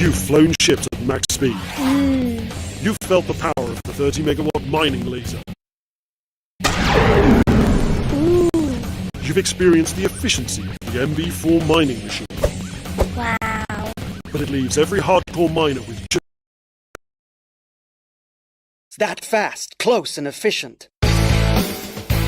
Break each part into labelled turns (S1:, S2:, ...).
S1: You've flown ships at max speed. You've felt the power of the 30 megawatt mining laser. You've experienced the efficiency of the MB4 mining machine.
S2: Wow.
S1: But it leaves every hardcore miner with just...
S3: It's that fast, close and efficient.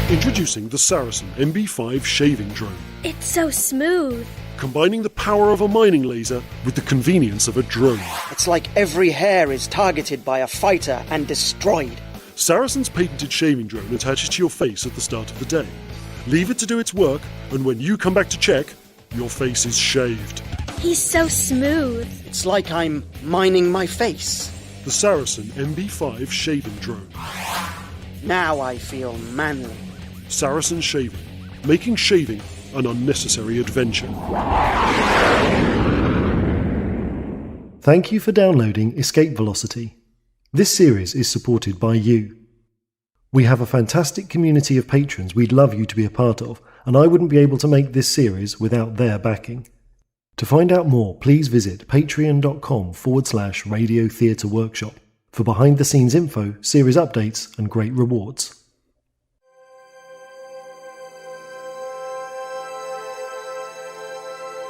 S1: Introducing the Saracen MB5 shaving drone.
S2: It's so smooth.
S1: Combining the power of a mining laser with the convenience of a drone.
S3: It's like every hair is targeted by a fighter and destroyed.
S1: Saracen's patented shaving drone attaches to your face at the start of the day. Leave it to do its work, and when you come back to check, your face is shaved.
S2: He's so smooth.
S3: It's like I'm mining my face.
S1: The Saracen MB5 shaving drone.
S3: Now I feel manly.
S1: Saracen Shaving, making shaving an unnecessary adventure.
S4: Thank you for downloading Escape Velocity. This series is supported by you. We have a fantastic community of patrons we'd love you to be a part of, and I wouldn't be able to make this series without their backing. To find out more, please visit patreon.com/Radio Theatre Workshop for behind-the-scenes info, series updates, and great rewards.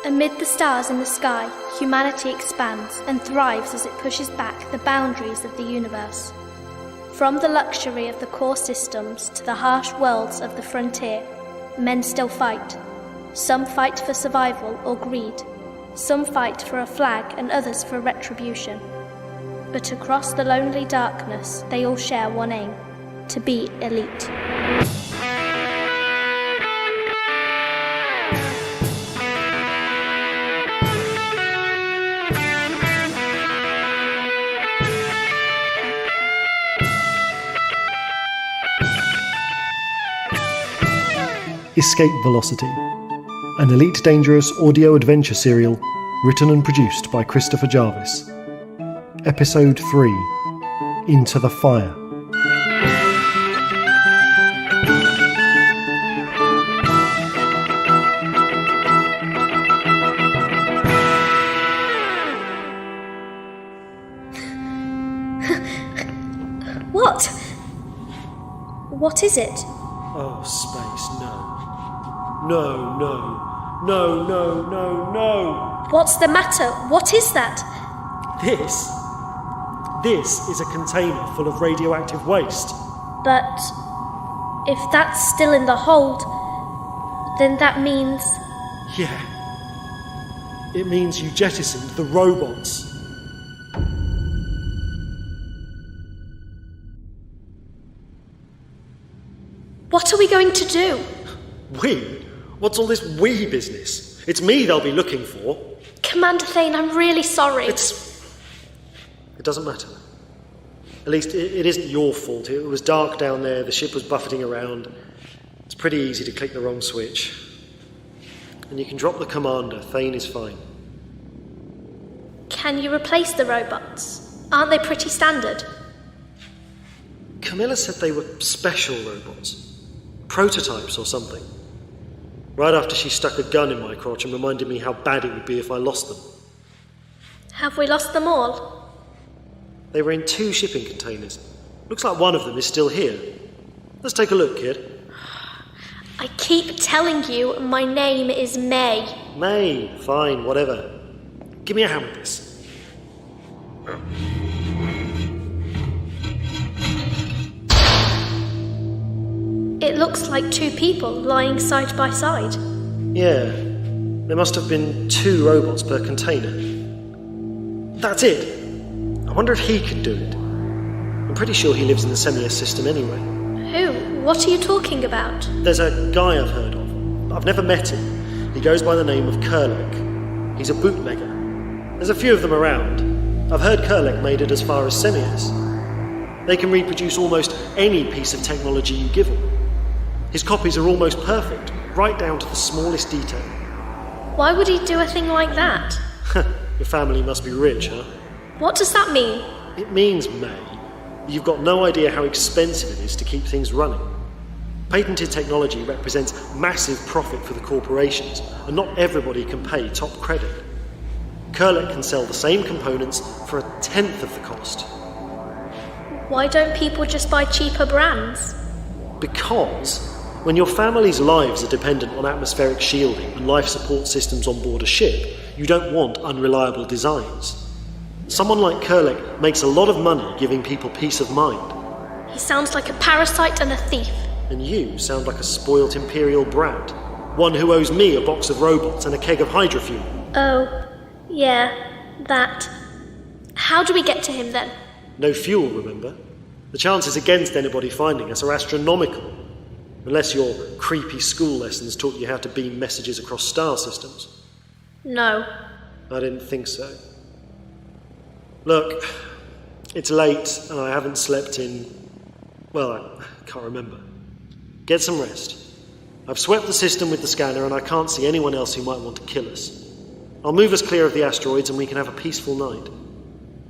S2: Amid the stars in the sky, humanity expands and thrives as it pushes back the boundaries of the universe. From the luxury of the core systems to the harsh worlds of the frontier, men still fight. Some fight for survival or greed. Some fight for a flag and others for retribution. But across the lonely darkness, they all share one aim: to be elite.
S4: Escape Velocity, an Elite Dangerous audio adventure serial written and produced by Christopher Jarvis. Episode 3, Into the Fire.
S2: What? What is it?
S1: Oh, space, no. No, no. No, no, no, no!
S2: What's the matter? What is that?
S1: This is a container full of radioactive waste.
S2: But if that's still in the hold, then that means...
S1: Yeah. It means you jettisoned the robots.
S2: What are we going to do?
S1: We? What's all this we business? It's me they'll be looking for.
S2: Commander Thane, I'm really sorry.
S1: It doesn't matter. At least it isn't your fault. It was dark down there, the ship was buffeting around. It's pretty easy to click the wrong switch. And you can drop the commander. Thane is fine.
S2: Can you replace the robots? Aren't they pretty standard?
S1: Camilla said they were special robots. Prototypes or something. Right after she stuck a gun in my crotch and reminded me how bad it would be if I lost them.
S2: Have we lost them all?
S1: They were in 2 shipping containers. Looks like one of them is still here. Let's take a look, kid.
S2: I keep telling you my name is May.
S1: May, fine, whatever. Give me a hand with this.
S2: It looks like 2 people lying side by side.
S1: Yeah, there must have been 2 robots per container. That's it. I wonder if he can do it. I'm pretty sure he lives in the Semius system anyway.
S2: Who? What are you talking about?
S1: There's a guy I've heard of. I've never met him. He goes by the name of Kurlek. He's a bootlegger. There's a few of them around. I've heard Kurlek made it as far as Semius. They can reproduce almost any piece of technology you give them. His copies are almost perfect, right down to the smallest detail.
S2: Why would he do a thing like that?
S1: Your family must be rich, huh?
S2: What does that mean?
S1: It means, May, you've got no idea how expensive it is to keep things running. Patented technology represents massive profit for the corporations, and not everybody can pay top credit. Kerlik can sell the same components for 1/10 of the cost.
S2: Why don't people just buy cheaper brands?
S1: Because when your family's lives are dependent on atmospheric shielding and life support systems on board a ship, you don't want unreliable designs. Someone like Kerlik makes a lot of money giving people peace of mind.
S2: He sounds like a parasite and a thief.
S1: And you sound like a spoilt imperial brat. One who owes me a box of robots and a keg of hydrofuel.
S2: Oh, yeah, that. How do we get to him then?
S1: No fuel, remember? The chances against anybody finding us are astronomical. Unless your creepy school lessons taught you how to beam messages across star systems.
S2: No.
S1: I didn't think so. Look, it's late and I haven't slept in... well, I can't remember. Get some rest. I've swept the system with the scanner and I can't see anyone else who might want to kill us. I'll move us clear of the asteroids and we can have a peaceful night.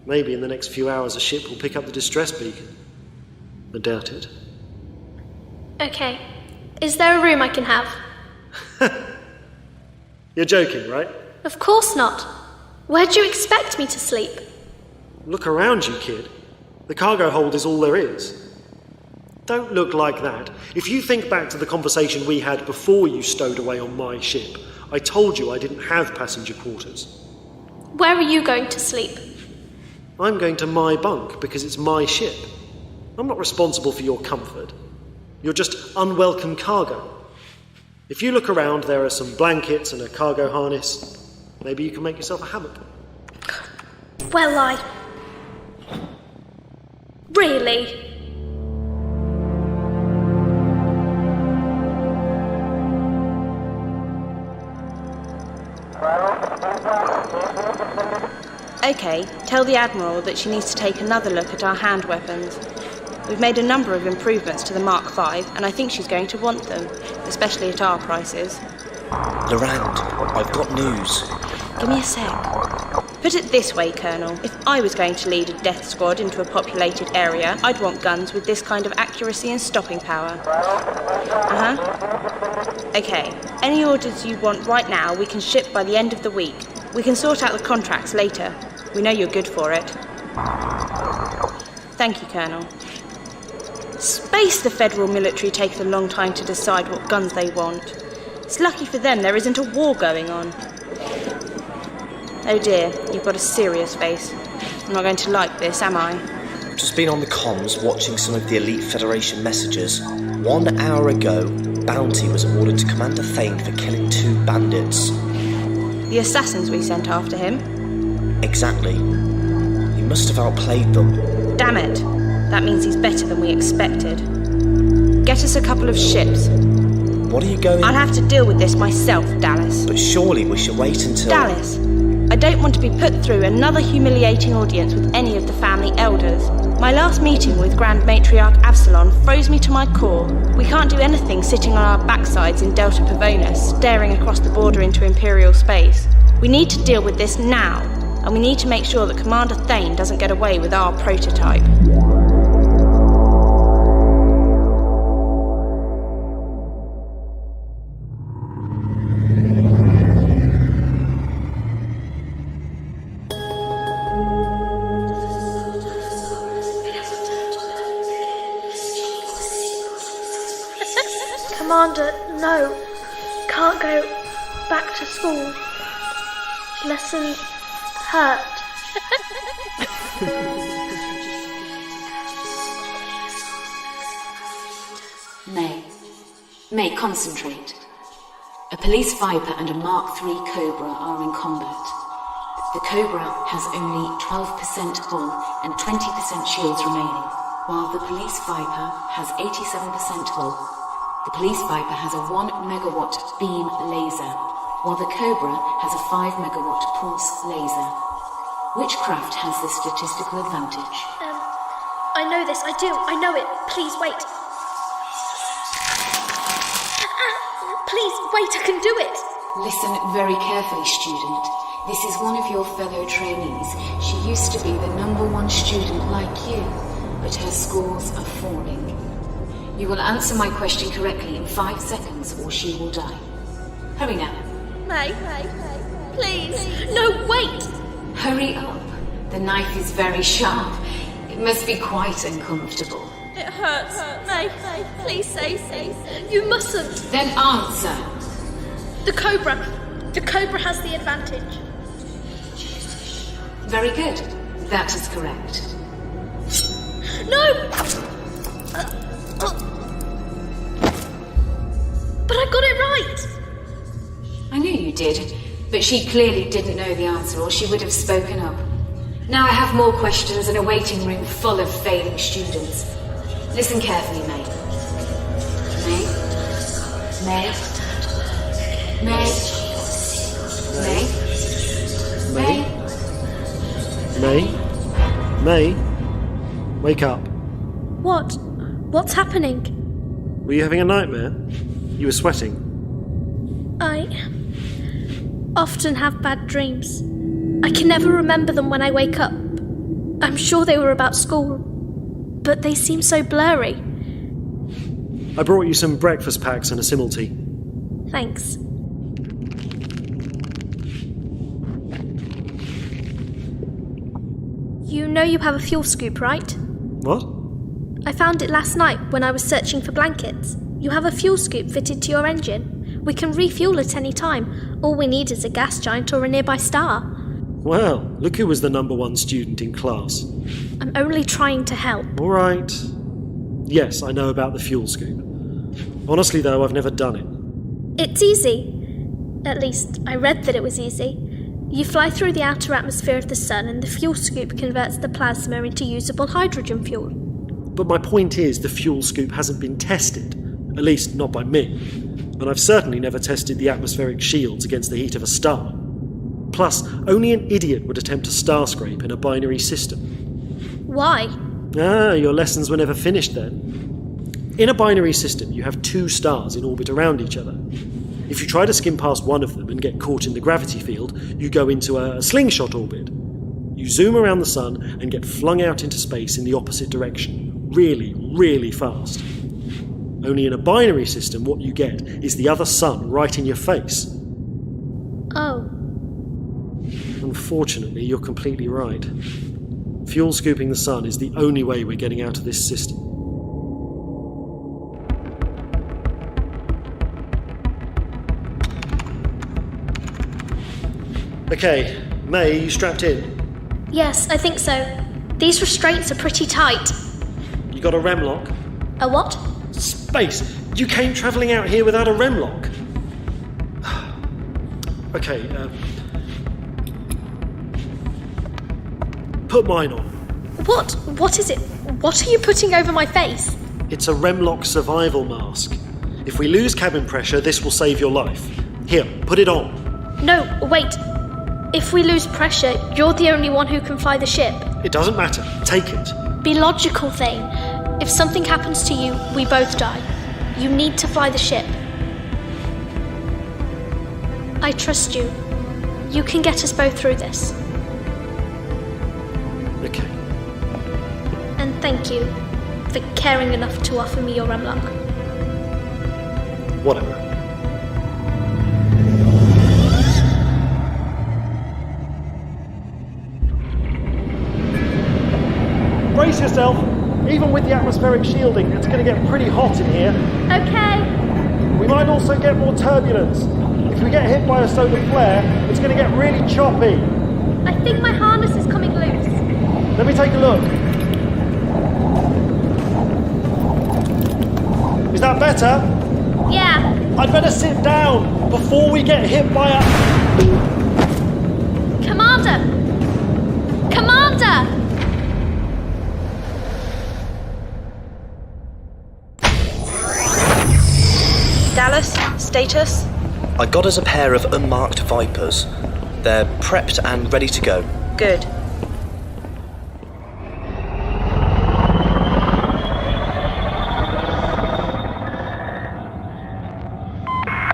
S1: Maybe in the next few hours a ship will pick up the distress beacon. I doubt it.
S2: Okay. Is there a room I can have?
S1: You're joking, right?
S2: Of course not. Where do you expect me to sleep?
S1: Look around you, kid. The cargo hold is all there is. Don't look like that. If you think back to the conversation we had before you stowed away on my ship, I told you I didn't have passenger quarters.
S2: Where are you going to sleep?
S1: I'm going to my bunk because it's my ship. I'm not responsible for your comfort. You're just unwelcome cargo. If you look around, there are some blankets and a cargo harness. Maybe you can make yourself a hammock.
S2: Well, Really?
S5: Okay, tell the Admiral that she needs to take another look at our hand weapons. We've made a number of improvements to the Mark V, and I think she's going to want them, especially at our prices.
S6: Lorand, I've got news.
S5: Give me a sec. Put it this way, Colonel. If I was going to lead a death squad into a populated area, I'd want guns with this kind of accuracy and stopping power. Okay, any orders you want right now we can ship by the end of the week. We can sort out the contracts later. We know you're good for it. Thank you, Colonel. Space the federal military takes a long time to decide what guns they want. It's lucky for them there isn't a war going on. Oh dear, you've got a serious face. I'm not going to like this, am I?
S6: Just been on the comms watching some of the Elite Federation messages. 1 hour ago, bounty was awarded to Commander Thane for killing 2 bandits.
S5: The assassins we sent after him?
S6: Exactly. He must have outplayed them.
S5: Damn it. That means he's better than we expected. Get us a couple of ships.
S6: What are you going...
S5: I'll have to deal with this myself, Dallas.
S6: But surely we should wait until...
S5: Dallas, I don't want to be put through another humiliating audience with any of the family elders. My last meeting with Grand Matriarch Absalon froze me to my core. We can't do anything sitting on our backsides in Delta Pavonis, staring across the border into Imperial space. We need to deal with this now, and we need to make sure that Commander Thane doesn't get away with our prototype.
S2: Commander, no. Can't go back to school. Lessons hurt.
S7: May, concentrate. A police Viper and a Mark III Cobra are in combat. The Cobra has only 12% hull and 20% shields remaining, while the police Viper has 87% hull. The police Viper has a 1 megawatt beam laser, while the Cobra has a 5 megawatt pulse laser. Which craft has the statistical advantage?
S2: I know this, I do, I know it. Please wait. Please wait, I can do it.
S7: Listen very carefully, student. This is one of your fellow trainees. She used to be the #1 student like you, but her scores are falling. You will answer my question correctly in 5 seconds or she will die. Hurry now.
S2: May, please. No, wait!
S7: Hurry up. The knife is very sharp. It must be quite uncomfortable.
S2: It hurts. May, please say. You mustn't.
S7: Then answer.
S2: The Cobra has the advantage.
S7: Very good. That is correct.
S2: No! But I got it right!
S7: I knew you did, but she clearly didn't know the answer or she would have spoken up. Now I have more questions and a waiting room full of failing students. Listen carefully, May. May? May? May? May?
S1: May? May? Wake up.
S2: What? What's happening?
S1: Were you having a nightmare? You were sweating.
S2: I often have bad dreams. I can never remember them when I wake up. I'm sure they were about school, but they seem so blurry.
S1: I brought you some breakfast packs and a simulty.
S2: Thanks. You know you have a fuel scoop, right?
S1: What?
S2: I found it last night when I was searching for blankets. You have a fuel scoop fitted to your engine. We can refuel at any time. All we need is a gas giant or a nearby star.
S1: Well, look who was the #1 student in class.
S2: I'm only trying to help.
S1: All right. Yes, I know about the fuel scoop. Honestly, though, I've never done it.
S2: It's easy. At least, I read that it was easy. You fly through the outer atmosphere of the sun and the fuel scoop converts the plasma into usable hydrogen fuel.
S1: But my point is, the fuel scoop hasn't been tested. At least, not by me. And I've certainly never tested the atmospheric shields against the heat of a star. Plus, only an idiot would attempt a star scrape in a binary system.
S2: Why?
S1: Your lessons were never finished then. In a binary system, you have 2 stars in orbit around each other. If you try to skim past one of them and get caught in the gravity field, you go into a slingshot orbit. You zoom around the sun and get flung out into space in the opposite direction. Really, really fast. Only in a binary system, what you get is the other sun right in your face.
S2: Oh.
S1: Unfortunately, you're completely right. Fuel scooping the sun is the only way we're getting out of this system. Okay, May, you strapped in?
S2: Yes, I think so. These restraints are pretty tight.
S1: You got a rem lock?
S2: A what?
S1: Space! You came travelling out here without a rem lock? Okay, put mine on.
S2: What? What is it? What are you putting over my face?
S1: It's a Remlock survival mask. If we lose cabin pressure, this will save your life. Here, put it on.
S2: No, wait. If we lose pressure, you're the only one who can fly the ship.
S1: It doesn't matter. Take it.
S2: Be logical, Thane. If something happens to you, we both die. You need to fly the ship. I trust you. You can get us both through this.
S1: Okay.
S2: And thank you for caring enough to offer me your Remlock.
S1: Whatever. Brace yourself. Even with the atmospheric shielding, it's going to get pretty hot in here.
S2: Okay.
S1: We might also get more turbulence. If we get hit by a solar flare, it's going to get really choppy.
S2: I think my harness is coming loose.
S1: Let me take a look. Is that better?
S2: Yeah.
S1: I'd better sit down before we get hit by a...
S2: Commander! Commander!
S5: Dallas, status?
S6: I got us a pair of unmarked Vipers. They're prepped and ready to go.
S5: Good.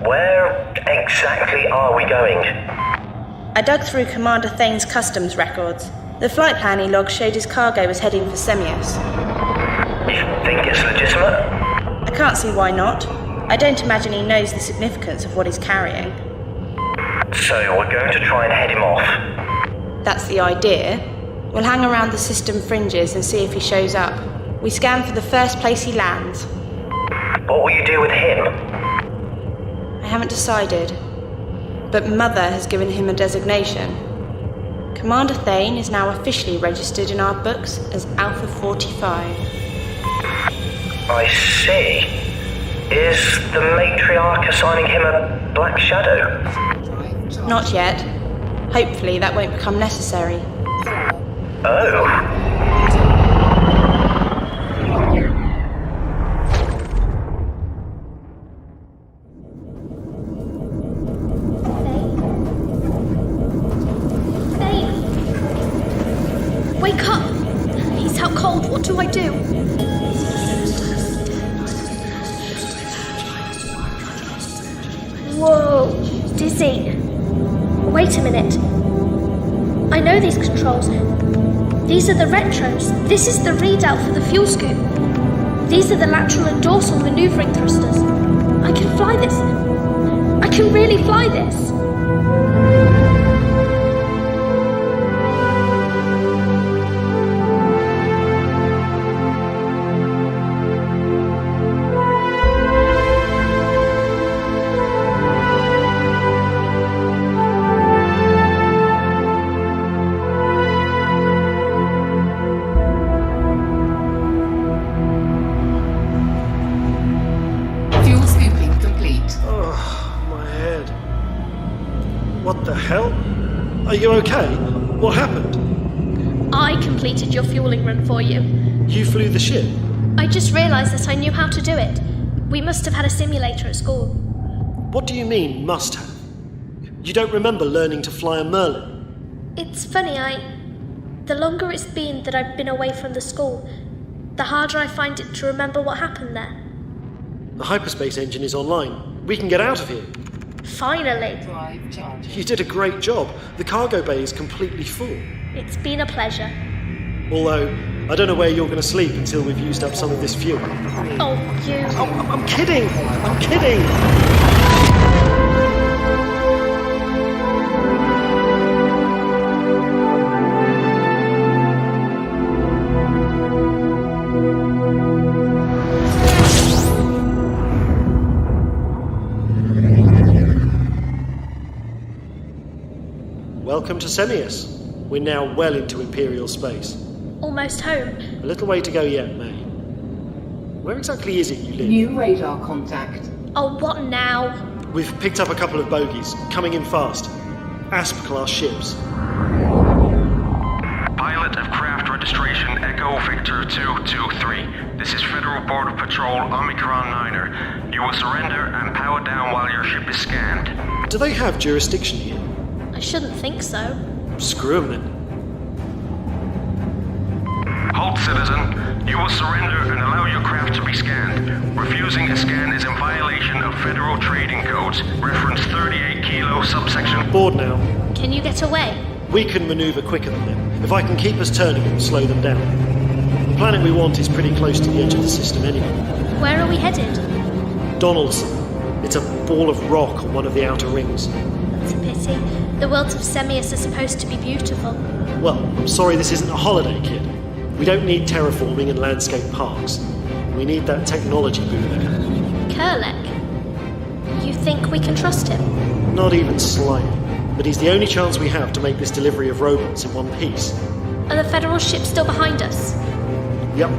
S8: Where exactly are we going?
S5: I dug through Commander Thane's customs records. The flight plan he logged showed his cargo was heading for Semios.
S8: You think it's legitimate?
S5: I can't see why not. I don't imagine he knows the significance of what he's carrying.
S8: So we're going to try and head him off.
S5: That's the idea. We'll hang around the system fringes and see if he shows up. We scan for the first place he lands.
S8: What will you do with him?
S5: I haven't decided, but Mother has given him a designation. Commander Thane is now officially registered in our books as Alpha 45.
S8: I see. Is the matriarch assigning him a black shadow?
S5: Not yet. Hopefully that won't become necessary.
S8: Oh.
S2: Wake up! He's out cold. What do I do? Whoa! Dizzy. Wait a minute. I know these controls. These are the retros. This is the readout for the fuel scoop. These are the lateral and dorsal maneuvering thrusters. I can fly this. I can really fly this.
S1: What the hell? Are you okay? What happened?
S2: I completed your fueling run for you.
S1: You flew the ship?
S2: I just realised that I knew how to do it. We must have had a simulator at school.
S1: What do you mean, must have? You don't remember learning to fly a Merlin?
S2: It's funny, the longer it's been that I've been away from the school, the harder I find it to remember what happened there.
S1: The hyperspace engine is online. We can get out of here.
S2: Finally.
S1: You did a great job. The cargo bay is completely full.
S2: It's been a pleasure.
S1: Although, I don't know where you're going to sleep until we've used up some of this fuel.
S2: Oh, you...
S1: Oh, I'm kidding! I'm kidding! Welcome to Semius. We're now well into Imperial space.
S2: Almost home.
S1: A little way to go yet, May. Where exactly is it you live?
S9: New radar contact.
S2: Oh, what now?
S1: We've picked up a couple of bogies, coming in fast. Asp-class ships.
S10: Pilot of craft registration Echo Victor 223. This is Federal Border Patrol Omicron 9er. You will surrender and power down while your ship is scanned.
S1: Do they have jurisdiction here?
S2: I shouldn't think so.
S1: Screw 'em then.
S10: Hold, citizen. You will surrender and allow your craft to be scanned. Refusing a scan is in violation of federal trading codes. Reference 38 Kilo subsection.
S1: Board now.
S2: Can you get away?
S1: We can maneuver quicker than them. If I can keep us turning and slow them down. The planet we want is pretty close to the edge of the system anyway.
S2: Where are we headed?
S1: Donaldson. It's a ball of rock on one of the outer rings.
S2: That's a pity. The worlds of Semius are supposed to be beautiful.
S1: Well, I'm sorry this isn't a holiday, kid. We don't need terraforming and landscape parks. We need that technology bootlegger.
S2: Kurlek? You think we can trust him?
S1: Not even slightly. But he's the only chance we have to make this delivery of robots in one piece.
S2: Are the Federal ships still behind us?
S1: Yep.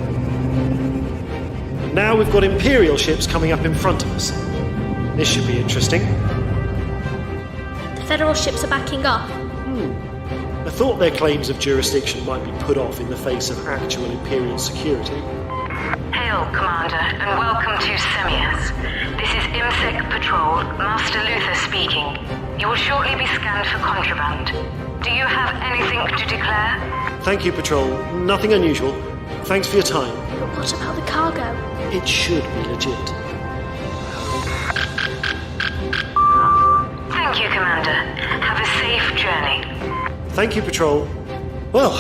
S1: And now we've got Imperial ships coming up in front of us. This should be interesting.
S2: The Federal ships are backing off.
S1: I thought their claims of jurisdiction might be put off in the face of actual Imperial security.
S7: Hail, Commander, and welcome to Semius. This is IMSEC Patrol, Master Luther speaking. You will shortly be scanned for contraband. Do you have anything to declare?
S1: Thank you, Patrol. Nothing unusual. Thanks for your time.
S2: But what about the cargo?
S1: It should be legit.
S7: Thank you, Commander. Have a safe journey.
S1: Thank you, Patrol. Well,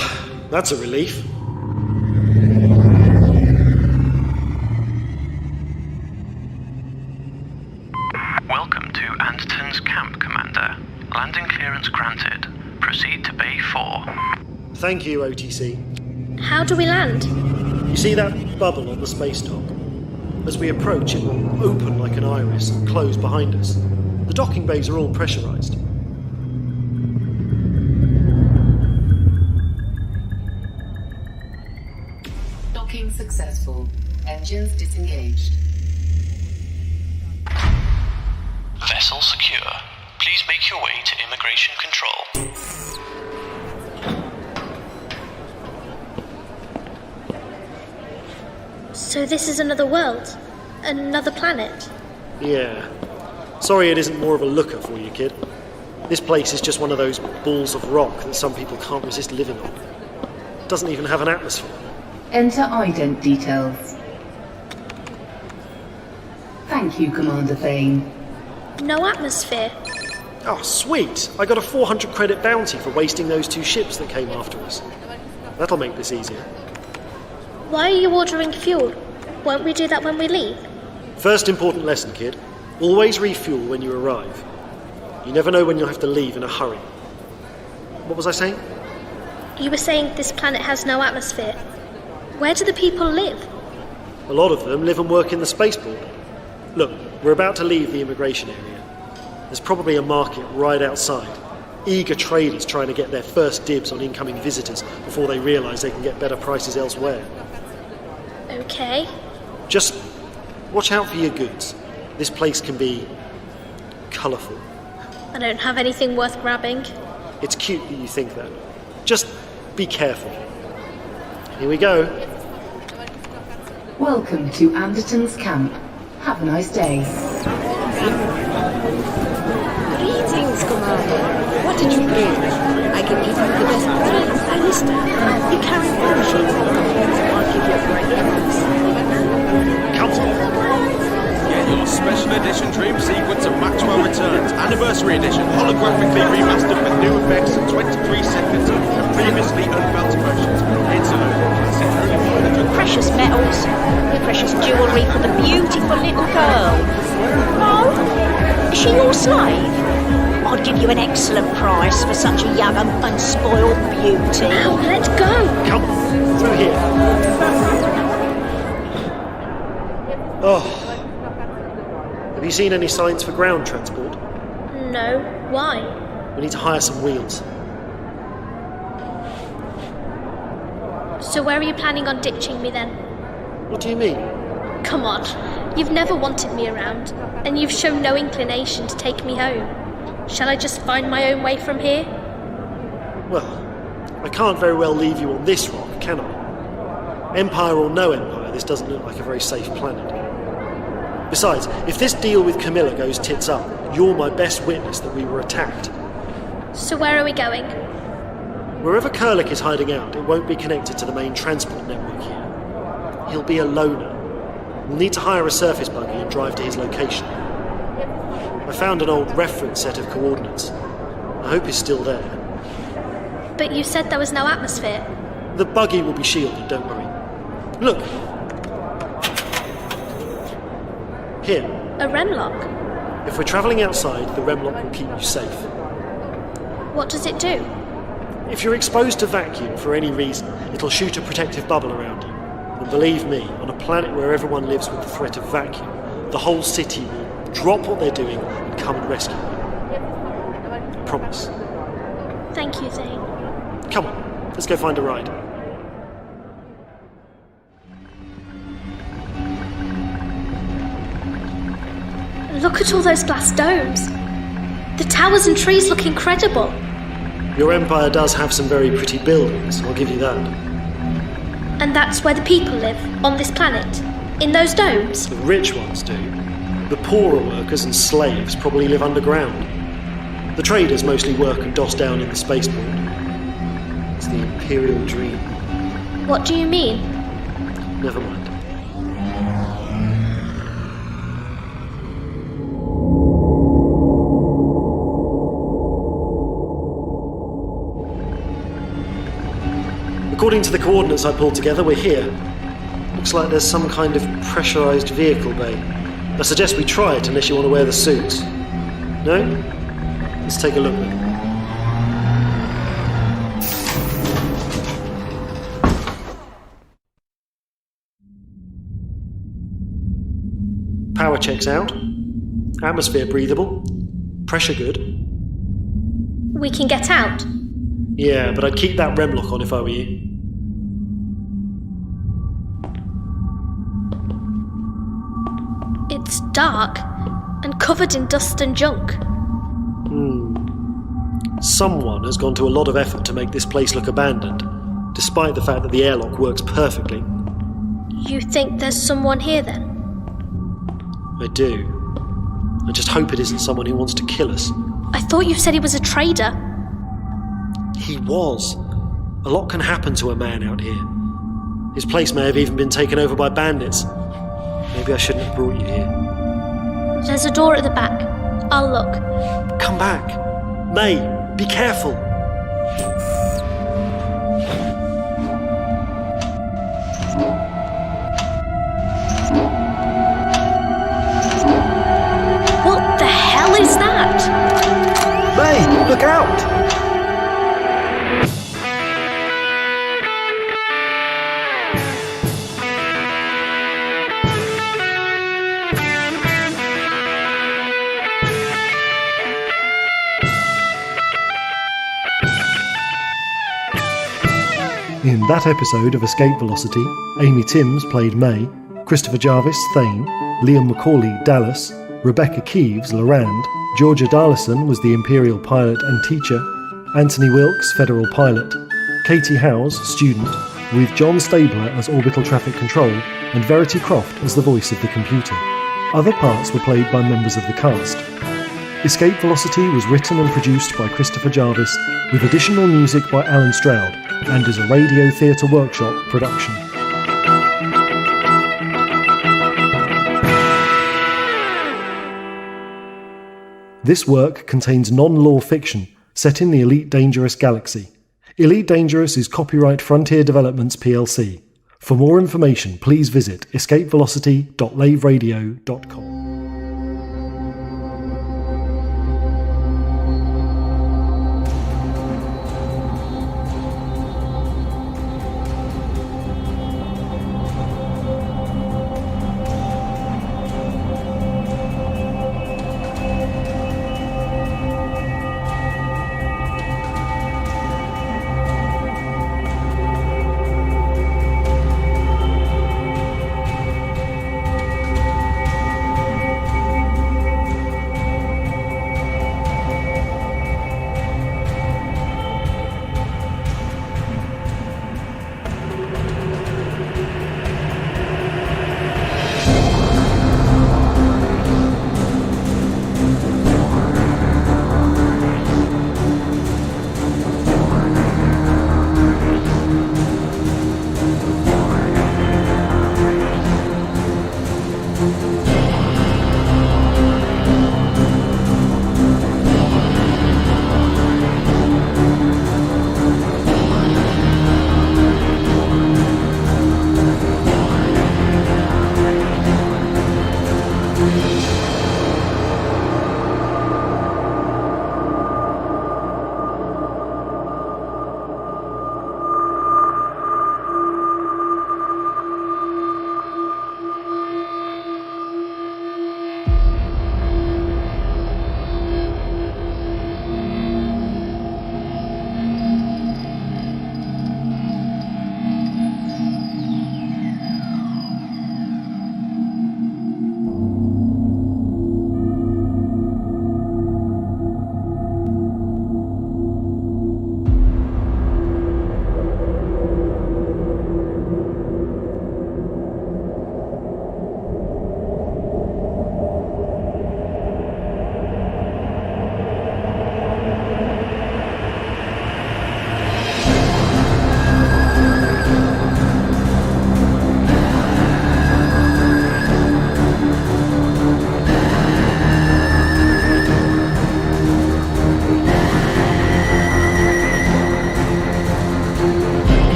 S1: that's a relief.
S10: Welcome to Anderton's camp, Commander. Landing clearance granted. Proceed to Bay 4.
S1: Thank you, OTC.
S2: How do we land?
S1: You see that bubble on the space dock? As we approach, it will open like an iris and close behind us. The docking bays are all pressurized.
S7: Docking successful. Engines disengaged.
S9: Vessel secure. Please make your way to immigration control.
S2: So this is another world? Another planet?
S1: Yeah. Sorry it isn't more of a looker for you, kid. This place is just one of those balls of rock that some people can't resist living on. It doesn't even have an atmosphere.
S7: Enter ident details. Thank you, Commander Thane.
S2: No atmosphere?
S1: Oh, sweet! I got a 400 credit bounty for wasting those 2 ships that came after us. That'll make this easier.
S2: Why are you ordering fuel? Won't we do that when we leave?
S1: First important lesson, kid. Always refuel when you arrive. You never know when you'll have to leave in a hurry. What was I saying?
S2: You were saying this planet has no atmosphere. Where do the people live?
S1: A lot of them live and work in the spaceport. Look, we're about to leave the immigration area. There's probably a market right outside. Eager traders trying to get their first dibs on incoming visitors before they realise they can get better prices elsewhere.
S2: Okay.
S1: Just watch out for your goods. This place can be colourful.
S2: I don't have anything worth grabbing.
S1: It's cute that you think that. Just be careful. Here we go.
S7: Welcome to Anderton's camp. Have a nice day.
S11: Greetings, Commander. What did you bring? I can give you the best price. I understand. You carry potions. I'll give you a great price.
S1: Come on.
S12: Get your special edition dream sequence of Maxwell Returns Anniversary Edition, holographically remastered with new effects and 23 seconds of previously unfelt emotions. It's a
S5: Precious metals, precious jewellery for the beautiful little girl. No? Is she your slave? I'd give you an excellent price for such a young and unspoiled beauty.
S2: Ow, let go!
S1: Come on, through here. Oh. Have you seen any signs for ground transport?
S2: No. Why?
S1: We need to hire some wheels.
S2: So where are you planning on ditching me then?
S1: What do you mean?
S2: Come on. You've never wanted me around, and you've shown no inclination to take me home. Shall I just find my own way from here?
S1: Well, I can't very well leave you on this rock, can I? Empire or no empire, this doesn't look like a very safe planet. Besides, if this deal with Camilla goes tits up, you're my best witness that we were attacked.
S2: So where are we going?
S1: Wherever Kurlik is hiding out, it won't be connected to the main transport network here. He'll be a loner. We'll need to hire a surface buggy and drive to his location. I found an old reference set of coordinates. I hope he's still there.
S2: But you said there was no atmosphere.
S1: The buggy will be shielded, don't worry. Look! Here.
S2: A remlock?
S1: If we're travelling outside, the remlock will keep you safe.
S2: What does it do?
S1: If you're exposed to vacuum for any reason, it'll shoot a protective bubble around you. And believe me, on a planet where everyone lives with the threat of vacuum, the whole city will drop what they're doing and come and rescue you. I promise.
S2: Thank you, Thane.
S1: Come on, let's go find a ride.
S2: Look at all those glass domes. The towers and trees look incredible.
S1: Your empire does have some very pretty buildings, I'll give you that.
S2: And that's where the people live, on this planet? In those domes?
S1: The rich ones do. The poorer workers and slaves probably live underground. The traders mostly work and doss down in the spaceport. It's the Imperial dream.
S2: What do you mean?
S1: Never mind. According to the coordinates I pulled together, we're here. Looks like there's some kind of pressurized vehicle bay. I suggest we try it unless you want to wear the suits. No? Let's take a look then. Power checks out. Atmosphere breathable. Pressure good.
S2: We can get out.
S1: Yeah, but I'd keep that rem lock on if I were you.
S2: It's dark and covered in dust and junk.
S1: Someone has gone to a lot of effort to make this place look abandoned, despite the fact that the airlock works perfectly.
S2: You think there's someone here then?
S1: I do. I just hope it isn't someone who wants to kill us.
S2: I thought you said he was a trader.
S1: He was. A lot can happen to a man out here. His place may have even been taken over by bandits. Maybe I shouldn't have brought you here.
S2: There's a door at the back. I'll look.
S1: Come back. May, be careful.
S2: What the hell is that?
S3: May, look out!
S4: In that episode of Escape Velocity, Amy Timms played May, Christopher Jarvis, Thane, Liam Macaulay, Dallas, Rebecca Keeves, Lorand, Georgia Darlison was the Imperial pilot and teacher, Anthony Wilkes, Federal pilot, Katie Howes, student, with John Stabler as orbital traffic control, and Verity Croft as the voice of the computer. Other parts were played by members of the cast. Escape Velocity was written and produced by Christopher Jarvis, with additional music by Alan Stroud, and is a Radio Theatre Workshop production. This work contains non-law fiction set in the Elite Dangerous galaxy. Elite Dangerous is copyright Frontier Developments plc. For more information, please visit escapevelocity.laveradio.com.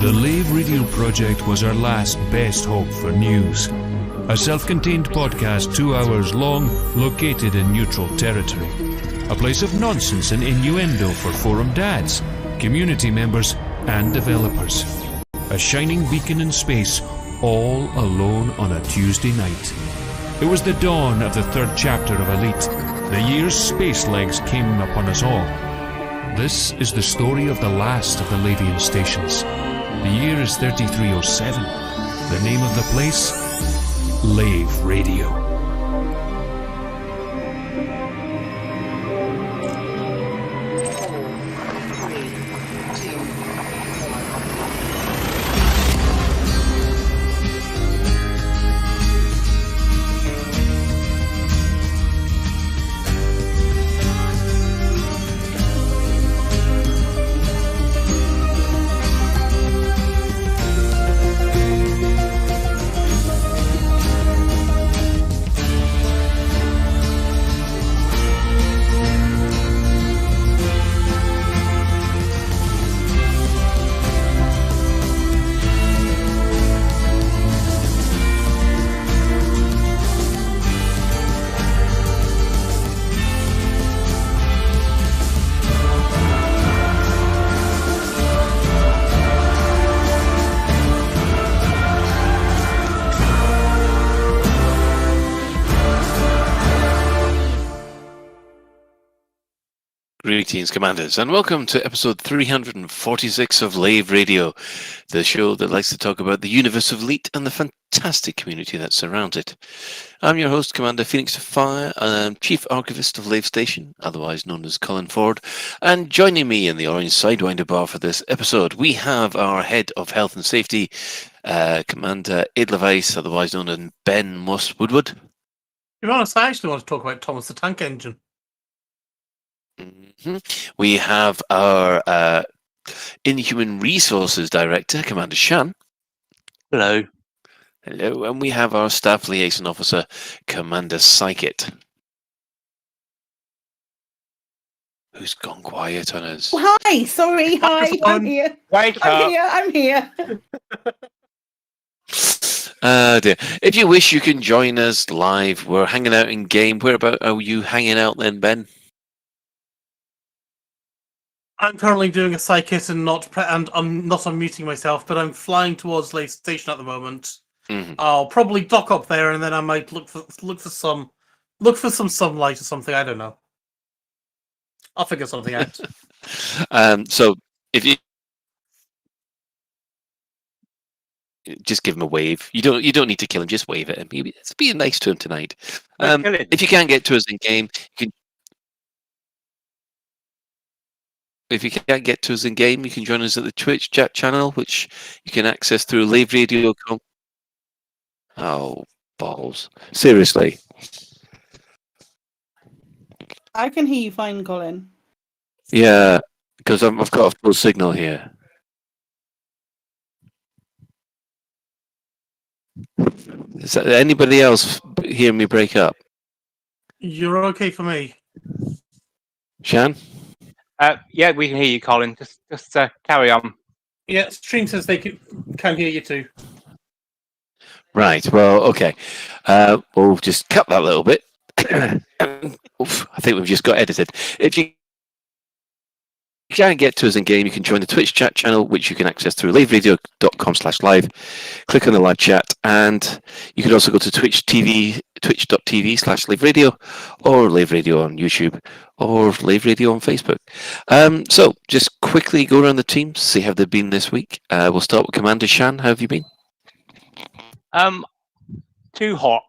S13: The Lave Radio Project was our last best hope for news. A self-contained podcast 2 hours long, located in neutral territory. A place of nonsense and innuendo for forum dads, community members and developers. A shining beacon in space, all alone on a Tuesday night. It was the dawn of the 3rd chapter of Elite. The year's space legs came upon us all. This is the story of the last of the Lavian stations. The year is 3307. The name of the place? Lave Radio.
S9: Greetings, Commanders, and welcome to episode 346 of Lave Radio, the show that likes to talk about the universe of Elite and the fantastic community that surrounds it. I'm your host, Commander Phoenix of Fire, Chief Archivist of Lave Station, otherwise known as Colin Ford, and joining me in the Orange Sidewinder bar for this episode, we have our Head of Health and Safety, Commander Edelweiss, otherwise known as Ben Moss Woodward.
S14: To be honest, I actually want to talk about Thomas the Tank Engine.
S9: Mm-hmm. We have our Inhuman Resources Director, Commander Shan.
S15: Hello.
S9: Hello. And we have our Staff Liaison Officer, Commander Psychit. Who's gone quiet on us?
S16: Oh, hi, sorry, hi, I'm here.
S15: Wake
S16: I'm
S15: up.
S16: here, I'm here.
S9: Dear. If you wish, you can join us live. We're hanging out in game. Where about are you hanging out then, Ben?
S14: I'm currently doing a psychic and I'm not unmuting myself, but I'm flying towards Lave Station at the moment.
S9: Mm-hmm.
S14: I'll probably dock up there, and then I might look for some sunlight or something. I don't know. I'll figure something out.
S9: So if you just give him a wave, you don't need to kill him. Just wave at him. It's being nice to him tonight. If you can't get to us in game, you can. If you can't get to us in game, you can join us at the Twitch chat channel, which you can access through Lave Radio. Oh, balls! Seriously.
S16: I can hear you fine, Colin.
S9: Yeah, because I've got a full signal here. Is that anybody else hear me break up?
S14: You're okay for me.
S9: Shan?
S15: Yeah, we can hear you, Colin. Just carry on.
S14: Yeah, stream says they can hear you too.
S9: Right, well, okay. We'll just cut that little bit. Oof, I think we've just got edited. If you can't get to us in game, you can join the Twitch chat channel, which you can access through laveradio.com/live. Click on the live chat, and you can also go to twitch.tv/laveradio, or Lave Radio on YouTube, or Lave Radio on Facebook. So just quickly go around the team, see how they've been this week. We'll start with Commander Shan. How have you been?
S15: Too hot.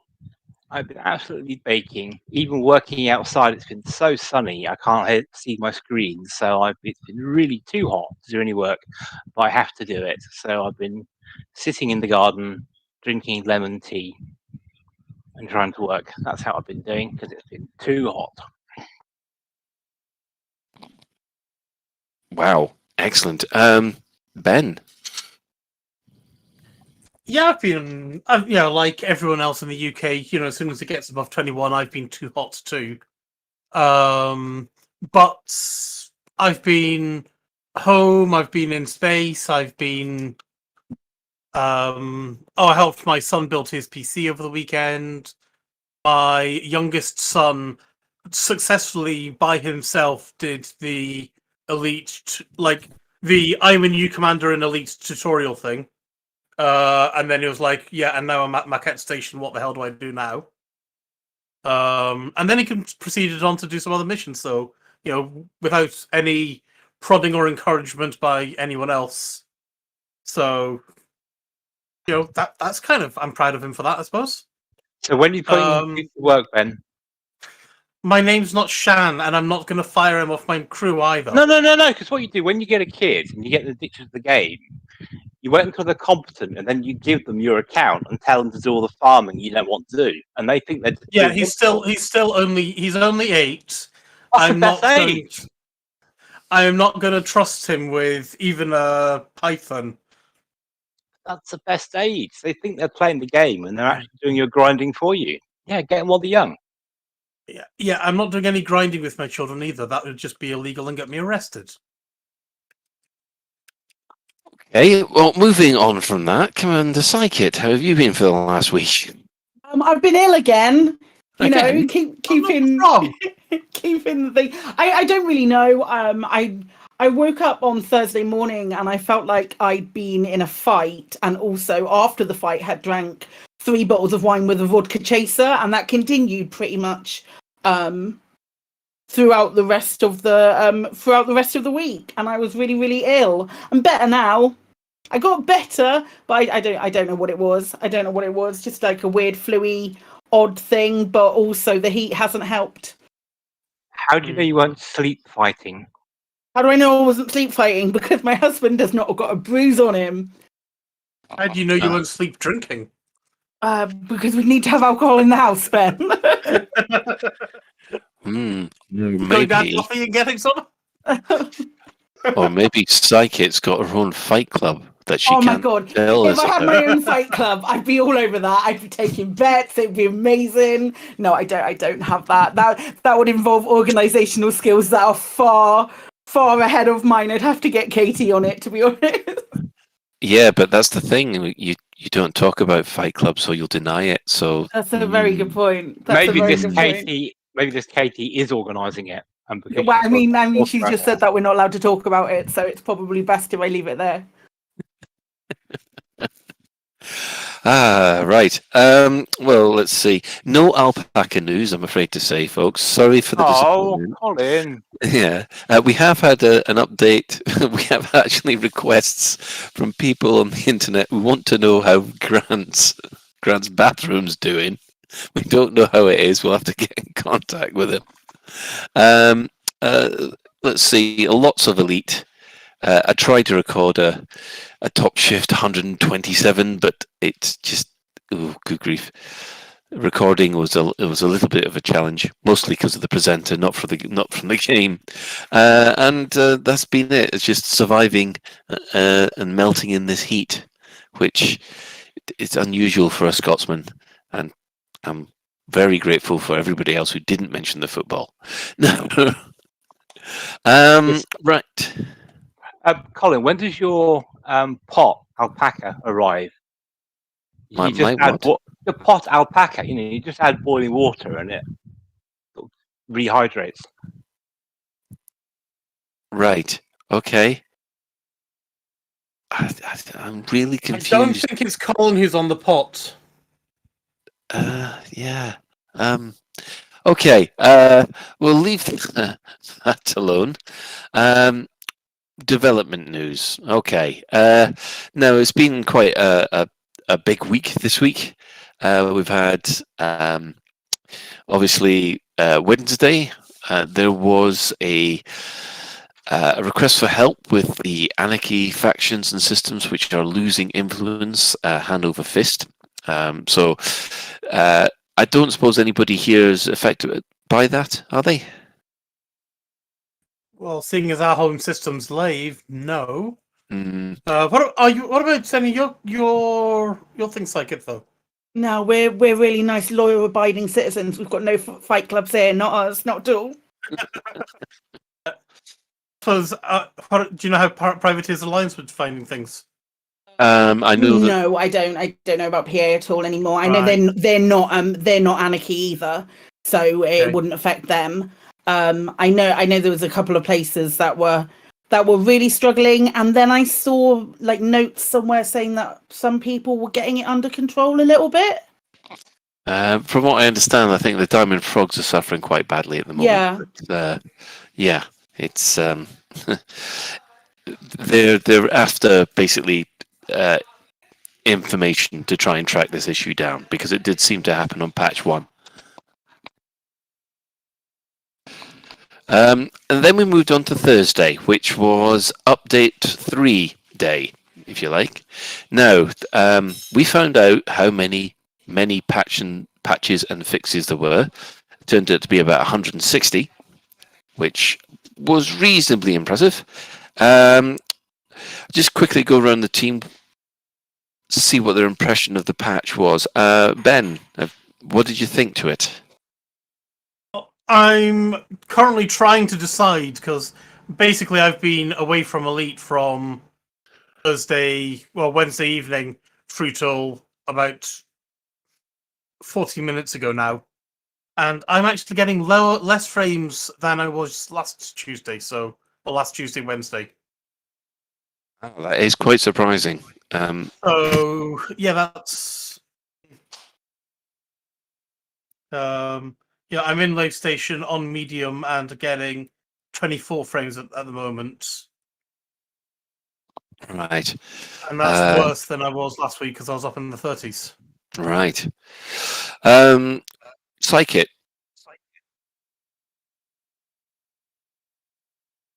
S15: I've been absolutely baking. Even working outside, it's been so sunny, I can't see my screen. So it's been really too hot to do any work, but I have to do it. So I've been sitting in the garden, drinking lemon tea, and trying to work. That's how I've been doing, because it's been too hot.
S9: Wow, excellent. Ben?
S14: Yeah, I've been, like everyone else in the UK, as soon as it gets above 21, I've been too hot too. But I've been home. I've been in space. I've been. I helped my son build his PC over the weekend. My youngest son successfully by himself did the elite, the I'm a new commander in elite tutorial thing. And then he was like, yeah, and now I'm at Maquette Station. What the hell do I do now? And then he proceeded on to do some other missions. So, without any prodding or encouragement by anyone else. So, that's kind of, I'm proud of him for that, I suppose.
S15: So when you put him to work, Ben?
S14: My name's not Shan, and I'm not going to fire him off my crew either.
S15: No, because what you do when you get a kid and you get the addiction to the game, you wait until they're competent and then you give them your account and tell them to do all the farming you don't want to do. And they think that
S14: he's only 8.
S15: I'm not age.
S14: I am not going to trust him with even a Python.
S15: That's the best age. They think they're playing the game and they're actually doing your grinding for you. Yeah, get them while they're young.
S14: Yeah, I'm not doing any grinding with my children either. That would just be illegal and get me arrested.
S9: Okay, well, moving on from that, Commander Psychit, how have you been for the last week?
S16: I've been ill again.
S9: Again?
S16: Keeping keeping the thing. I don't really know. I woke up on Thursday morning and I felt like I'd been in a fight, and also after the fight had drank 3 bottles of wine with a vodka chaser, and that continued pretty much throughout the rest of the week. And I was really, really ill. I'm better now. I got better, but I don't know what it was. Just like a weird flu-y odd thing, but also the heat hasn't helped.
S15: How do you know you weren't sleep fighting?
S16: How do I know I wasn't sleep fighting? Because my husband has not got a bruise on him.
S14: How do you know you weren't sleep drinking?
S16: Because we need to have alcohol in the house, Ben.
S14: Going
S9: Maybe.
S14: down coffee and getting some?
S9: Or maybe Psychit's got her own fight club that she
S16: Oh my
S9: can't
S16: god!
S9: tell
S16: If
S9: us
S16: I had
S9: about.
S16: my own fight club, I'd be all over that. I'd be taking bets. It'd be amazing. No, I don't have that. That would involve organisational skills that are far ahead of mine. I'd have to get Katie on it, to be honest.
S9: Yeah, but that's the thing. You don't talk about fight clubs, so you'll deny it. So
S16: That's a very good point.
S15: Maybe this Katie is organising it.
S16: Well, I mean, she's just said that we're not allowed to talk about it, so it's probably best if I leave it there.
S9: Right. Well, let's see. No alpaca news, I'm afraid to say, folks. Sorry for the disappointment.
S15: Colin.
S9: Yeah, we have had an update. We have actually requests from people on the internet who want to know how Grant's bathroom's doing. We don't know how it is. We'll have to get in contact with him. Let's see. Lots of elite. I tried to record a top shift 127, but it's just good grief. Recording was a little bit of a challenge, mostly because of the presenter, not from the game, and that's been it. It's just surviving and melting in this heat, which is unusual for a Scotsman, and I'm very grateful for everybody else who didn't mention the football. Right.
S15: Colin, when does your pot alpaca arrive? The pot alpaca, you just add boiling water and it rehydrates.
S9: Right. Okay. I'm really confused.
S14: I don't think it's Colin who's on the pot.
S9: Yeah. Okay. We'll leave that alone. Development news. Okay. Now it's been quite a big week this week. We've had obviously Wednesday. There was a request for help with the Anarchy factions and systems which are losing influence hand over fist. So I don't suppose anybody here is affected by that, are they?
S14: Well, seeing as our home system's Lave, no.
S9: Mm.
S14: What about sending your things like it though?
S16: No, we're really nice, loyal, abiding citizens. We've got no fight clubs here. Not us. Not at all.
S14: suppose, do you know how Privateer's Alliance would finding things?
S9: I know that.
S16: No, I don't. I don't know about PA at all anymore. I know
S14: Right.
S16: they're not Anarchy either, so it wouldn't affect them. I know there was a couple of places that were really struggling, and then I saw like notes somewhere saying that some people were getting it under control a little bit.
S9: From what I understand, I think the Diamond Frogs are suffering quite badly at the moment.
S16: Yeah.
S9: But, yeah, it's they're after basically information to try and track this issue down, because it did seem to happen on patch 1. And then we moved on to Thursday, which was update 3 day, if you like. Now, we found out how many patches and fixes there were. It turned out to be about 160, which was reasonably impressive. Just quickly go around the team, see what their impression of the patch was. Ben, what did you think to it?
S14: I'm currently trying to decide, because basically I've been away from Elite from Wednesday evening through till about 40 minutes ago now. And I'm actually getting less frames than I was last Tuesday, Wednesday.
S9: Oh, that is quite surprising.
S14: So, yeah, that's... I'm in Lave Station on medium and getting 24 frames at the moment.
S9: Right.
S14: And that's worse than I was last week, because I was up in the 30s.
S9: Right. Psychic.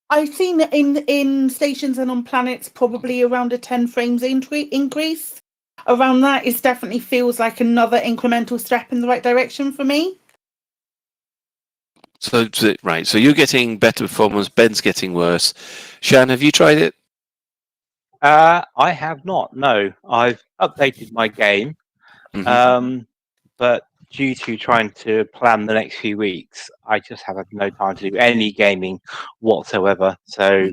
S16: I've seen in stations and on planets probably around a 10 frames increase. Around that, it definitely feels like another incremental step in the right direction for me.
S9: So you're getting better performance, Ben's getting worse. Shan, have you tried it?
S15: I have not, no. I've updated my game, but due to trying to plan the next few weeks, I just have had no time to do any gaming whatsoever. So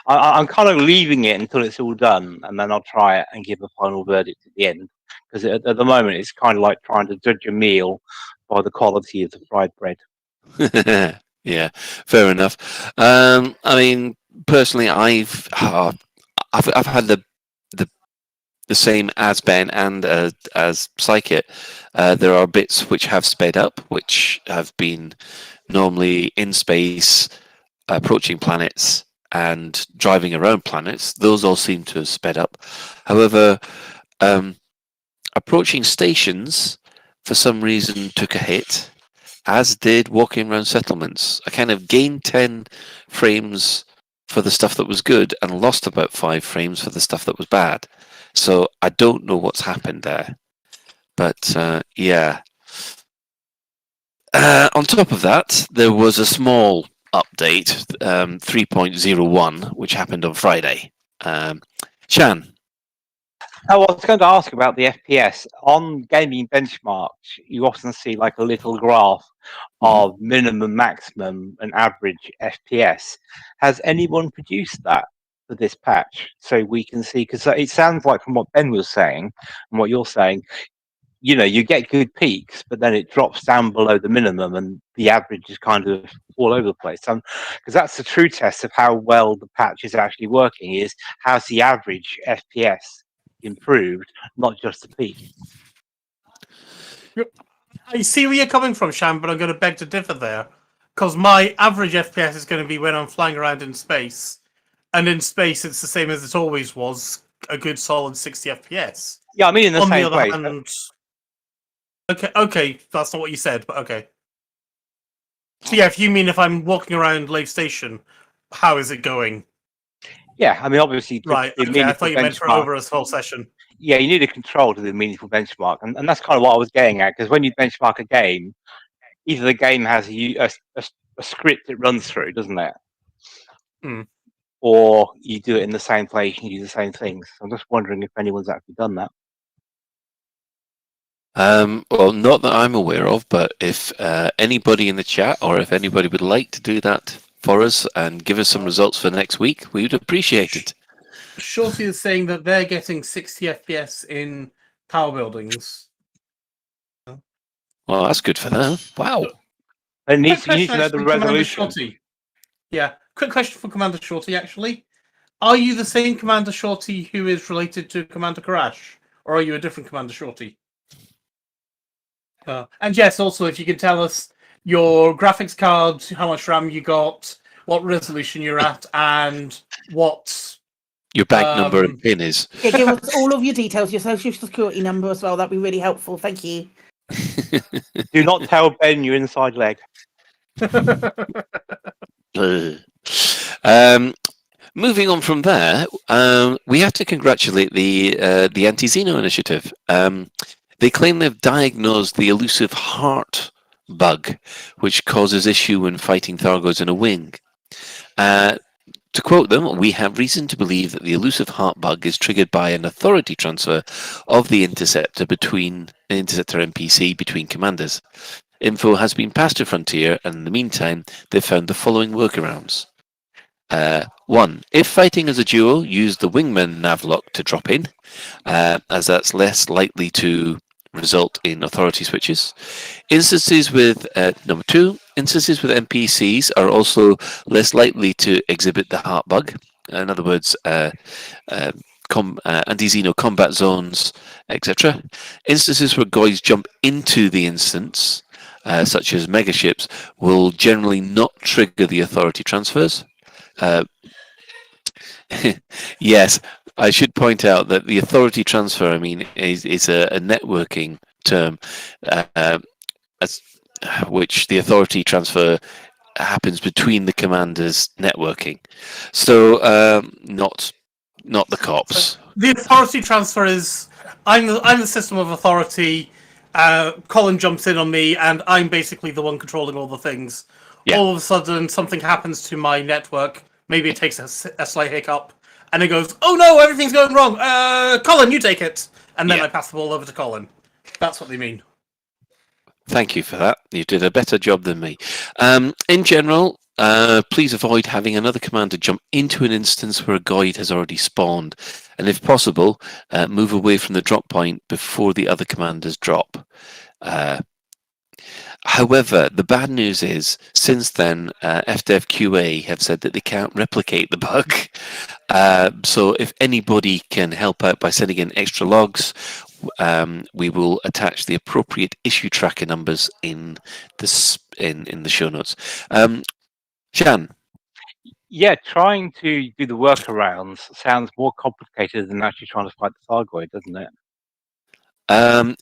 S15: I'm kind of leaving it until it's all done, and then I'll try it and give a final verdict at the end. Because at the moment, it's kind of like trying to judge a meal by the quality of the fried bread.
S9: Yeah, fair enough. I mean, personally, I've had the same as Ben and as Psychic. There are bits which have sped up, which have been normally in space, approaching planets and driving around planets. Those all seem to have sped up. However, approaching stations for some reason took a hit, as did walking around settlements. I kind of gained 10 frames for the stuff that was good and lost about 5 frames for the stuff that was bad. So I don't know what's happened there. But yeah. On top of that, there was a small update, 3.01, which happened on Friday. Shan?
S15: Oh, I was going to ask about the FPS. On gaming benchmarks, you often see like a little graph of minimum, maximum, and average FPS. Has anyone produced that for this patch so we can see? Because it sounds like from what Ben was saying and what you're saying, you get good peaks, but then it drops down below the minimum, and the average is kind of all over the place. Because that's the true test of how well the patch is actually working: is how's the average FPS improved, not just the peak.
S14: I see where you're coming from, Shan, but I'm going to beg to differ there. Because my average FPS is going to be when I'm flying around in space. And in space, it's the same as it always was, a good solid 60 FPS.
S15: Yeah, I mean in the
S14: On
S15: same
S14: the other
S15: way.
S14: hand, okay, that's not what you said, but okay. So yeah, if you mean if I'm walking around Lave Station, how is it going?
S15: Yeah, I mean, obviously...
S14: Right, okay, I thought you meant for over a whole session.
S15: Yeah, you need a control to do a meaningful benchmark, and that's kind of what I was getting at, because when you benchmark a game, either the game has a script it runs through, doesn't it? Or you do it in the same place and you do the same things. I'm just wondering if anyone's actually done that.
S9: Well, not that I'm aware of, but if anybody in the chat or if anybody would like to do that, for us and give us some results for next week, we would appreciate it.
S14: Shorty is saying that they're getting 60 FPS in tower buildings.
S9: Well, that's good for them. Wow.
S15: You need
S14: Quick
S15: to know
S14: question,
S15: the
S14: actually, Commander
S15: resolution.
S14: Shorty. Yeah, quick question for Commander Shorty, actually. Are you the same Commander Shorty who is related to Commander Karash? Or are you a different Commander Shorty? And yes, also, if you can tell us your graphics card, how much RAM you got, what resolution you're at, and what...
S9: Your bag number and pin is.
S16: Yeah, give us all of your details, your social security number as well. That'd be really helpful. Thank you.
S15: Do not tell Ben your inside leg.
S9: Moving on from there, we have to congratulate the Anti-Xeno initiative. They claim they've diagnosed the elusive heart bug, which causes issue when fighting Thargoids in a wing. To quote them, we have reason to believe that the elusive heart bug is triggered by an authority transfer of the interceptor NPC between commanders. Info has been passed to Frontier, and in the meantime, they've found the following workarounds. 1. If fighting as a duo, use the wingman navlock to drop in, as that's less likely to result in authority switches. Instances with number 2, instances with NPCs are also less likely to exhibit the heart bug. In other words, anti-Xeno combat zones, etc. Instances where guys jump into the instance, such as megaships, will generally not trigger the authority transfers. Yes, I should point out that the authority transfer, is a networking term, which the authority transfer happens between the commanders networking. So, not the cops.
S14: The authority transfer is I'm the system of authority. Colin jumps in on me, and I'm basically the one controlling all the things. Yeah. All of a sudden, something happens to my network. Maybe it takes a slight hiccup, and it goes, "Oh no, everything's going wrong. Colin, you take it." And then I pass the ball over to Colin. That's what they mean.
S9: Thank you for that. You did a better job than me. In general, please avoid having another commander jump into an instance where a guide has already spawned, and if possible, move away from the drop point before the other commanders drop. However, the bad news is, since then, FDev QA have said that they can't replicate the bug. So if anybody can help out by sending in extra logs, we will attach the appropriate issue tracker numbers in the show notes. Shan?
S15: Yeah, trying to do the workarounds sounds more complicated than actually trying to fight the Thargoid, doesn't it?
S9: I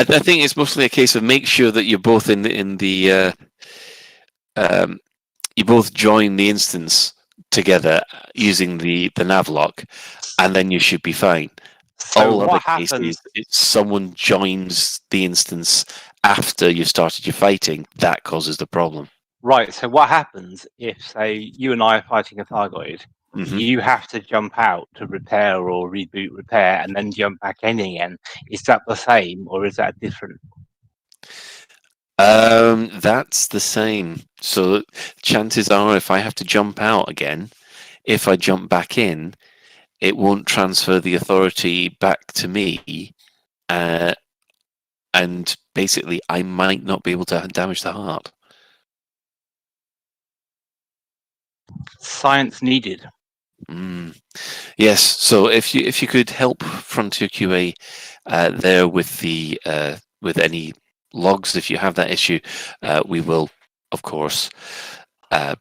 S9: think it's mostly a case of make sure that you're both in the you both join the instance together using the navlock, and then you should be fine.
S15: So
S9: All
S15: what
S9: other cases,
S15: happens?
S9: it's someone joins the instance after you've started your fighting, that causes the problem.
S15: Right, so what happens if, say, you and I are fighting a Thargoid, you have to jump out to repair or reboot repair and then jump back in again? Is that the same or is that different?
S9: That's the same. So chances are if I have to jump out again, if I jump back in, it won't transfer the authority back to me. And basically I might not be able to damage the heart.
S15: Science needed.
S9: Yes, so if you could help Frontier QA there with the with any logs, if you have that issue, we will, of course,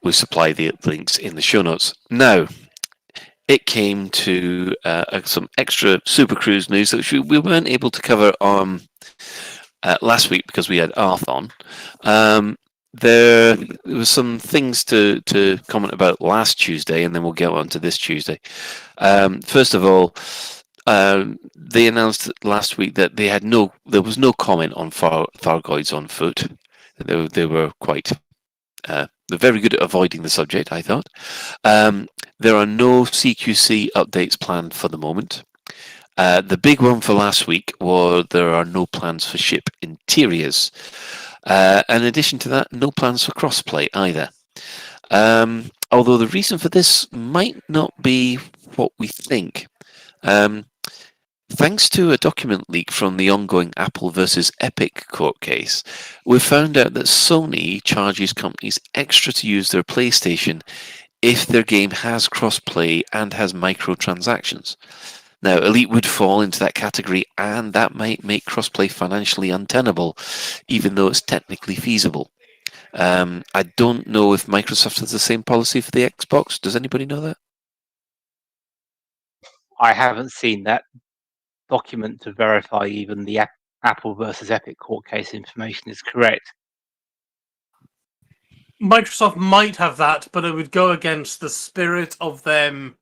S9: we'll supply the links in the show notes. Now, it came to some extra Super Cruise news that we weren't able to cover on last week because we had Arth on. There was some things to comment about last Tuesday, and then we'll get on to this Tuesday. First of all, they announced last week that there was no comment on Thargoids on foot. They were quite they're very good at avoiding the subject, I thought. There are no CQC updates planned for the moment. The big one for last week was there are no plans for ship interiors. In addition to that, no plans for crossplay either. Although the reason for this might not be what we think. Thanks to a document leak from the ongoing Apple versus Epic court case, we've found out that Sony charges companies extra to use their PlayStation if their game has crossplay and has microtransactions. Now, Elite would fall into that category, and that might make crossplay financially untenable, even though it's technically feasible. I don't know if Microsoft has the same policy for the Xbox. Does anybody know that?
S15: I haven't seen that document to verify even the Apple versus Epic court case information is correct.
S14: Microsoft might have that, but it would go against the spirit of them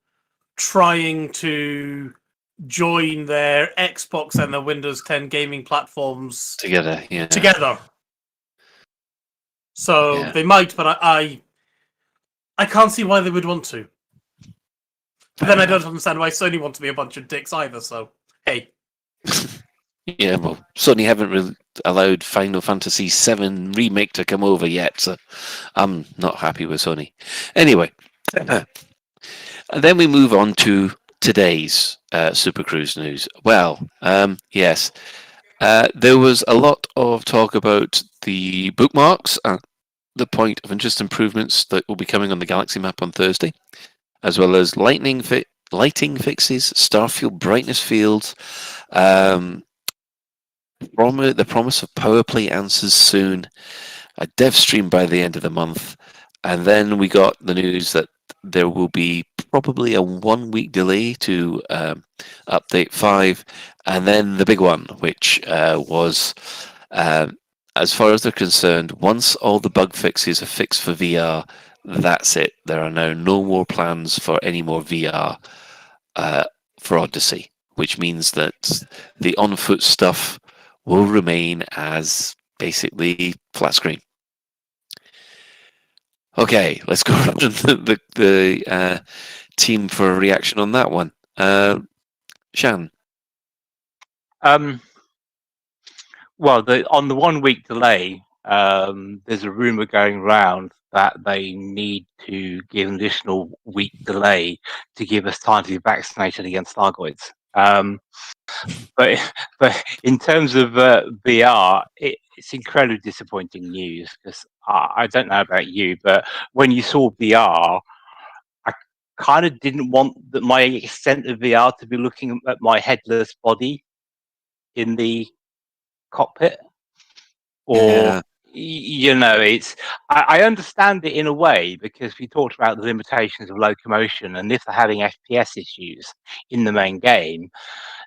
S14: trying to join their Xbox and their Windows 10 gaming platforms
S9: together.
S14: So they might, but I can't see why they would want to. But then I don't understand why Sony want to be a bunch of dicks either. So hey.
S9: Yeah, well, Sony haven't really allowed Final Fantasy VII Remake to come over yet, so I'm not happy with Sony. Anyway, and then we move on to today's Super Cruise news. Well, yes, there was a lot of talk about the bookmarks and the point of interest improvements that will be coming on the Galaxy map on Thursday, as well as lighting fixes, Starfield brightness fields, the promise of PowerPlay answers soon, a dev stream by the end of the month, and then we got the news that there will be probably a 1 week delay to update 5, and then the big one, which was, as far as they're concerned, once all the bug fixes are fixed for VR, that's it. There are now no more plans for any more VR for Odyssey, which means that the on-foot stuff will remain as basically flat screen. Okay, let's go around the team for a reaction on that one. Shan.
S15: Well, on the 1 week delay, there's a rumor going around that they need to give an additional week delay to give us time to be vaccinated against Argoids. But in terms of VR, it's incredibly disappointing news, because I don't know about you, but when you saw VR, I kind of didn't want my extent of VR to be looking at my headless body in the cockpit. Or, it's I understand it in a way, because we talked about the limitations of locomotion, and if they're having FPS issues in the main game,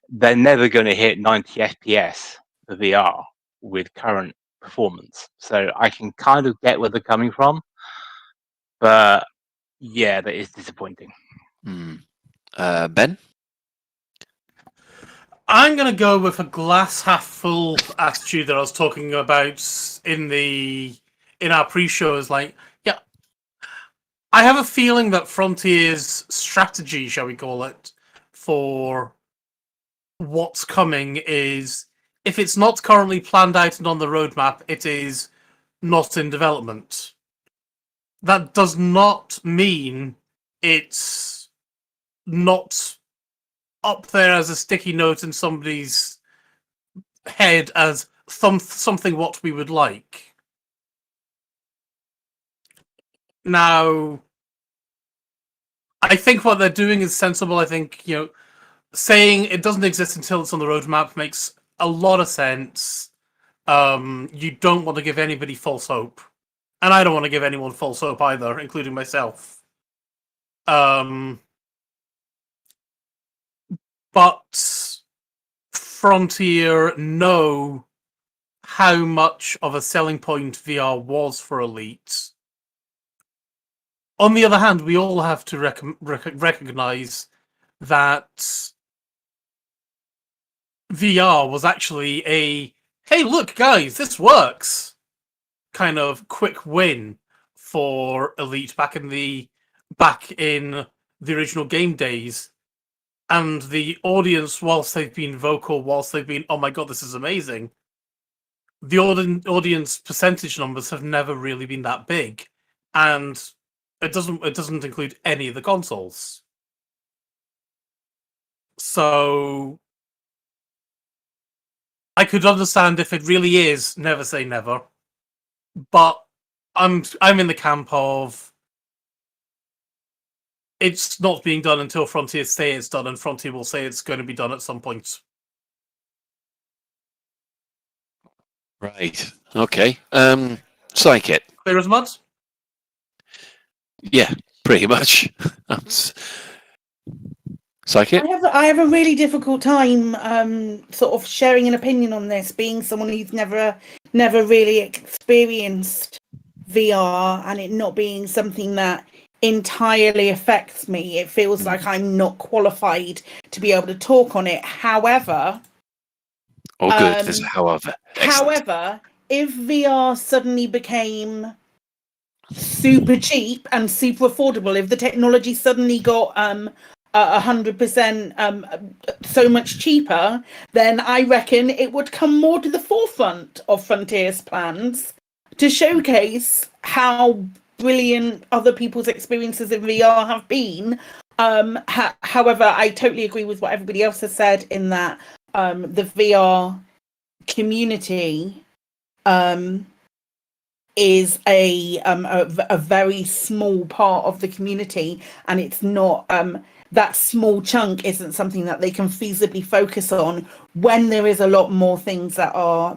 S15: they're never going to hit 90 FPS for VR with current performance. So I can kind of get where they're coming from, but yeah, that is disappointing.
S9: Ben?
S14: I'm going to go with a glass half full attitude that I was talking about in our pre-show. Is like, yeah, I have a feeling that Frontier's strategy, shall we call it, for what's coming is, if it's not currently planned out and on the roadmap, it is not in development. That does not mean it's not up there as a sticky note in somebody's head as something what we would like. Now, I think what they're doing is sensible. I think, saying it doesn't exist until it's on the roadmap makes a lot of sense. You don't want to give anybody false hope. And I don't want to give anyone false hope either, including myself. But Frontier know how much of a selling point VR was for Elite. On the other hand, we all have to recognize that VR was actually a, hey, look, guys, this works, kind of quick win for Elite back in the original game days. And the audience, whilst they've been vocal, whilst they've been, oh my god, this is amazing, the audience percentage numbers have never really been that big, and it doesn't include any of the consoles. So I could understand if it really is never say never, but I'm in the camp of it's not being done until Frontier say it's done, and Frontier will say it's going to be done at some point.
S9: Right. Okay. Psychic.
S14: Clear as mud?
S9: Yeah, pretty much. That's Psychic.
S16: I have a really difficult time sort of sharing an opinion on this, being someone who's never really experienced VR and it not being something that entirely affects me. It feels like I'm not qualified to be able to talk on it. However,
S9: good. There's a however.
S16: However, if VR suddenly became super cheap and super affordable, if the technology suddenly got 100% so much cheaper, then I reckon it would come more to the forefront of Frontier's plans to showcase how brilliant other people's experiences in VR have been. However, I totally agree with what everybody else has said in that the VR community is a very small part of the community, and it's not that small chunk isn't something that they can feasibly focus on when there is a lot more things that are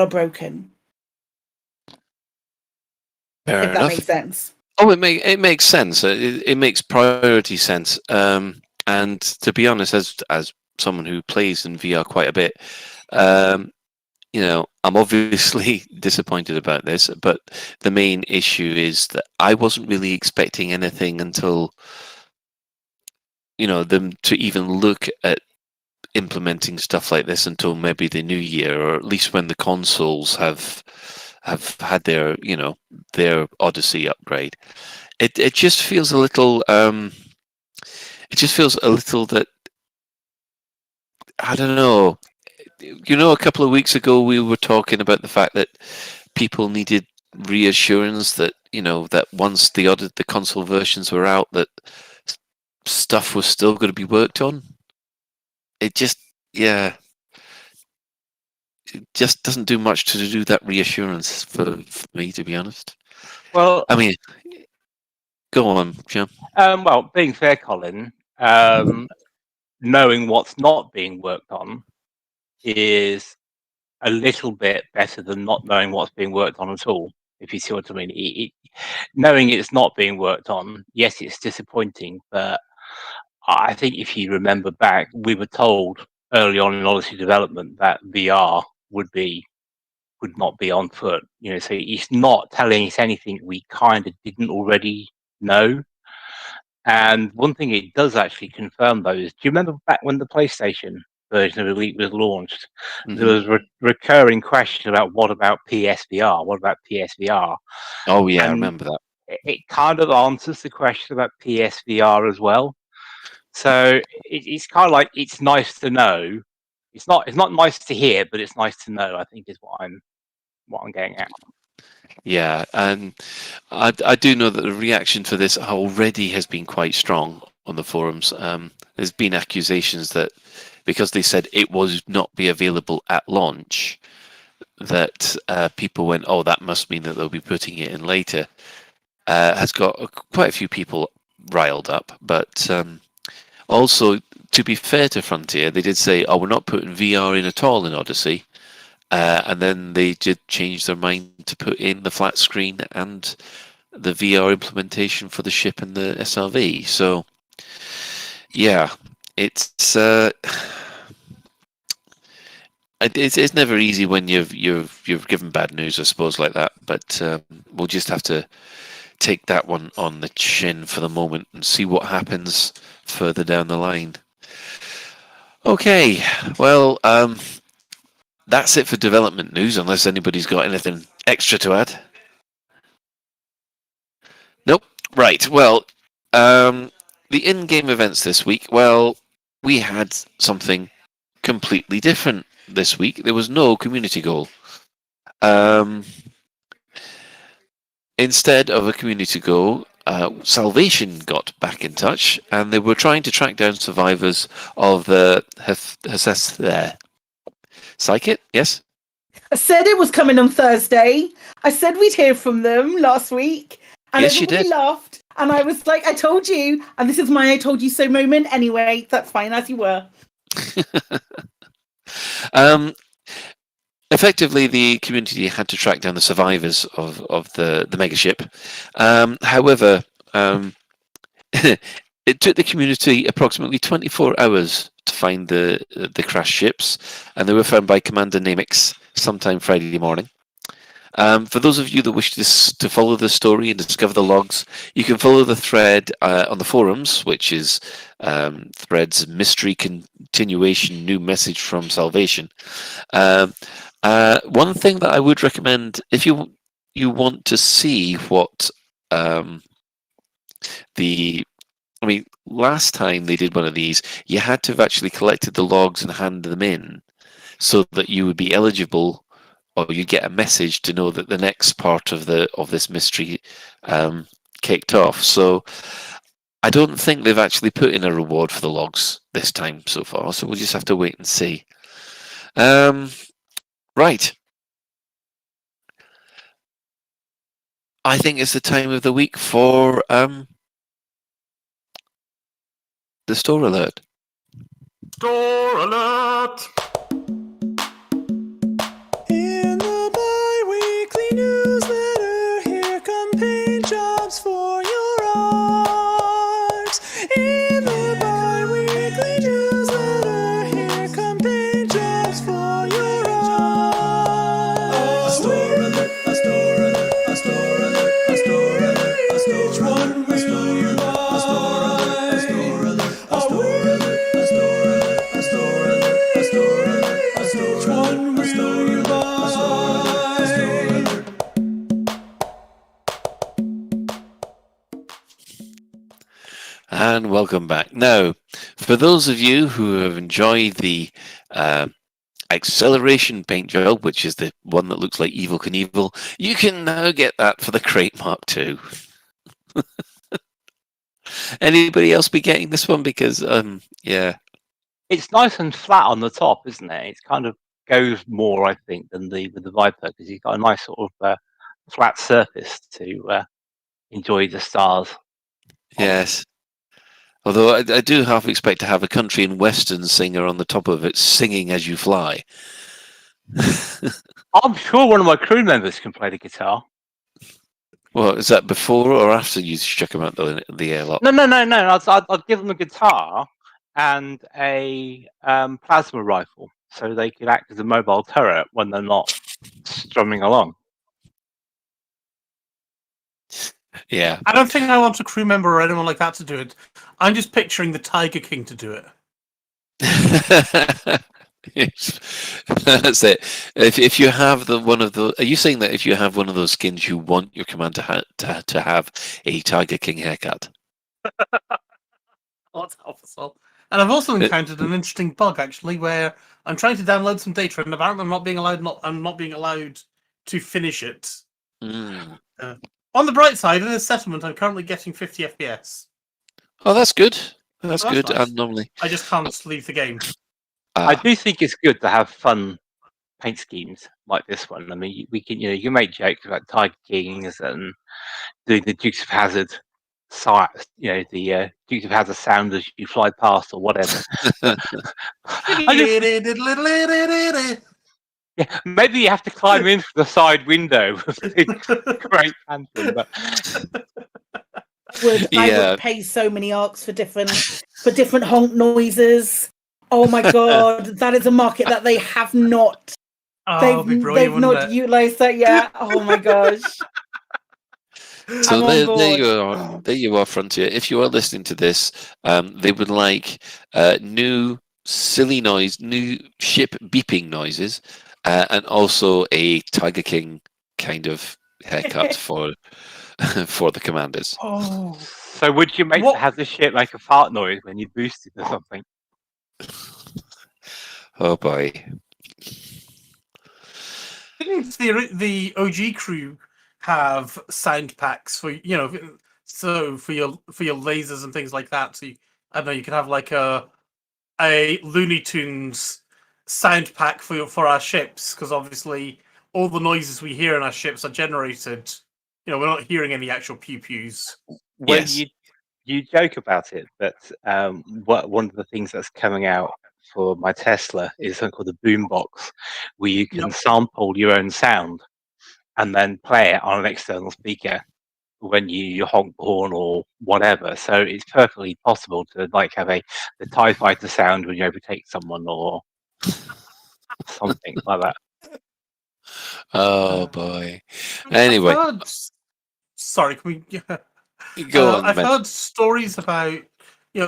S16: broken.
S9: Fair
S16: if that
S9: enough.
S16: makes sense.
S9: Oh, it makes sense. It makes priority sense. And to be honest, as someone who plays in VR quite a bit, I'm obviously disappointed about this. But the main issue is that I wasn't really expecting anything until them to even look at implementing stuff like this until maybe the new year, or at least when the consoles have had their their Odyssey upgrade. It just feels a little that I don't know. A couple of weeks ago we were talking about the fact that people needed reassurance that that once the console versions were out, that stuff was still going to be worked on. It just doesn't do much to do that reassurance for me, to be honest.
S15: Well,
S9: I mean, go on, Jim.
S15: Well, being fair, Colin, knowing what's not being worked on is a little bit better than not knowing what's being worked on at all, if you see what I mean. Knowing it's not being worked on, yes, it's disappointing, but I think if you remember back, we were told early on in Odyssey development that VR would not be on foot. So it's not telling us anything we kind of didn't already know. And one thing it does actually confirm, though, is, do you remember back when the PlayStation version of Elite was launched? Mm-hmm. There was a recurring question about what about PSVR? What about PSVR?
S9: Oh, yeah, I remember that.
S15: It kind of answers the question about PSVR as well. So it's kind of like, it's nice to know. It's not nice to hear, but it's nice to know, I think, is what I'm getting at.
S9: Yeah, and I do know that the reaction to this already has been quite strong on the forums. There's been accusations that because they said it would not be available at launch, that people went, oh, that must mean that they'll be putting it in later. Has got quite a few people riled up. But also, to be fair to Frontier, they did say, oh, we're not putting VR in at all in Odyssey. And then they did change their mind to put in the flat screen and the VR implementation for the ship and the SRV. So, yeah, it's never easy when you've given bad news, I suppose, like that. But we'll just have to take that one on the chin for the moment and see what happens further down the line. Okay, well, that's it for development news, unless anybody's got anything extra to add. Nope. Right, well, the in-game events this week, well, we had something completely different this week. There was no community goal. Instead of a community goal, Salvation got back in touch, and they were trying to track down survivors of the Psychic. Yes.
S16: I said it was coming on Thursday. I said we'd hear from them last week. And
S9: Yes, you
S16: everybody
S9: did.
S16: laughed. And I was like, I told you. And this is my I told you so moment. Anyway, that's fine, as you were.
S9: Effectively, the community had to track down the survivors of the megaship. However, it took the community approximately 24 hours to find the crashed ships, and they were found by Commander Nemix sometime Friday morning. For those of you that wish to follow the story and discover the logs, you can follow the thread on the forums, which is threads mystery continuation new message from Salvation. One thing that I would recommend, if you want to see what last time they did one of these, you had to have actually collected the logs and handed them in, so that you would be eligible, or you get a message to know that the next part of this mystery kicked off. So I don't think they've actually put in a reward for the logs this time so far. So we'll just have to wait and see. Right. I think it's the time of the week for the store alert.
S14: Store alert!
S17: In the bi-weekly newsletter, here come paint jobs for your art. In the bi-weekly newsletter, here come paint jobs for your art. A store alert, a store alert, a store alert, a store alert, a store alert. Which one will you buy? A store alert, a store alert, a store alert, a store alert, a store alert, a store alert, a store alert. Which one will you buy?
S9: And welcome back. Now, for those of you who have enjoyed the acceleration paint job, which is the one that looks like Evel Knievel, you can now get that for the Crate Mark II. Anybody else be getting this one? Because, yeah.
S15: It's nice and flat on the top, isn't it? It kind of goes more, I think, than with the Viper, because you've got a nice sort of flat surface to enjoy the stars.
S9: Yes. Although I do half expect to have a country and western singer on the top of it singing as you fly.
S15: I'm sure one of my crew members can play the guitar.
S9: Well, is that before or after you chuck them out the airlock?
S15: No. I'd give them a guitar and a plasma rifle, so they could act as a mobile turret when they're not strumming along.
S9: Yeah.
S14: I don't think I want a crew member or anyone like that to do it. I'm just picturing the Tiger King to do it.
S9: That's it. If you have one of the, are you saying that if you have one of those skins, you want your commander to have a Tiger King haircut?
S14: Oh, that's helpful. And I've also encountered an interesting bug actually, where I'm trying to download some data, and apparently I'm not being allowed to finish it. On the bright side, in this settlement, I'm currently getting 50 FPS.
S9: Oh, that's good. That's good.
S14: Nice.
S9: And normally,
S14: I just can't leave the game.
S15: I do think it's good to have fun paint schemes like this one. I mean, you can make jokes about Tiger Kings and doing the Dukes of Hazzard, the Dukes of Hazzard sound as you fly past or whatever. Yeah, maybe you have to climb in through the side window. Great phantom, but
S16: I would pay so many arcs for different honk noises. Oh my god, that is a market that they have not. They've not utilized that yet. Oh my gosh.
S9: So there you are, Frontier. If you are listening to this, they would like new silly noise, new ship beeping noises, and also a Tiger King kind of haircut for the commanders.
S16: Oh.
S15: So would you have the ship like a fart noise when you boost it or something?
S9: Oh boy.
S14: Didn't the OG crew have sound packs for so for your lasers and things like that? So I don't know, you could have like a Looney Tunes sound pack for our ships, because obviously all the noises we hear in our ships are generated. We're not hearing any actual pew-pews.
S15: Well, you joke about it, but one of the things that's coming out for my Tesla is something called the boombox, where you can sample your own sound and then play it on an external speaker when you honk the horn or whatever. So it's perfectly possible to like have the TIE fighter sound when you overtake someone or something like that.
S9: Oh boy. Anyway,
S14: Sorry, can we?
S9: Go on,
S14: I've
S9: Ben.
S14: heard stories about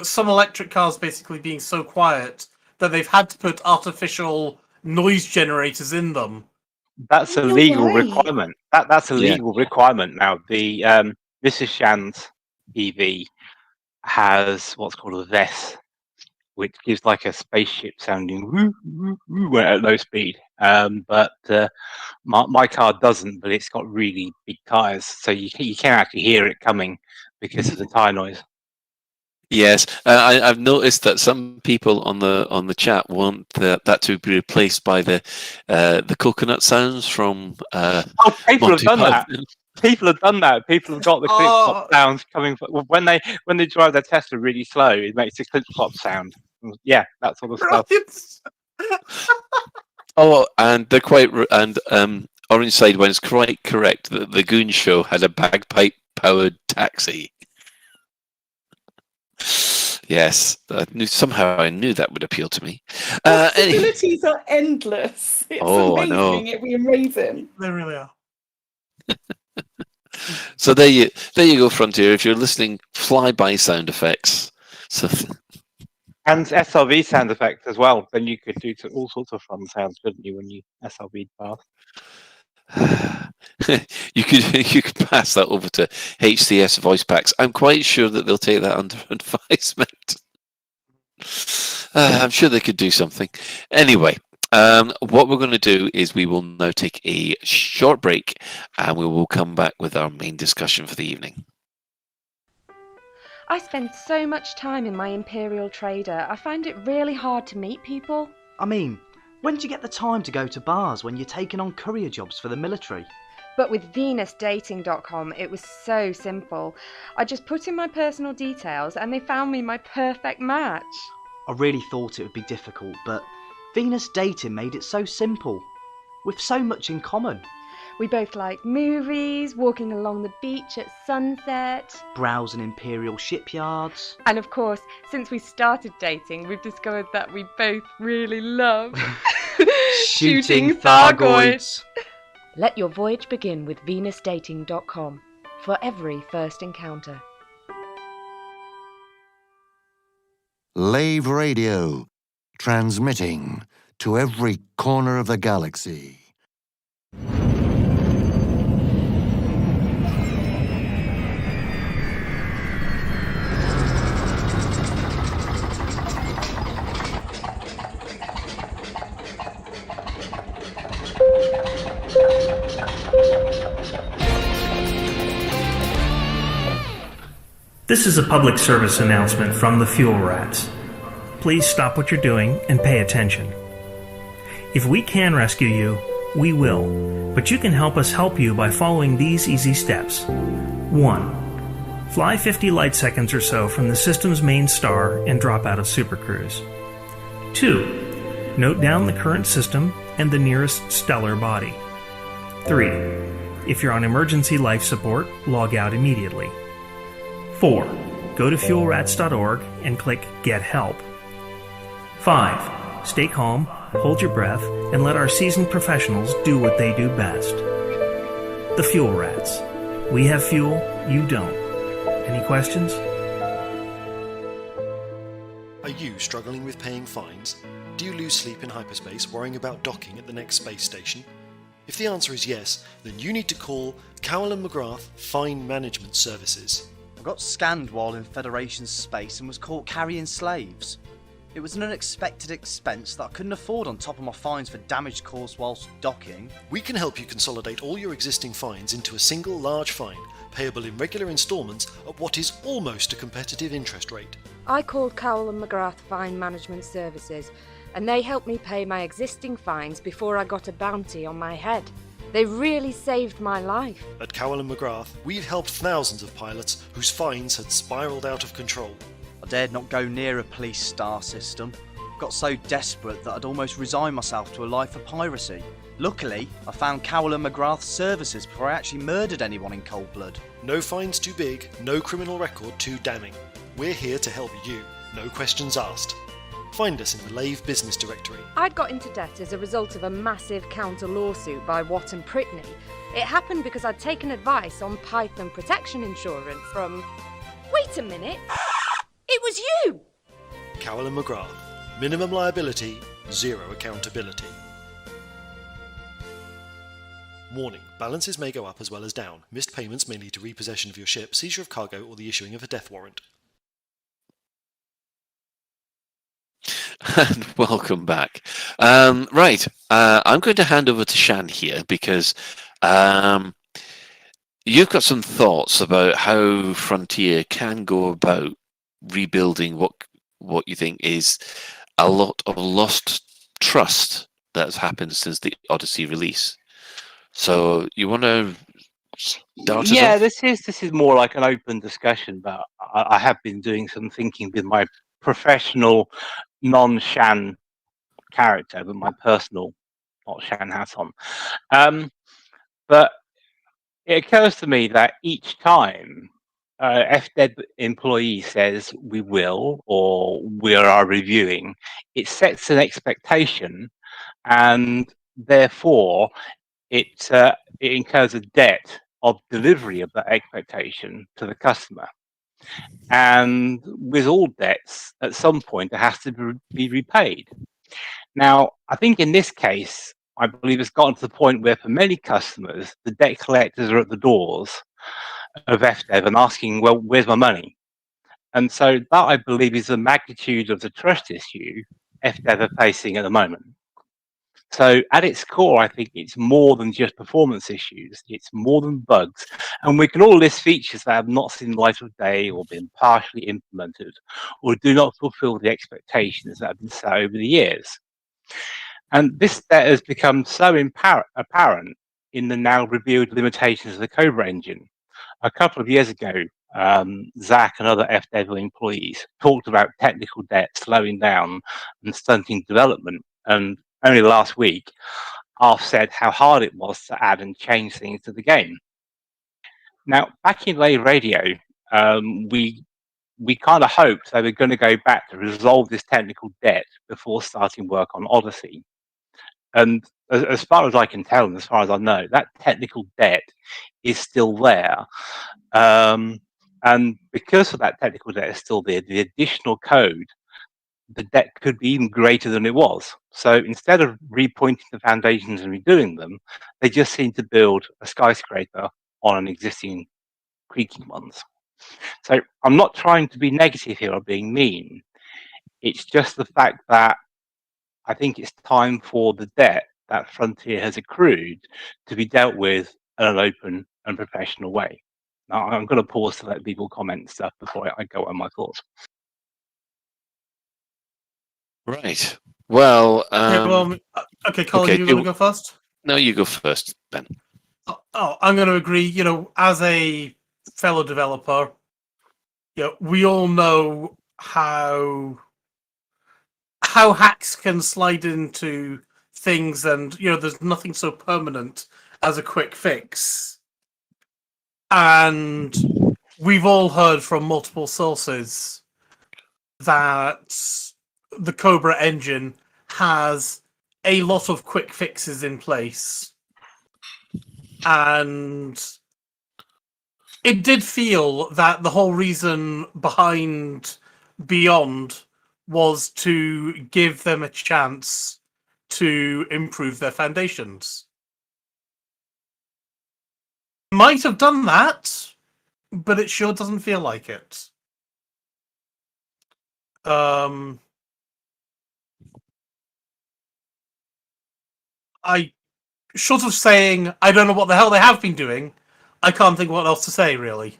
S14: some electric cars basically being so quiet that they've had to put artificial noise generators in them.
S15: That's a legal requirement. That's a legal requirement now. The Mrs. Shan's EV has what's called a VES, which gives like a spaceship sounding woo, woo, woo, at low speed. But my car doesn't, but it's got really big tires, so you can actually hear it coming because of the tire noise.
S9: Yes, I've noticed that some people on the chat want that to be replaced by the coconut sounds from.
S15: People have
S9: Monty
S15: done that.
S9: Python.
S15: People have done that. People have got the clip clop sounds coming when they drive their Tesla really slow. It makes a clip clop sound. Yeah, that sort of stuff.
S9: Oh, and they're Orange Sidewine's quite correct that the Goon Show had a bagpipe-powered taxi. Yes, somehow I knew that would appeal to me.
S16: Possibilities are endless. It's
S9: I
S16: amazing.
S9: know.
S16: It'd be amazing.
S14: They really are.
S9: So there you go, Frontier. If you're listening, flyby sound effects. So.
S15: And SRV sound effects as well. Then you could do all sorts of fun sounds, couldn't you, when you SRV'd past?
S9: you could pass that over to HCS voice packs. I'm quite sure that they'll take that under advisement. I'm sure they could do something. Anyway, what we're going to do is we will now take a short break, and we will come back with our main discussion for the evening.
S18: I spend so much time in my Imperial Trader. I find it really hard to meet people.
S19: I mean, when do you get the time to go to bars when you're taking on courier jobs for the military?
S18: But with VenusDating.com, it was so simple. I just put in my personal details and they found me my perfect match.
S19: I really thought it would be difficult, but Venus Dating made it so simple. With so much in common.
S18: We both like movies, walking along the beach at sunset,
S19: browsing Imperial shipyards.
S18: And of course, since we started dating, we've discovered that we both really love shooting Thargoids. Let your voyage begin with VenusDating.com for every first encounter.
S20: Lave Radio, transmitting to every corner of the galaxy.
S21: This is a public service announcement from the Fuel Rats. Please stop what you're doing and pay attention. If we can rescue you, we will, but you can help us help you by following these easy steps. 1. Fly 50 light seconds or so from the system's main star and drop out of Supercruise. 2. Note down the current system and the nearest stellar body. 3. If you're on emergency life support, log out immediately. 4. Go to fuelrats.org and click Get Help. 5. Stay calm, hold your breath, and let our seasoned professionals do what they do best. The Fuel Rats. We have fuel, you don't. Any questions?
S4: Are you struggling with paying fines? Do you lose sleep in hyperspace worrying about docking at the next space station? If the answer is yes, then you need to call Cowell & McGrath Fine Management Services.
S19: I got scanned while in Federation space and was caught carrying slaves. It was an unexpected expense that I couldn't afford on top of my fines for damage caused whilst docking.
S4: We can help you consolidate all your existing fines into a single large fine, payable in regular instalments at what is almost a competitive interest rate.
S18: I called Cowell and McGrath Fine Management Services, and they helped me pay my existing fines before I got a bounty on my head. They really saved my life.
S4: At Cowell and McGrath, we've helped thousands of pilots whose fines had spiralled out of control.
S19: I dared not go near a police star system. Got so desperate that I'd almost resigned myself to a life of piracy. Luckily, I found Cowell and McGrath's services before I actually murdered anyone in cold blood.
S4: No fines too big, no criminal record too damning. We're here to help you, no questions asked. Find us in the Lave business directory.
S18: I'd got into debt as a result of a massive counter lawsuit by Watt and Prittney. It happened because I'd taken advice on Python protection insurance from... Wait a minute! It was you!
S4: Cowell and McGrath. Minimum liability, zero accountability. Warning, balances may go up as well as down. Missed payments may lead to repossession of your ship, seizure of cargo, or the issuing of a death warrant.
S9: And welcome back. Right, I'm going to hand over to Shan here because you've got some thoughts about how Frontier can go about rebuilding what you think is a lot of lost trust that has happened since the Odyssey release. So you want to start?
S15: Yeah, this is more like an open discussion, but I have been doing some thinking with my professional non-Shan character, but my personal not Shan hat on. But it occurs to me that each time FDEB employee says we will or we are reviewing, it sets an expectation, and therefore it incurs a debt of delivery of that expectation to the customer. And with all debts, at some point, it has to be repaid. Now, I think in this case, I believe it's gotten to the point where for many customers, the debt collectors are at the doors of FDEB and asking, well, where's my money? And so that, I believe, is the magnitude of the trust issue FDEB are facing at the moment. So at its core, I think it's more than just performance issues. It's more than bugs. And we can all list features that have not seen the light of day or been partially implemented or do not fulfill the expectations that have been set over the years. And this debt has become so apparent in the now revealed limitations of the Cobra engine. A couple of years ago, Zach and other FDEB employees talked about technical debt slowing down and stunting development. And only last week, Arf said how hard it was to add and change things to the game. Now, back in Lave Radio, we kind of hoped they were going to go back to resolve this technical debt before starting work on Odyssey. And as far as I can tell, and as far as I know, that technical debt is still there. And because of that technical debt is still there, the additional code, the debt could be even greater than it was. So instead of repointing the foundations and redoing them, they just seem to build a skyscraper on an existing creaking ones. So I'm not trying to be negative here or being mean. It's just the fact that I think it's time for the debt that Frontier has accrued to be dealt with in an open and professional way. Now, I'm going to pause to let people comment stuff before I go on my thoughts.
S9: Right. Well,
S14: okay, Colin, you want to go first?
S9: No, you go first, Ben.
S14: Oh, I'm going to agree. You know, as a fellow developer, we all know how hacks can slide into things, and there's nothing so permanent as a quick fix. And we've all heard from multiple sources that the Cobra engine has a lot of quick fixes in place. And it did feel that the whole reason behind Beyond was to give them a chance to improve their foundations. Might have done that, but it sure doesn't feel like it. short of saying I don't know what the hell they have been doing, I can't think what else to say really.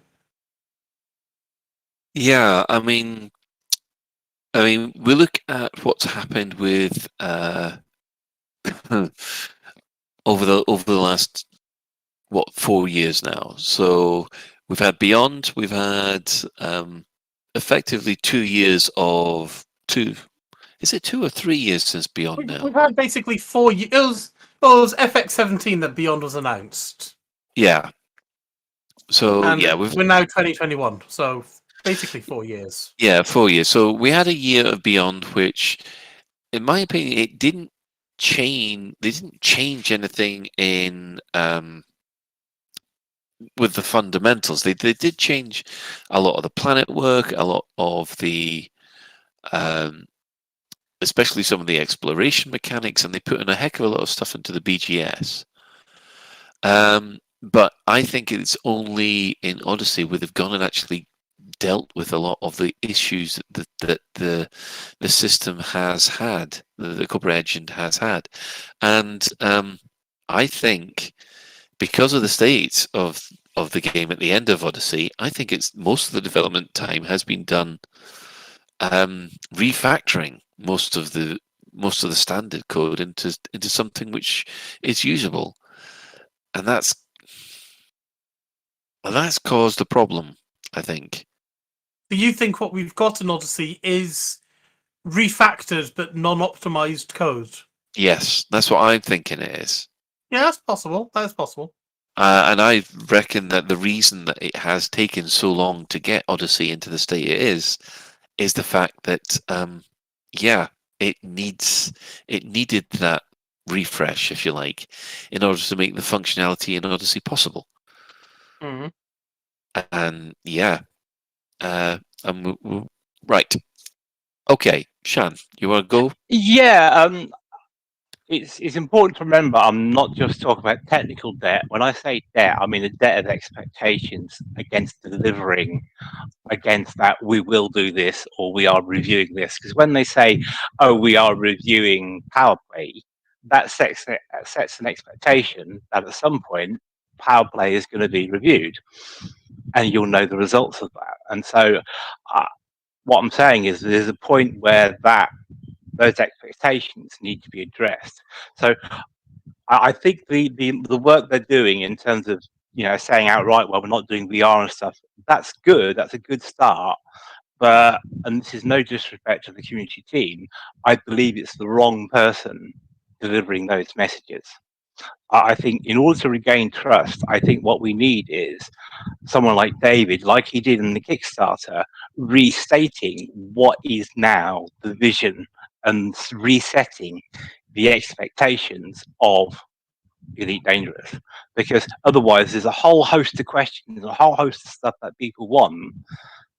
S9: Yeah, I mean, we look at what's happened with over the last 4 years now. So we've had Beyond, we've had effectively 2 years of two. Is it 2 or 3 years since Beyond now?
S14: We've had basically 4 years. It was FX17 that Beyond was announced.
S9: Yeah. So
S14: And
S9: yeah,
S14: we're now 2021. So basically 4 years.
S9: Yeah, 4 years. So we had a year of Beyond, which, in my opinion, it didn't change. They didn't change anything in with the fundamentals. They did change a lot of the planet work, a lot of the, especially some of the exploration mechanics, and they put in a heck of a lot of stuff into the BGS. But I think it's only in Odyssey where they've gone and actually dealt with a lot of the issues that the system has had, the Cobra Engine has had, and I think because of the state of the game at the end of Odyssey, I think it's most of the development time has been done refactoring most of the standard code into something which is usable, and that's caused a problem, I think.
S14: Do you think what we've got in Odyssey is refactored but non-optimized code?
S9: Yes, that's what I'm thinking it is.
S14: Yeah, that's possible. That is possible.
S9: And I reckon that the reason that it has taken so long to get Odyssey into the state it is the fact that, it needed that refresh, if you like, in order to make the functionality in Odyssey possible.
S14: Mm-hmm.
S9: And right. Okay, Shan, you want to go?
S15: Yeah, it's important to remember I'm not just talking about technical debt. When I say debt, I mean the debt of expectations against delivering against that we will do this or we are reviewing this. Because when they say, oh, we are reviewing power play, that sets an expectation that at some point power play is going to be reviewed and you'll know the results of that. And so what I'm saying is there's a point where those expectations need to be addressed. So I think the work they're doing in terms of saying outright, well, we're not doing VR and stuff, that's good. That's a good start. But, and this is no disrespect to the community team, I believe it's the wrong person delivering those messages. I think in order to regain trust, I think what we need is someone like David, like he did in the Kickstarter, restating what is now the vision and resetting the expectations of Elite Dangerous. Because otherwise there's a whole host of questions, a whole host of stuff that people want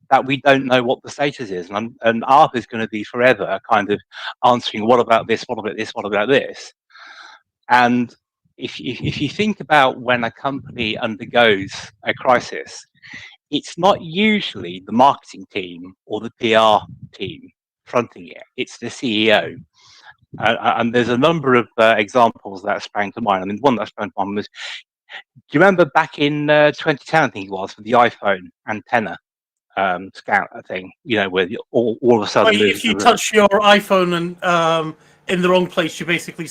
S15: that we don't know what the status is. And ARP is going to be forever kind of answering, what about this, what about this, what about this? And if you think about when a company undergoes a crisis, it's not usually the marketing team or the PR team fronting it. It's the CEO. And there's a number of examples that sprang to mind. I mean, one that sprang to mind was, do you remember back in 2010, I think it was, for the iPhone antenna scout thing, where all of a sudden...
S14: If you touch your iPhone and in the wrong place, you basically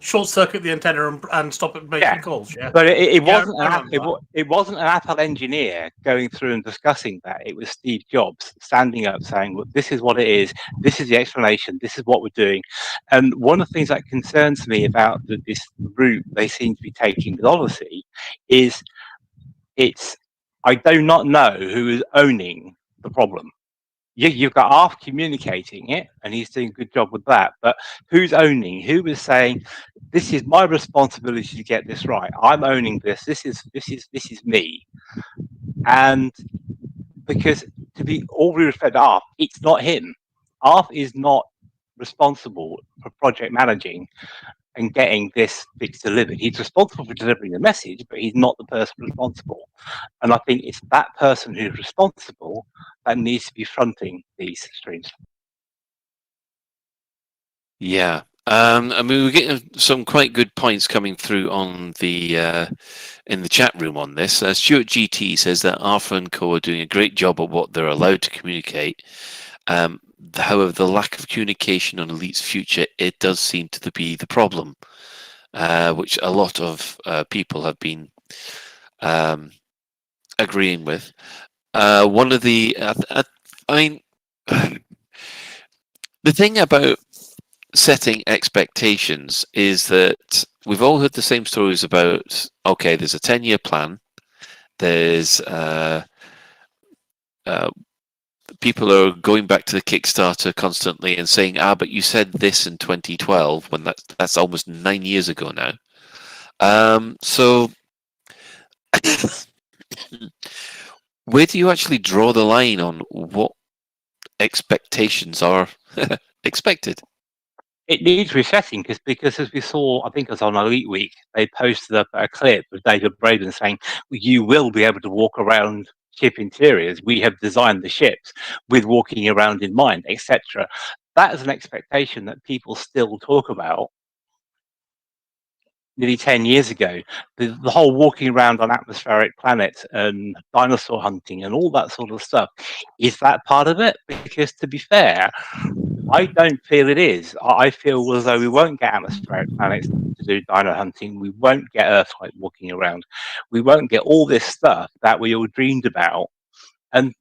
S14: short circuit the antenna and stop it making calls. Yeah,
S15: but it wasn't an Apple engineer going through and discussing that. It was Steve Jobs standing up saying, "Look, this is what it is. This is the explanation. This is what we're doing." And one of the things that concerns me about this route they seem to be taking with Odyssey is I do not know who is owning the problem. You've got Arf communicating it, and he's doing a good job with that. But who's owning? Who is saying, "This is my responsibility to get this right. I'm owning this. This is me." And because, to be all due respect to Arf, it's not him. Arf is not responsible for project managing and getting this fix delivered. He's responsible for delivering the message, but he's not the person responsible. And I think it's that person who's responsible that needs to be fronting these streams.
S9: Yeah, I mean, we're getting some quite good points coming through on the in the chat room on this. Stuart GT says that Arthur and Co are doing a great job at what they're allowed to communicate. However, the lack of communication on Elite's future, it does seem to be the problem, which a lot of people have been agreeing with. One of the, I mean, the thing about setting expectations is that we've all heard the same stories about, okay, there's a 10-year plan, there's people are going back to the Kickstarter constantly and saying, but you said this in 2012, when that's almost 9 years ago now. So where do you actually draw the line on what expectations are expected?
S15: It needs resetting because as we saw, I think it was on Elite Week, they posted up a clip of David Braben saying, you will be able to walk around ship interiors. We have designed the ships with walking around in mind, etc. That is an expectation that people still talk about nearly 10 years ago. The whole walking around on atmospheric planets and dinosaur hunting and all that sort of stuff, is that part of it? Because to be fair, I don't feel it is. I feel as though we won't get atmospheric planets to do dino hunting. We won't get Earth-like walking around. We won't get all this stuff that we all dreamed about. And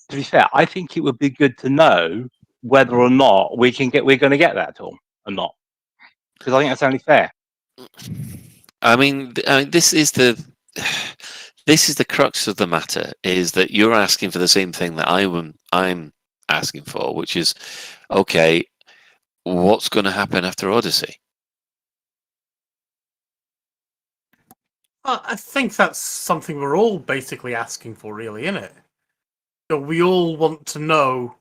S15: to be fair, I think it would be good to know whether or not we're going to get that at all or not. Because I think that's only fair.
S9: I mean, this is the crux of the matter, is that you're asking for the same thing that I'm asking for, which is, okay, what's going to happen after Odyssey?
S14: I think that's something we're all basically asking for, really, isn't it? So we all want to know.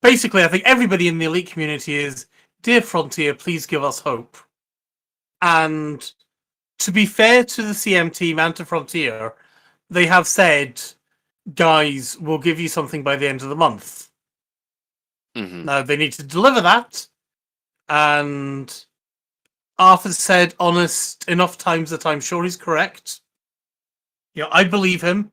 S14: Basically, I think everybody in the Elite community is, dear Frontier, please give us hope. And to be fair to the CM team and to Frontier, they have said, guys, we'll give you something by the end of the month.
S9: Mm-hmm.
S14: Now, they need to deliver that. And Arthur said honest enough times that I'm sure he's correct. Yeah, I believe him.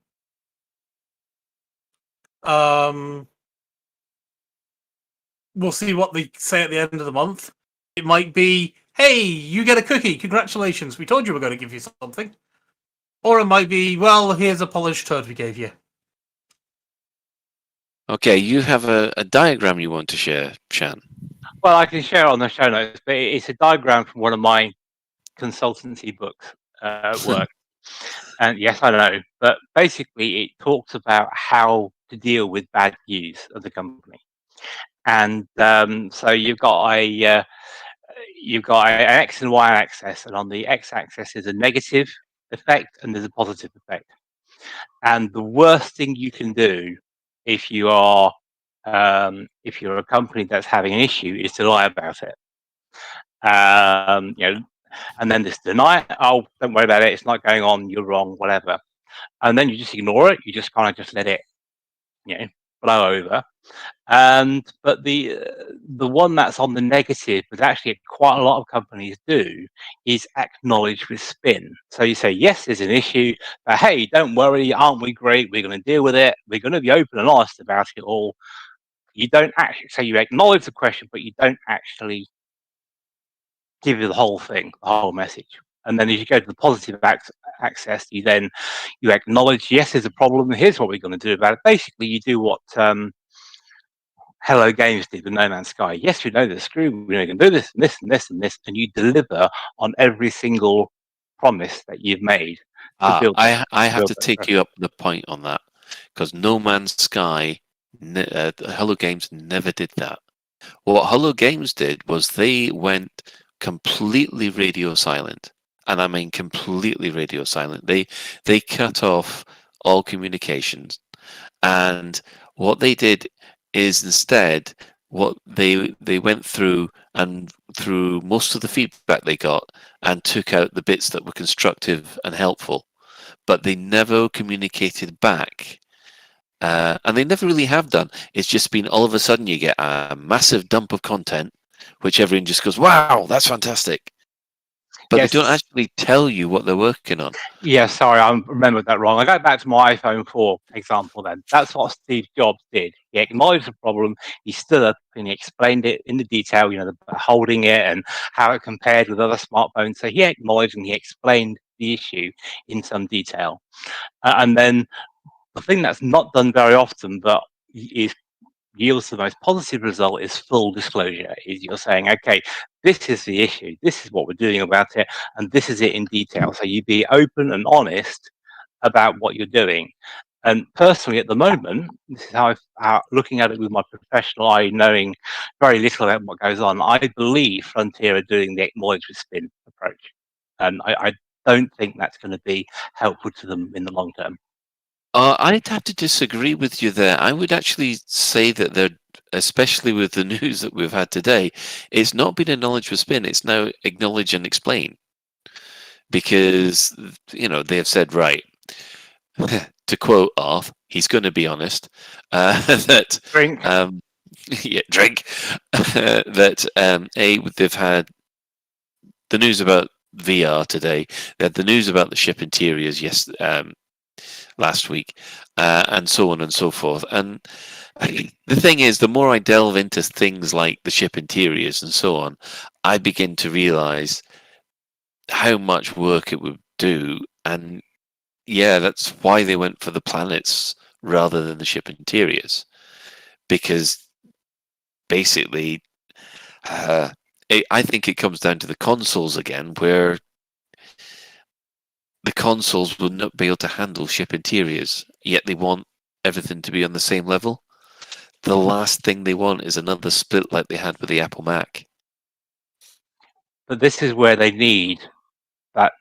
S14: We'll see what they say at the end of the month. It might be, hey, you get a cookie. Congratulations. We told you we're going to give you something. Or it might be, well, here's a polished turd we gave you.
S9: Okay, you have a diagram you want to share, Shan.
S15: Well, I can share it on the show notes, but it's a diagram from one of my consultancy books work. And yes, I know, but basically it talks about how to deal with bad news of the company. And so you've got an X and Y axis, and on the X axis is a negative effect and there's a positive effect. And the worst thing you can do if you're a company that's having an issue is to lie about it. And then just deny it. Oh, don't worry about it. It's not going on. You're wrong. Whatever. And then you just ignore it. You just kind of just let it, blow over. But the one that's on the negative, but actually quite a lot of companies do, is acknowledge with spin. So you say, yes, there's an issue, but hey, don't worry, aren't we great? We're going to deal with it. We're going to be open and honest about it all. You don't actually say you acknowledge the question, but you don't actually give you the whole thing, the whole message. And then as you go to the positive access, you acknowledge, yes, there's a problem. Here's what we're going to do about it. Basically, you do what Hello Games did with No Man's Sky. Yes, we know the screw. We're going to do this and this and this and this, and you deliver on every single promise that you've made.
S9: I have to take you up the point on that, because No Man's Sky, Hello Games never did that. What Hello Games did was they went completely radio silent, and I mean completely radio silent. They cut off all communications, and what they did is instead what they went through and through most of the feedback they got and took out the bits that were constructive and helpful, but they never communicated back. And they never really have done. It's just been all of a sudden you get a massive dump of content which everyone just goes, "Wow, that's fantastic," but
S15: Yes.
S9: they don't actually tell you what they're working on.
S15: Yeah, sorry, I remembered that wrong. I go back to my iPhone 4 example then. That's what Steve Jobs did. He acknowledged the problem, he stood up and he explained it in the detail, holding it and how it compared with other smartphones. So he acknowledged and he explained the issue in some detail. And then the thing that's not done very often, but yields the most positive result, is full disclosure. Is you're saying, okay, this is the issue, this is what we're doing about it, and this is it in detail. So you be open and honest about what you're doing. And personally, at the moment, this is how looking at it with my professional eye, knowing very little about what goes on, I believe Frontier are doing the acknowledge with spin approach, and I don't think that's going to be helpful to them in the long term.
S9: I'd have to disagree with you there. I would actually say that they're, especially with the news that we've had today, it's not been acknowledged with spin. It's now acknowledge and explain, because they have said, right, to quote Arth, he's going to be honest, that
S15: drink,
S9: yeah, drink, that they've had the news about VR today. They had the news about the ship interiors last week, and so on and so forth. And the thing is, the more I delve into things like the ship interiors and so on, I begin to realize how much work it would do. And yeah, that's why they went for the planets rather than the ship interiors, because basically I think it comes down to the consoles again, where the consoles will not be able to handle ship interiors, yet they want everything to be on the same level. The last thing they want is another split like they had with the Apple Mac.
S15: But this is where they need that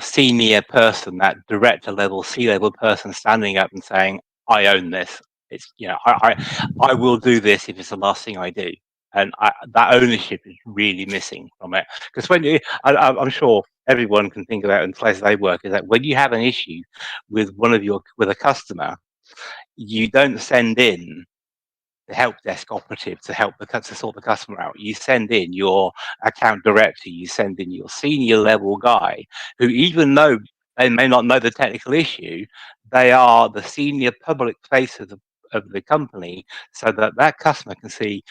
S15: senior person, that director level, C-level person standing up and saying, I own this. It's, I will do this if it's the last thing I do. And that ownership is really missing from it. Because I'm sure everyone can think about it in places they work, is that when you have an issue with with a customer, you don't send in the help desk operative to sort the customer out. You send in your account director, you send in your senior level guy, who, even though they may not know the technical issue, they are the senior public face of the company, so that customer can see,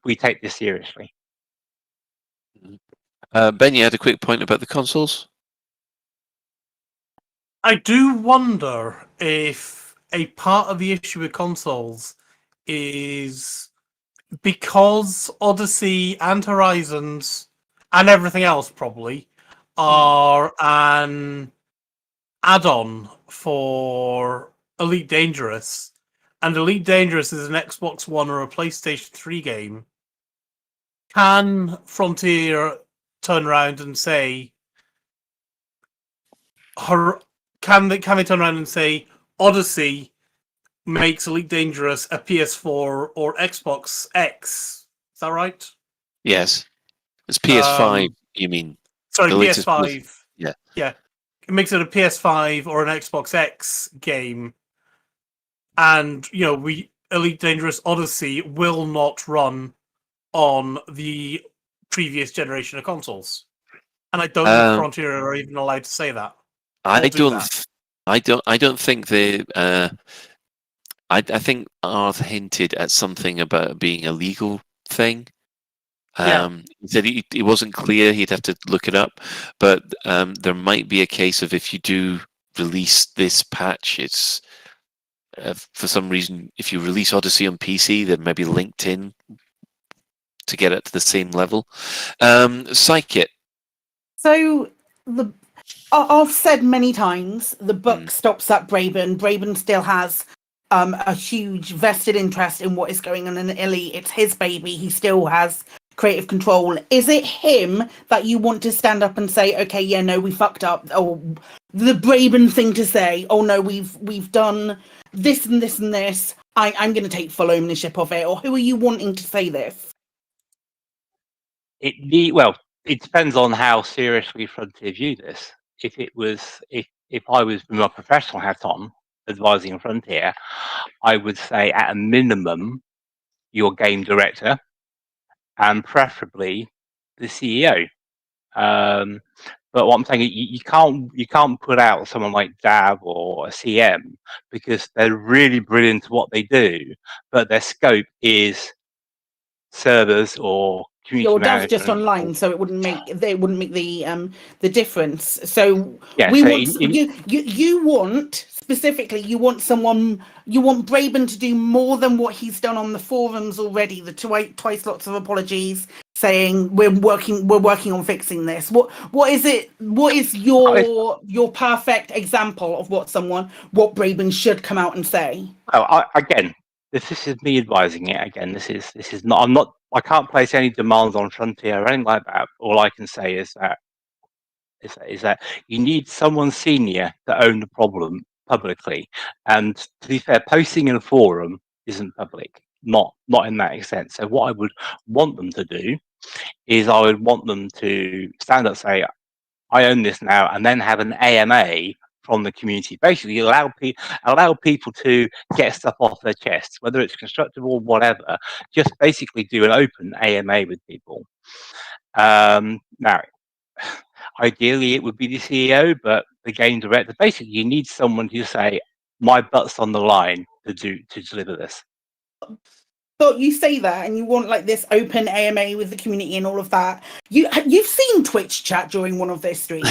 S15: we take this seriously.
S9: Ben, you had a quick point about the consoles?
S14: I do wonder if a part of the issue with consoles is because Odyssey and Horizons and everything else probably are an add-on for Elite Dangerous, and Elite Dangerous is an Xbox One or a PlayStation 3 game. Can Frontier turn around and say, can they turn around and say Odyssey makes Elite Dangerous a PS4 or Xbox X? Is that right?
S9: Yes. It's PS5, you mean?
S14: Sorry,
S9: PS5.
S14: PS5. Yeah. It makes it a PS5 or an Xbox X game. And, Elite Dangerous Odyssey will not run on the previous generation of consoles. And I don't think Frontier are even allowed to say that.
S9: I don't think they. I think Arth hinted at something about it being a legal thing. He said it wasn't clear. He'd have to look it up, but there might be a case of, if you do release this patch, it's for some reason, if you release Odyssey on PC, then maybe linked in to get it to the same level. Psychit.
S16: So I've said many times, the book stops at Braben. Braben still has a huge vested interest in what is going on in Elite. It's his baby. He still has creative control. Is it him that you want to stand up and say, okay, yeah, no, we fucked up, or the Braben thing to say, oh no, we've done this and this and this, I'm going to take full ownership of it? Or who are you wanting to say this?
S15: It depends on how seriously Frontier view this. If I was with my professional hat on advising Frontier, I would say, at a minimum, your game director and preferably the CEO. But what I'm saying is you can't put out someone like Dav or a CM because they're really brilliant at what they do, but their scope is servers or community
S16: Your Dav's just
S15: management.
S16: online, so it wouldn't make the difference. So
S15: Yeah,
S16: we
S15: so
S16: want you want specifically you want Braben to do more than what he's done on the forums already. The twice lots of apologies, saying we're working on fixing this. What is it? What is your perfect example of what Braben should come out and say?
S15: Well, again, this is me advising it. Again, this is not. I can't place any demands on Frontier or anything like that. All I can say is that you need someone senior to own the problem publicly. And to be fair, posting in a forum isn't public, not in that extent. So what I would want them to do is I would want them to stand up, say, I own this now, and then have an AMA from the community. Basically, allow people to get stuff off their chests, whether it's constructive or whatever. Just basically do an open AMA with people. Now, ideally, it would be the CEO, but the game director. Basically, you need someone to say, "My butt's on the line to deliver this."
S16: But you say that, and you want like this open AMA with the community and all of that. You've seen Twitch chat during one of their streams.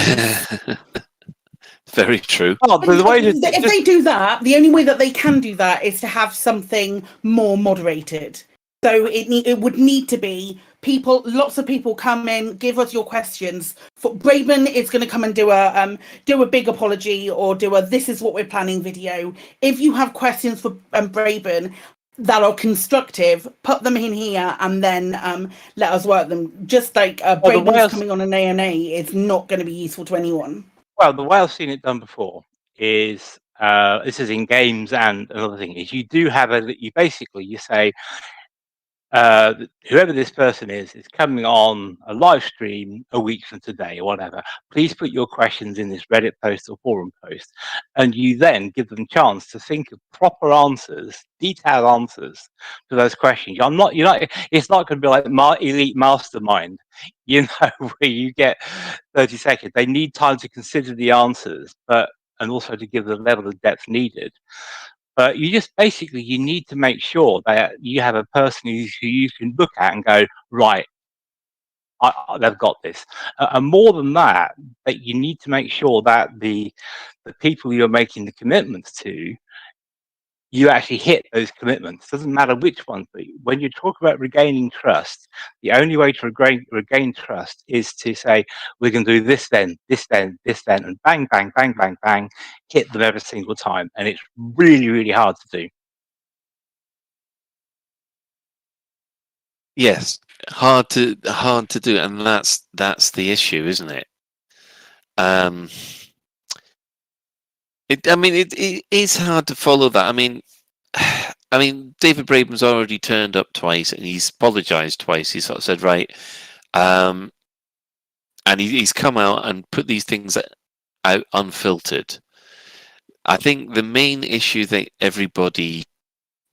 S9: Very true.
S15: Oh,
S16: If they do that, the only way that they can do that is to have something more moderated. So it would need to be lots of people come in, give us your questions. Braben is going to come and do a big apology or do a "this is what we're planning" video. If you have questions for Braben that are constructive, put them in here and then let us work them. Just like Braben's coming on an AMA is not going to be useful to anyone.
S15: Well, the way I've seen it done before is this is in games, and another thing is you say whoever this person is coming on a live stream a week from today or whatever. Please put your questions in this Reddit post or forum post, and you then give them a chance to think of proper answers, detailed answers to those questions. It's not going to be like Elite Mastermind, where you get 30 seconds. They need time to consider the answers, and also to give the level of depth needed. But you need to make sure that you have a person who you can look at and go, right, they've got this. And more than that you need to make sure that the people you're making the commitments to, you actually hit those commitments. Doesn't matter which ones, but when you talk about regaining trust, the only way to regain trust is to say, we're going to do this then, and bang, bang, bang, bang, bang, hit them every single time. And it's really, really hard to do.
S9: Yes, hard to do, and that's the issue, isn't it? It is hard to follow that. I mean, David Braben's already turned up twice, and he's apologized twice. He sort of said, right, and he's come out and put these things out unfiltered. I think the main issue that everybody,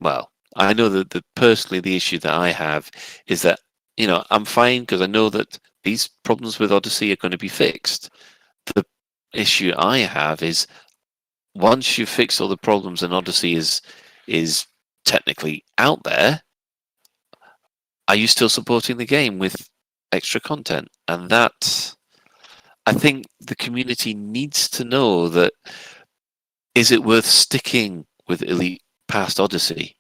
S9: I know that personally the issue that I have is that, I'm fine because I know that these problems with Odyssey are going to be fixed. The issue I have is once you fix all the problems and Odyssey is technically out there, are you still supporting the game with extra content? And that, I think the community needs to know that, is it worth sticking with Elite past Odyssey?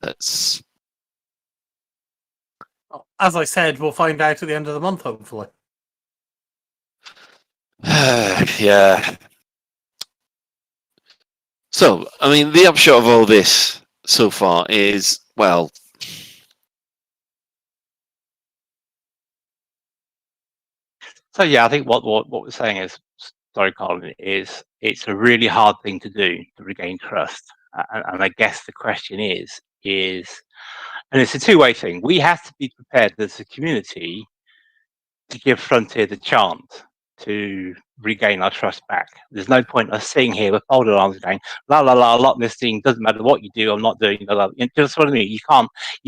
S9: That's...
S14: As I said, we'll find out at the end of the month, hopefully.
S9: Yeah. So, the upshot of all this so far is,
S15: So yeah, I think what we're saying is, sorry, Colin, is it's a really hard thing to do to regain trust, and I guess the question is, and it's a two-way thing. We have to be prepared as a community to give Frontier the chance to regain our trust back. There's no point us sitting here with folded arms going, la la la, a lot of this thing doesn't matter what you do, I'm not doing. Just what I mean. You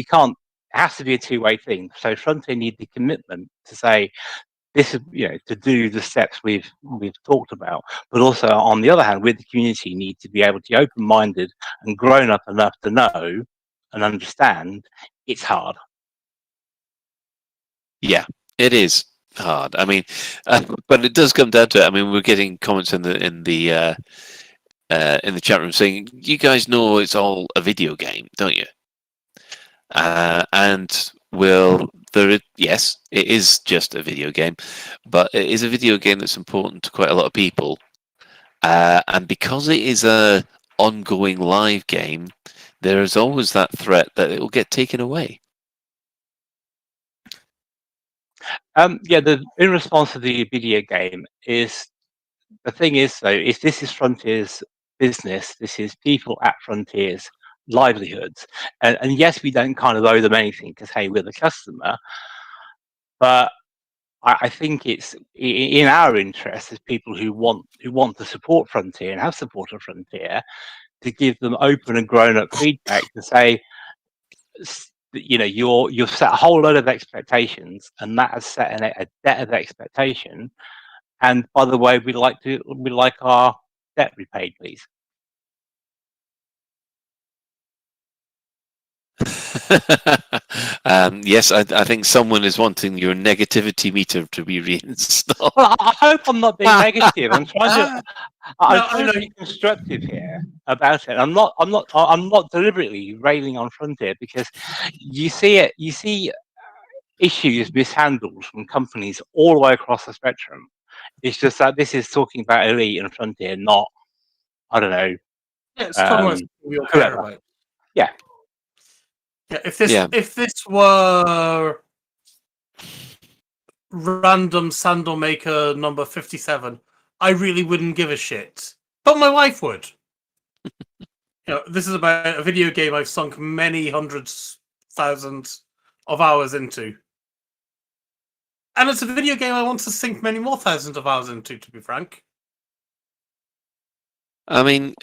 S15: can't has to be a two-way thing. So Frontier need the commitment to say this is, to do the steps we've talked about, but also on the other hand, with the community, need to be able to be open-minded and grown up enough to know and understand it's hard.
S9: Yeah, it is hard. I mean, but it does come down to it. I mean, we're getting comments in the chat room saying, "You guys know it's all a video game, don't you?" And yes, it is just a video game, but it is a video game that's important to quite a lot of people. And because it is a ongoing live game, there is always that threat that it will get taken away.
S15: In response to the video game is, the thing is though, if this is Frontier's business, this is people at Frontier's livelihoods, and yes, we don't kind of owe them anything because, hey, we're the customer, but I think it's in our interest as people who want to support Frontier and have supported Frontier, to give them open and grown up feedback to say, you've set a whole load of expectations, and that has set a debt of expectation. And by the way, we'd like our debt repaid, please.
S9: Yes, I think someone is wanting your negativity meter to be reinstalled.
S15: Well, I hope I'm not being negative. I'm trying to be constructive here about it. I'm not deliberately railing on Frontier, because you see issues mishandled from companies all the way across the spectrum. It's just that this is talking about Elite and Frontier, not, I don't know.
S14: Yeah, it's talking about we all care about.
S15: Yeah.
S14: Yeah, if this were random sandal maker number 57, I really wouldn't give a shit. But my wife would. This is about a video game I've sunk many hundreds, thousands of hours into. And it's a video game I want to sink many more thousands of hours into, to be frank.
S9: I mean,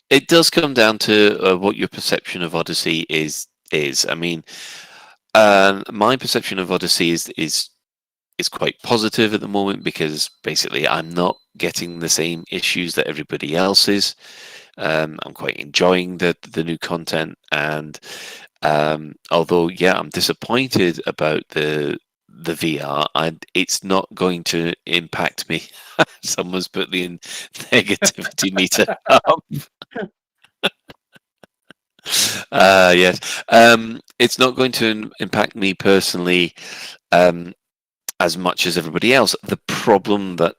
S9: it does come down to what your perception of Odyssey is. I mean, my perception of Odyssey is quite positive at the moment, because basically I'm not getting the same issues that everybody else is. I'm quite enjoying the new content, and although I'm disappointed about the VR, and it's not going to impact me. Someone's put the negativity meter up. Yes, it's not going to impact me personally as much as everybody else. The problem that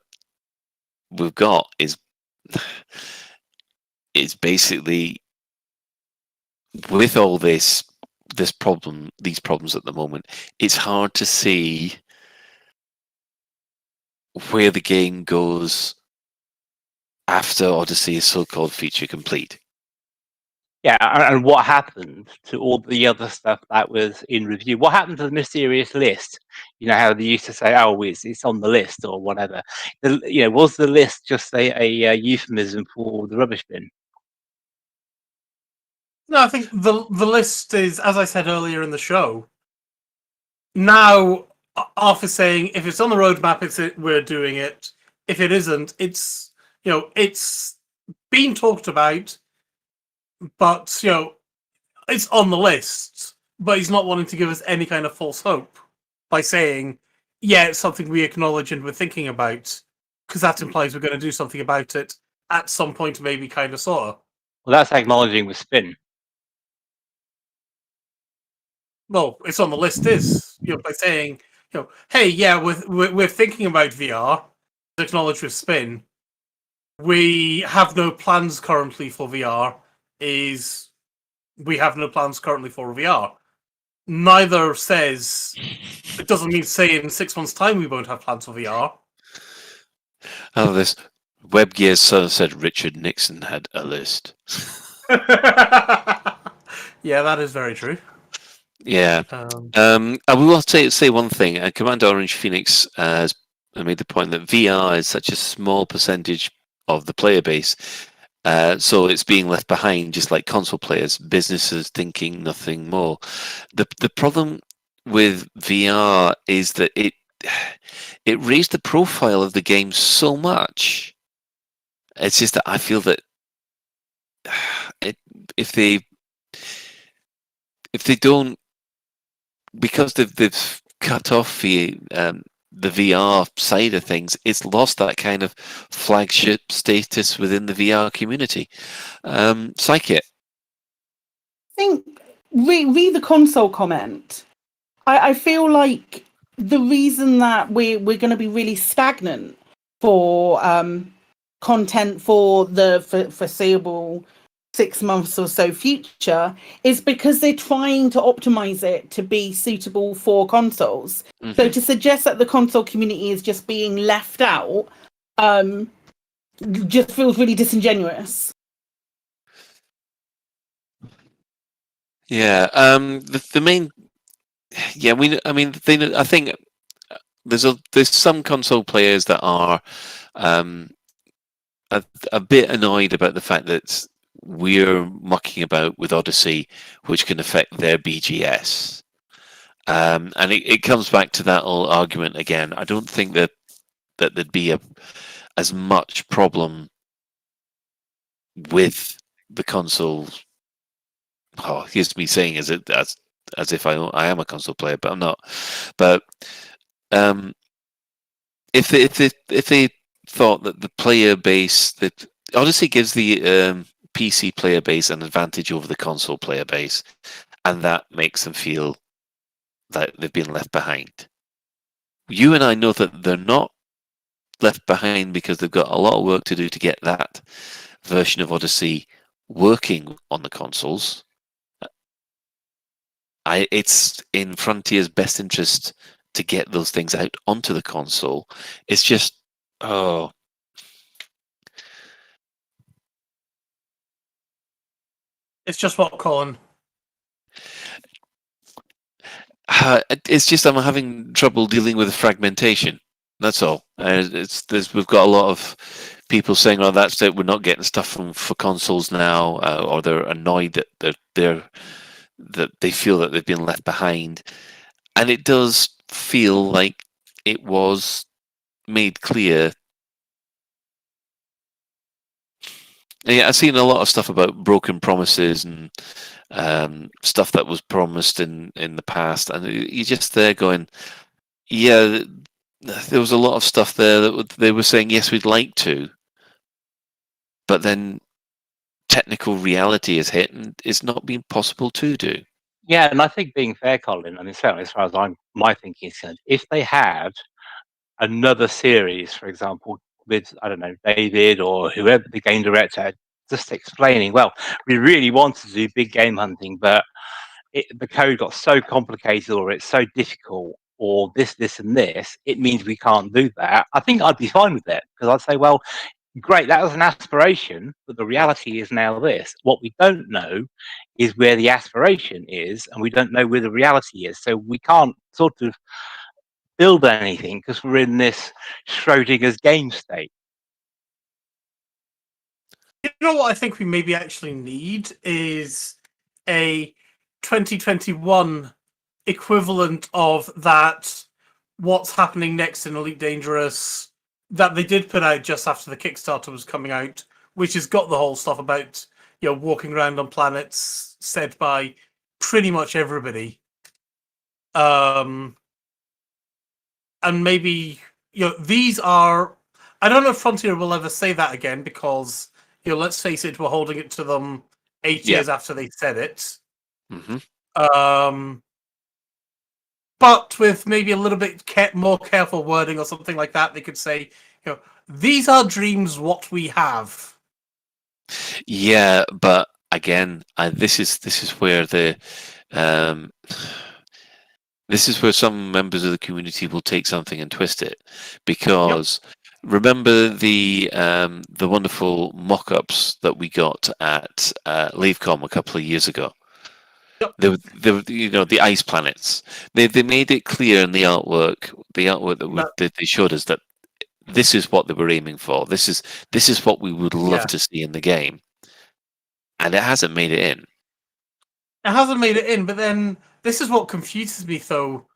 S9: we've got is basically, with all these problems at the moment, it's hard to see where the game goes after Odyssey is so-called feature complete.
S15: Yeah, and what happened to all the other stuff that was in review? What happened to the mysterious list? You know how they used to say, "Oh, it's on the list" or whatever. Was the list just a euphemism for the rubbish bin?
S14: No, I think the list is, as I said earlier in the show, now after saying if it's on the roadmap, we're doing it. If it isn't, it's being talked about. But, it's on the list, but he's not wanting to give us any kind of false hope by saying, yeah, it's something we acknowledge and we're thinking about, because that implies we're going to do something about it at some point, maybe, kind of, sort of.
S15: Well, that's acknowledging with spin.
S14: Well, it's on the list is, by saying, hey, yeah, we're thinking about VR, acknowledge with spin. We have no plans currently for VR. We have no plans currently for VR. Neither says it doesn't mean to say in 6 months' time we won't have plans for VR.
S9: Oh, this WebGear's son said Richard Nixon had a list.
S14: Yeah, that is very true.
S9: Yeah. I will say one thing. Commander Orange Phoenix has made the point that VR is such a small percentage of the player base. So it's being left behind, just like console players, businesses thinking nothing more. The problem with VR is that it raised the profile of the game so much. It's just that I feel that if they don't, because they've cut off the VR side of things, it's lost that kind of flagship status within the VR community. Psychic.
S16: I think read the console comment. I feel like the reason that we're going to be really stagnant for content for the foreseeable 6 months or so future is because they're trying to optimize it to be suitable for consoles. So to suggest that the console community is just being left out just feels really disingenuous.
S9: Yeah, the main, yeah, I think there's some console players that are a bit annoyed about the fact that we're mucking about with Odyssey, which can affect their BGS. And it comes back to that old argument again. I don't think that there'd be as much problem with the console. Oh, here's me saying as if I am a console player, but I'm not. But if they thought that the player base, that Odyssey gives the PC player base an advantage over the console player base, and that makes them feel that they've been left behind. You and I know that they're not left behind because they've got a lot of work to do to get that version of Odyssey working on the consoles. It's in Frontier's best interest to get those things out onto the console. It's just,
S14: It's just what, Colin?
S9: It's just I'm having trouble dealing with the fragmentation. That's all. We've got a lot of people saying, "Oh, that's it. We're not getting stuff for consoles now," or they're annoyed that they feel that they've been left behind. And it does feel like it was made clear. Yeah, I've seen a lot of stuff about broken promises and stuff that was promised in the past, and you're just there going, yeah, there was a lot of stuff there that they were saying, yes, we'd like to, but then technical reality has hit and it's not been possible to do.
S15: Yeah, and I think being fair, Colin, I mean, certainly as far as my thinking is concerned, if they had another series, for example, with, I don't know, David or whoever the game director, just explaining, well, we really wanted to do big game hunting, but the code got so complicated or it's so difficult or this, and this, it means we can't do that. I think I'd be fine with it because I'd say, well, great, that was an aspiration, but the reality is now this. What we don't know is where the aspiration is, and we don't know where the reality is. So we can't sort of build anything because we're in this Schrodinger's game state.
S14: You know what I think we maybe actually need is a 2021 equivalent of that What's Happening Next in Elite Dangerous that they did put out just after the Kickstarter was coming out, which has got the whole stuff about, you know, walking around on planets said by pretty much everybody. And maybe, you know, these are, I don't know if Frontier will ever say that again because, you know, let's face it, we're holding it to them 8 years after they said it. But with maybe a little bit more careful wording or something like that, they could say, you know, these are dreams, what we have.
S9: Yeah, but again, this is where this is where some members of the community will take something and twist it, because remember the wonderful mock-ups that we got at LaveCon a couple of years ago. The you know, the ice planets. They made it clear in the artwork that they showed us that this is what they were aiming for. This is what we would love
S14: Yeah.
S9: to see in the game, and it hasn't made it in.
S14: It hasn't made it in, but then this is what confuses me, though.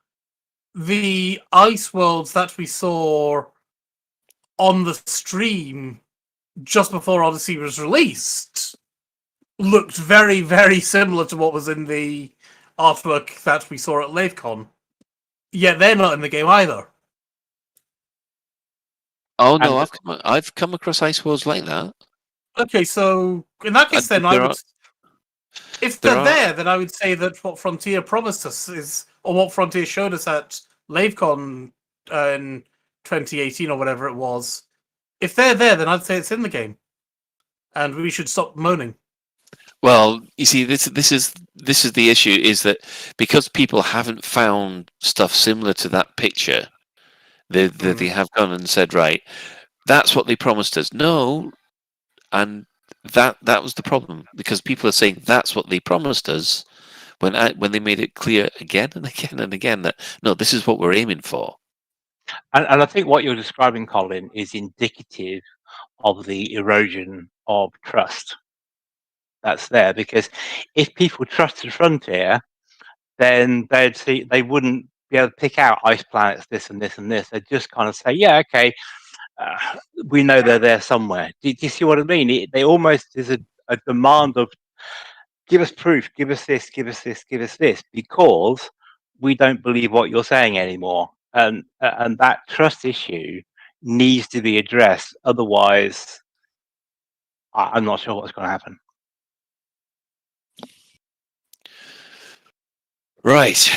S14: The ice worlds that we saw on the stream just before Odyssey was released looked very, very similar to what was in the artwork that we saw at LaveCon. Yet they're not in the game either.
S9: Oh no, I've come across ice worlds like that.
S14: Okay, so in that case, then I would. If they're there, then I would say that what Frontier promised us is, or what Frontier showed us at LaveCon in 2018 or whatever it was. If they're there, then I'd say it's in the game, and we should stop moaning.
S9: Well, you see, this is the issue, is that because people haven't found stuff similar to that picture, they have gone and said, right, that's what they promised us. No, and that was the problem, because people are saying that's what they promised us when they made it clear again and again and again that no, this is what we're aiming for.
S15: And I think what you're describing, Colin, is indicative of the erosion of trust that's there. Because if people trusted Frontier, then they wouldn't be able to pick out ice planets, this and this and this. They'd just kind of say, yeah, okay, we know they're there somewhere. Do you see what I mean? They almost is a demand of, give us proof, give us this, give us this, give us this, because we don't believe what you're saying anymore. And that trust issue needs to be addressed. Otherwise, I'm not sure what's going to happen.
S9: Right.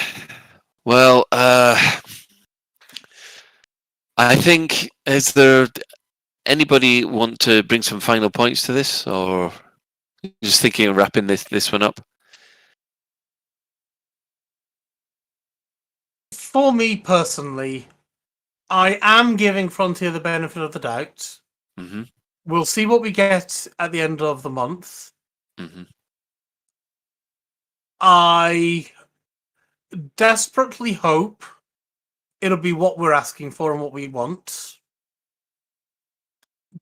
S9: Well, I think, is there anybody want to bring some final points to this, or just thinking of wrapping this one up?
S14: For me personally, I am giving Frontier the benefit of the doubt.
S9: Mm-hmm.
S14: We'll see what we get at the end of the month.
S9: Mm-hmm.
S14: I desperately hope it'll be what we're asking for and what we want,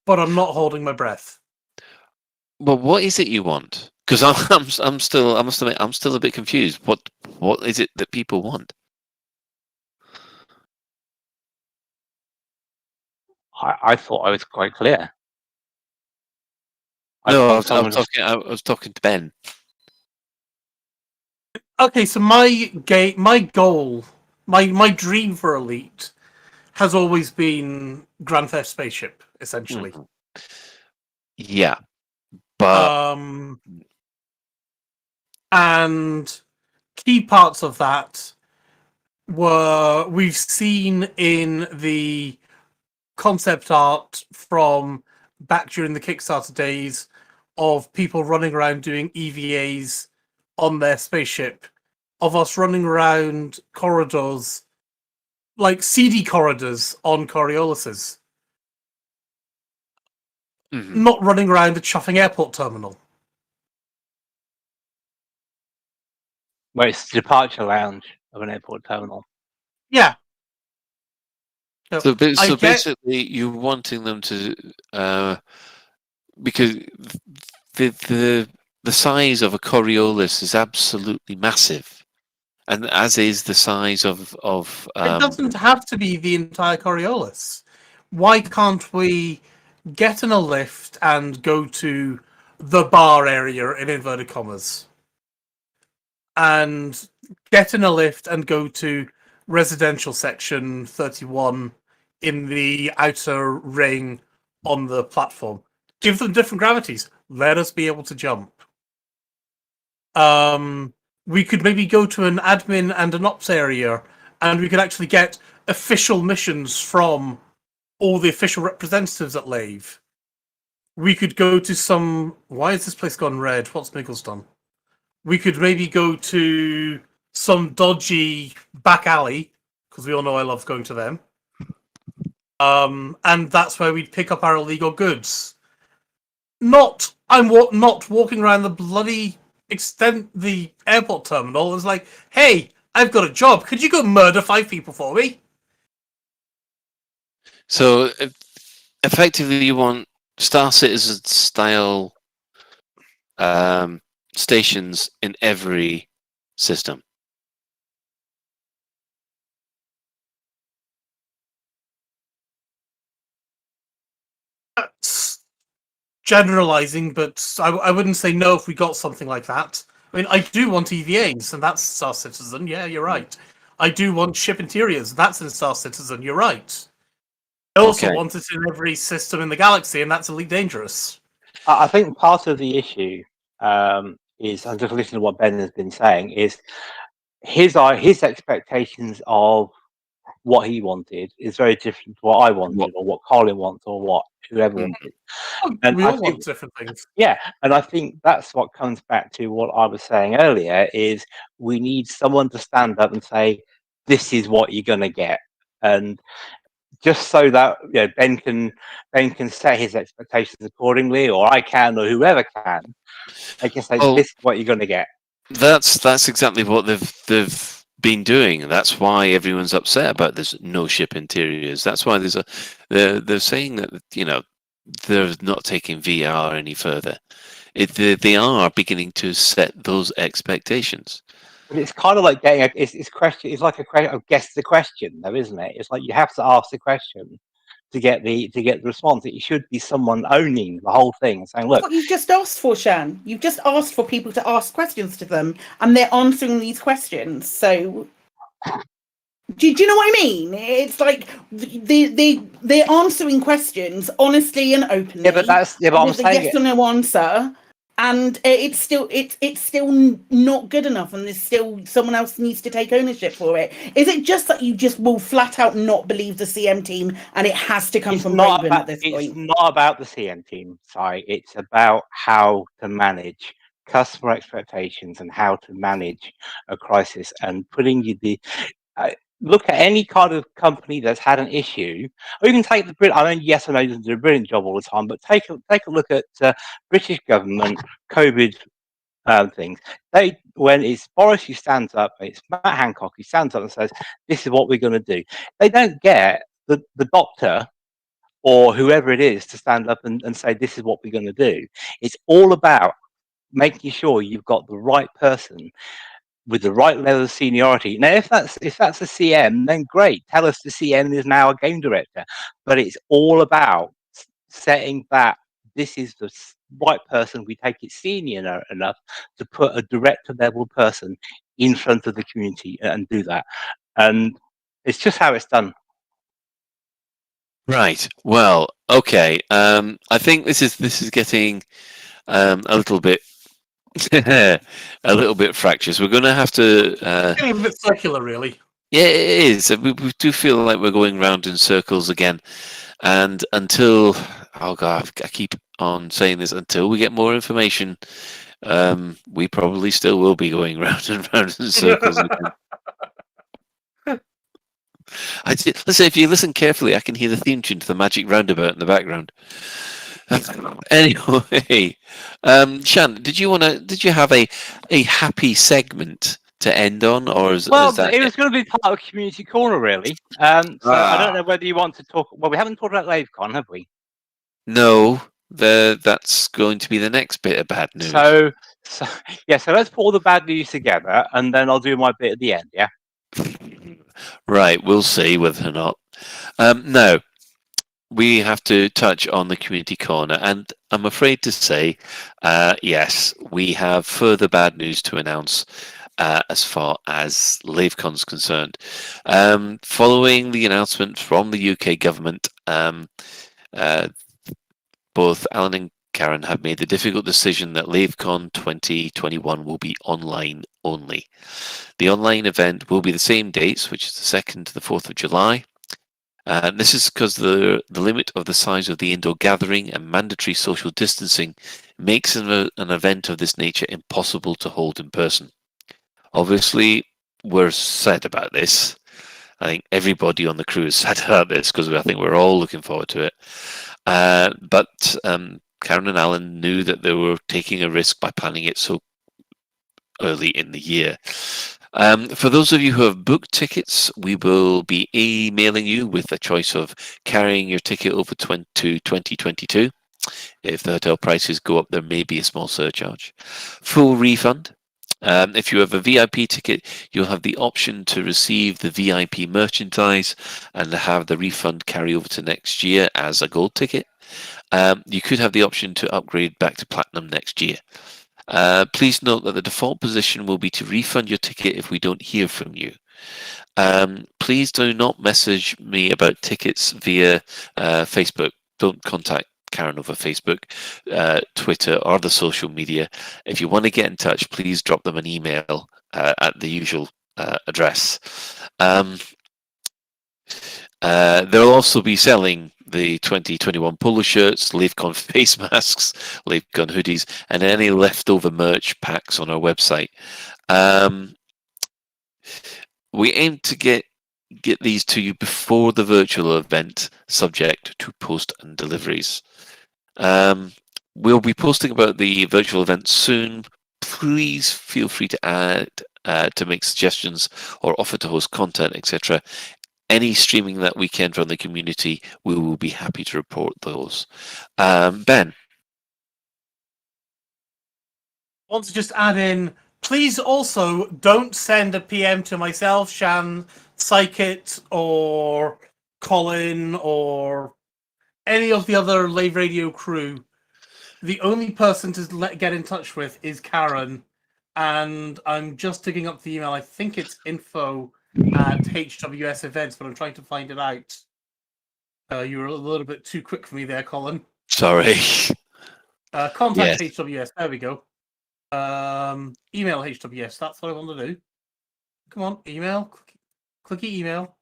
S14: but I'm not holding my breath.
S9: Well, what is it you want? Because I'm still, I must admit, I'm still a bit confused. What is it that people want?
S15: I thought I was quite clear.
S9: No, I was talking to Ben.
S14: Okay, so my goal, my dream for Elite has always been Grand Theft Spaceship, essentially.
S9: Mm-hmm. Yeah, but
S14: and key parts of that we've seen in the concept art from back during the Kickstarter days of people running around doing EVAs on their spaceship, of us running around corridors, like CD corridors on Corioluses.
S9: Mm-hmm.
S14: Not running around a chuffing airport terminal.
S15: Where it's the departure lounge of an airport terminal.
S14: Yeah.
S9: So basically, you're wanting them to, because the size of a Coriolis is absolutely massive, and as is the size of.
S14: It doesn't have to be the entire Coriolis. Why can't we get in a lift and go to the bar area in inverted commas, and get in a lift and go to residential section 31 in the outer ring on the platform? Give them different gravities. Let us be able to jump. We could maybe go to an admin and an ops area, and we could actually get official missions from all the official representatives at Lave. We could go to some... Why has this place gone red? What's Miggles done? We could maybe go to some dodgy back alley, because we all know I love going to them. And that's where we'd pick up our illegal goods. Not walking around the bloody the airport terminal. It's like, hey, I've got a job. Could you go murder 5 people for me?
S9: So effectively, you want Star Citizen style stations in every system.
S14: That's generalizing, but I wouldn't say no if we got something like that. I mean, I do want EVAs, and that's Star Citizen. Yeah, you're right. I do want ship interiors. That's in Star Citizen. You're right. I also
S15: Okay.
S14: want it in every system in the galaxy, and that's Elite Dangerous.
S15: I think part of the issue is, I'm just listening to what Ben has been saying, is his expectations of what he wanted is very different to what I wanted, or what Colin wants, or what whoever wanted. And
S14: We
S15: I
S14: all
S15: think,
S14: want different things.
S15: yeah, and I think that's what comes back to what I was saying earlier: is we need someone to stand up and say, "This is what you're going to get," and just so that Ben can set his expectations accordingly, or I can, or whoever can. They can say, "This is what you're going to get."
S9: That's exactly what they've been doing. That's why everyone's upset about this no ship interiors. That's why they're saying that they're not taking VR any further. They are beginning to set those expectations.
S15: But it's kind of like getting it's question. It's like a question of guess the question, though, isn't it? It's like you have to ask the question to get the response. It should be someone owning the whole thing and saying, "Look,
S16: What you've just asked for, Shan. You've just asked for people to ask questions to them, and they're answering these questions. So, do you know what I mean? It's like they're answering questions honestly and openly.
S15: Yeah, but I'm
S16: with a
S15: saying
S16: yes
S15: it.
S16: or no answer, and it's still not good enough, and there's still someone else needs to take ownership for it. Is it just that you just will flat out not believe the CM team, and it has to come from Raven at this point?
S15: It's not about the CM team, Si. It's about how to manage customer expectations and how to manage a crisis, and putting look at any kind of company that's had an issue, or even take the Brit. I mean, yes, I know they do a brilliant job all the time, but take a look at British government COVID things. When it's Boris who stands up, it's Matt Hancock who stands up and says, "This is what we're going to do." They don't get the doctor or whoever it is to stand up and say, "This is what we're going to do." It's all about making sure you've got the right person with the right level of seniority. Now, if that's a CM, then great. Tell us the CM is now a game director. But it's all about setting that this is the right person. We take it senior enough to put a director level person in front of the community and do that. And it's just how it's done.
S9: Right. Well, okay. I think this is getting a little bit a little bit fractious. We're going to have to.
S14: Getting a bit circular, really.
S9: Yeah, it is. We do feel like we're going round in circles again, and until oh god, I keep on saying this, until we get more information, we probably still will be going round and round in circles again. Let's say if you listen carefully, I can hear the theme tune to the Magic Roundabout in the background. Anyway, Shan, did you have a happy segment to end on, or is that
S15: it was going to be part of Community Corner, really. So I don't know whether you want to talk. Well, we haven't talked about LaveCon, have we?
S9: No, that's going to be the next bit of bad news.
S15: So let's put all the bad news together, and then I'll do my bit at the end. Yeah.
S9: Right, we'll see whether or not. Now, we have to touch on the community corner, and I'm afraid to say, yes, we have further bad news to announce as far as LaveCon's concerned. Following the announcement from the UK government, both Alan and Karen have made the difficult decision that LaveCon 2021 will be online only. The online event will be the same dates, which is the 2nd to the 4th of July. This is because the limit of the size of the indoor gathering and mandatory social distancing makes an event of this nature impossible to hold in person. Obviously, we're sad about this. I think everybody on the crew is sad about this because I think we're all looking forward to it. But Karen and Alan knew that they were taking a risk by planning it so early in the year. For those of you who have booked tickets, we will be emailing you with a choice of carrying your ticket over to 2022. If the hotel prices go up, there may be a small surcharge. Full refund. If you have a VIP ticket, you'll have the option to receive the VIP merchandise and have the refund carry over to next year as a gold ticket. You could have the option to upgrade back to platinum next year. Please note that the default position will be to refund your ticket if we don't hear from you. Please do not message me about tickets via Facebook. Don't contact Karen over Facebook, Twitter, or the social media. If you want to get in touch, please drop them an email at the usual address. They'll also be selling the 2021 polo shirts, LaveCon face masks, LaveCon hoodies, and any leftover merch packs on our website. We aim to get these to you before the virtual event, subject to post and deliveries. We'll be posting about the virtual event soon. Please feel free to add, to make suggestions or offer to host content, etc. Any streaming that weekend from the community, we will be happy to report those. Ben?
S14: I want to just add in, please also don't send a PM to myself, Shan, Psychit, or Colin, or any of the other Lave Radio crew. The only person to get in touch with is Karen, and I'm just digging up the email. I think it's info@HWS events, but I'm trying to find it out. You were a little bit too quick for me there, Colin.
S9: Sorry.
S14: Contact HWS. There we go. Email HWS. That's what I want to do. Come on, email. Clicky email.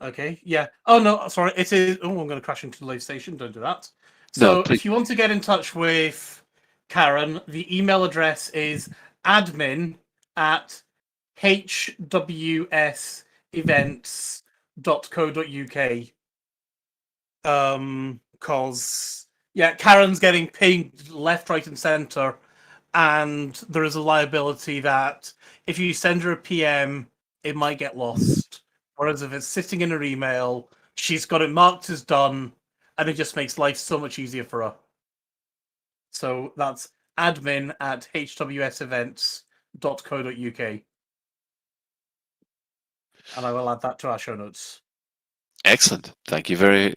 S14: Okay, yeah. Oh, no, sorry. It is. Oh, I'm going to crash into the Lave station. Don't do that. So if you want to get in touch with Karen, the email address is admin@hwsevents.co.uk. Because, yeah, Karen's getting pinged left, right, and center. And there is a liability that if you send her a PM, it might get lost. Whereas if it's sitting in her email, she's got it marked as done, and it just makes life so much easier for her. So that's admin@hwsevents.co.uk. And I will add that to our show notes.
S9: Excellent. Thank you very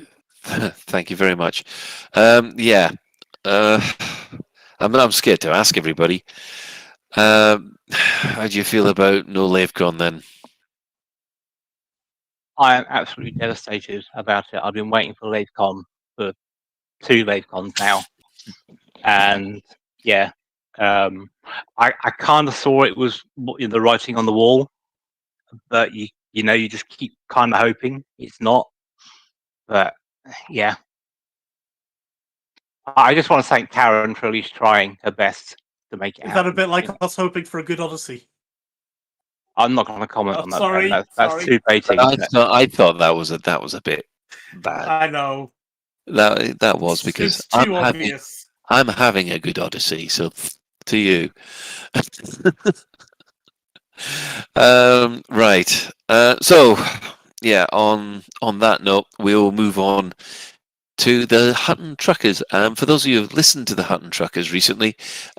S9: much. I'm scared to ask everybody. How do you feel about no LaveCon then?
S15: I am absolutely devastated about it. I've been waiting for LaveCon for 2 LaveCons now, and yeah, I kind of saw it was the writing on the wall, but you just keep kind of hoping it's not. But yeah, I just want to thank Karen for at least trying her best to make it
S14: Is
S15: happen.
S14: that a bit like us hoping for a good Odyssey?
S15: I'm not going to comment on that.
S14: Sorry,
S15: that's too baiting.
S9: I thought that was a bit bad.
S14: I know.
S9: That was because
S14: It's too obvious.
S9: I'm having a good Odyssey, so to you. Right. So yeah, on that note, we'll move on to the Hutton Truckers. For those of you who've listened to the Hutton Truckers recently,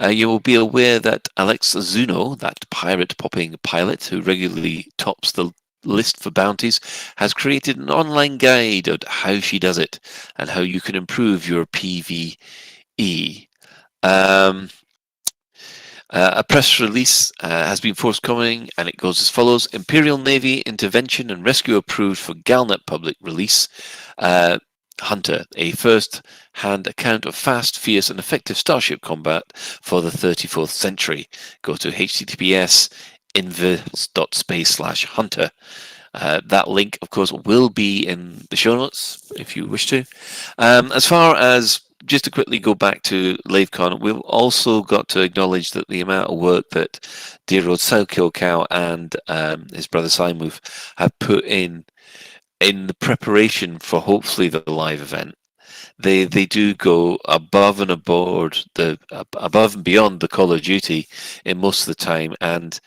S9: you will be aware that Alex Zuno, that pirate popping pilot who regularly tops the list for bounties, has created an online guide of how she does it and how you can improve your PvE. A press release has been forthcoming, and it goes as follows: Imperial Navy intervention and rescue approved for Galnet public release. Hunter, a first-hand account of fast, fierce, and effective starship combat for the 34th century. Go to https://invis.space/hunter. That link, of course, will be in the show notes if you wish to. As far as, just to quickly go back to LaveCon, we've also got to acknowledge that the amount of work that dear old Soulkill Cow and his brother Simon have put in the preparation for hopefully the live event. they do go above and above and beyond the Call of Duty in most of the time, and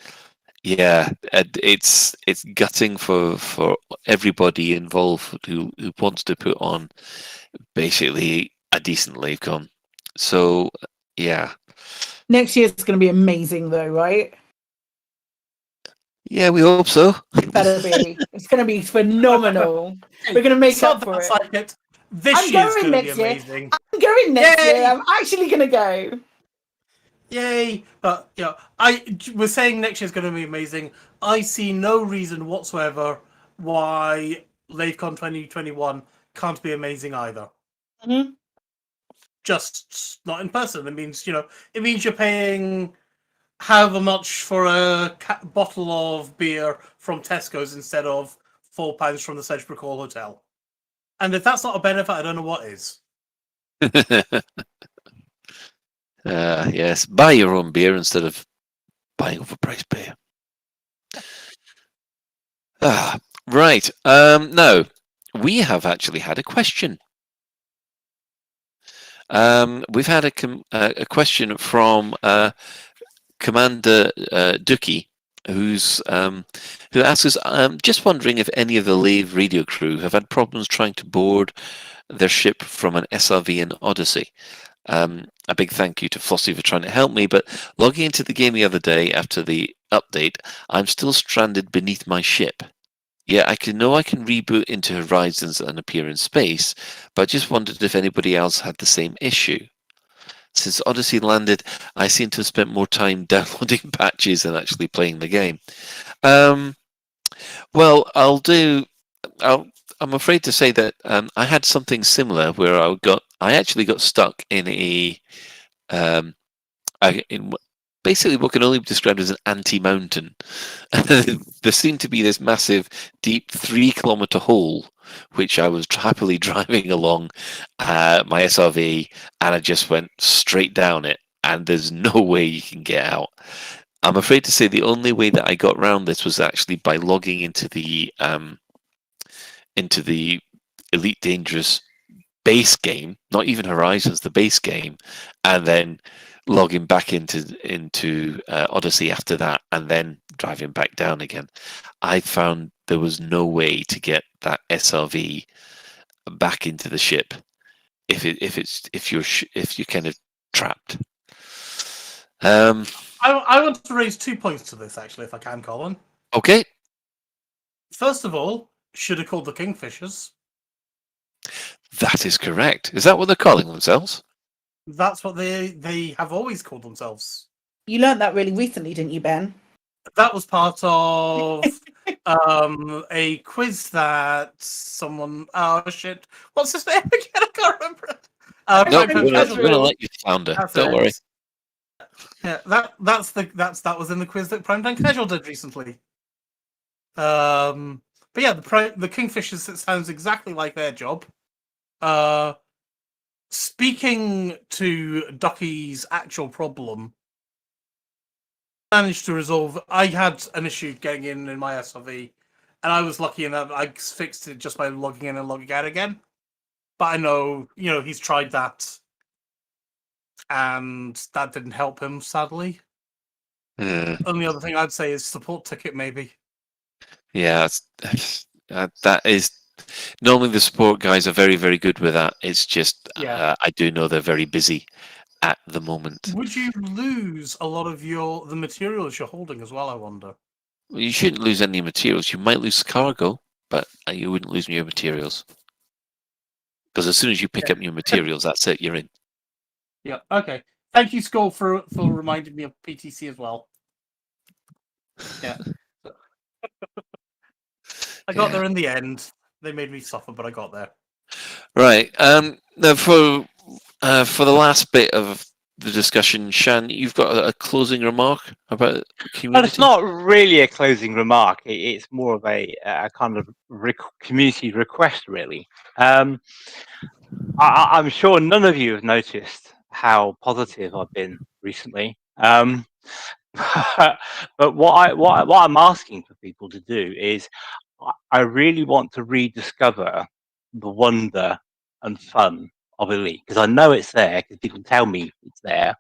S9: yeah, it's gutting for everybody involved who wants to put on basically a decent LaveCon. So yeah.
S16: Next year's going to be amazing, though, right?
S9: Yeah, we hope so.
S16: Better be. It's going to be phenomenal. We're going to make up for it.
S14: This year's going to be amazing.
S16: I'm going next year. I'm actually going to go.
S14: Yay! But we're saying next year's going to be amazing. I see no reason whatsoever why LaveCon 2021 can't be amazing either.
S16: Mm-hmm.
S14: Just not in person. It means you're paying however much for a bottle of beer from Tesco's instead of £4 from the Sedgebrook Hall Hotel. And if that's not a benefit, I don't know what is.
S9: Yes, buy your own beer instead of buying overpriced beer. Right. Now, we have actually had a question. We've had a question from Commander Dookie, who asks us, just wondering if any of the Lave radio crew have had problems trying to board their ship from an SRV in Odyssey. A big thank you to Flossie for trying to help me, but logging into the game the other day after the update, I'm still stranded beneath my ship. Yeah, I can reboot into Horizons and appear in space, but just wondered if anybody else had the same issue. Since Odyssey landed, I seem to have spent more time downloading patches than actually playing the game. Well, I'm afraid to say that I had something similar where I actually got stuck in in basically what can only be described as an anti-mountain. There seemed to be this massive, deep 3-kilometer hole, which I was happily driving along my SRV, and I just went straight down it, and there's no way you can get out. I'm afraid to say the only way that I got around this was actually by logging into the Elite Dangerous base game, not even Horizons, the base game, and then logging back into Odyssey after that, and then driving back down again. I found there was no way to get that SRV back into the ship if you're kind of trapped.
S14: I want to raise 2 points to this, actually, if I can, Colin.
S9: Okay.
S14: First of all, should have called the Kingfishers.
S9: That is correct. Is that what they're calling themselves?
S14: That's what they have always called themselves.
S16: You learned that really recently, didn't you, Ben?
S14: That was part of a quiz that someone... Oh, shit. What's his name again? I can't remember it.
S9: No, we're going to let you flounder. Don't worry.
S14: Yeah, that was in the quiz that Primetime Casual did recently. But yeah, the Kingfishers, it sounds exactly like their job. Speaking to Ducky's actual problem, managed to resolve. I had an issue getting in my SRV, and I was lucky enough I fixed it just by logging in and logging out again. But I know, he's tried that, and that didn't help him, sadly. Only other thing I'd say is support ticket, maybe.
S9: Yeah, that is. Normally, the support guys are very, very good with that. It's just, I do know they're very busy at the moment.
S14: Would you lose a lot of the materials you're holding as well, I wonder?
S9: Well, you shouldn't lose any materials. You might lose cargo, but you wouldn't lose your materials. Because as soon as you pick up new materials, that's it, you're in.
S14: Yeah, okay. Thank you, Skull, for reminding me of PTC as well. Yeah. I got there in the end. They made me suffer, but I got there.
S9: Right. Now for the last bit of the discussion, Shan, you've got a closing remark about the community?
S15: Well, it's not really a closing remark. It's more of a kind of community request, really. I'm sure none of you have noticed how positive I've been recently. But what I'm asking for people to do is, I really want to rediscover the wonder and fun of Elite because I know it's there because people tell me it's there,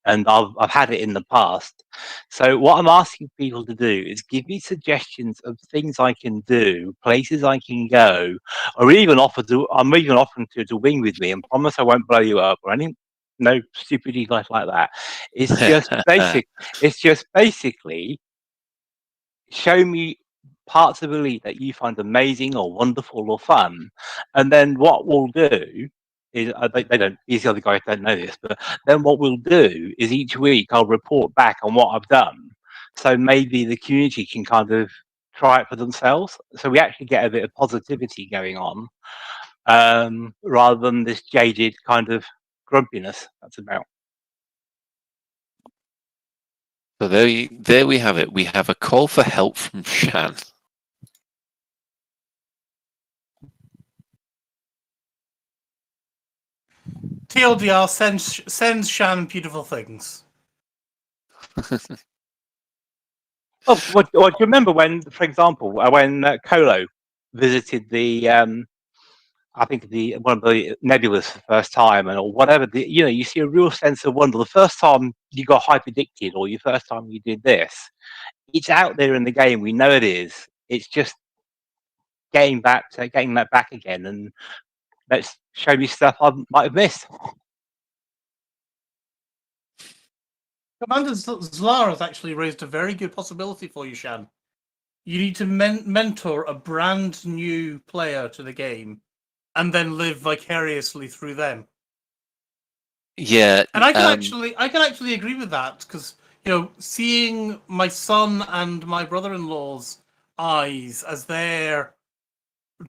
S15: and I've had it in the past. So what I'm asking people to do is give me suggestions of things I can do, places I can go, or even I'm even offering to wing with me and promise I won't blow you up or anything. No stupidity like that. It's just basic. It's just basically show me parts of Elite that you find amazing or wonderful or fun, and then what we'll do is they don't. These other guys don't know this, but then what we'll do is each week I'll report back on what I've done, so maybe the community can kind of try it for themselves. So we actually get a bit of positivity going on, rather than this jaded kind of grumpiness that's about.
S9: So there we have it. We have a call for help from Shan.
S14: TLDR sends Shan beautiful things.
S15: Oh, do you remember when, for example, when Colo visited the I think one of the nebulas for the first time, or whatever. You see a real sense of wonder. The first time you got hyperdicted, or your first time you did this, it's out there in the game. We know it is. It's just getting that back again, and let's show me stuff I might have missed.
S14: Commander Zlara has actually raised a very good possibility for you, Shan. You need to mentor a brand new player to the game, and then live vicariously through them.
S9: Yeah,
S14: and I can actually agree with that because seeing my son and my brother-in-law's eyes as they're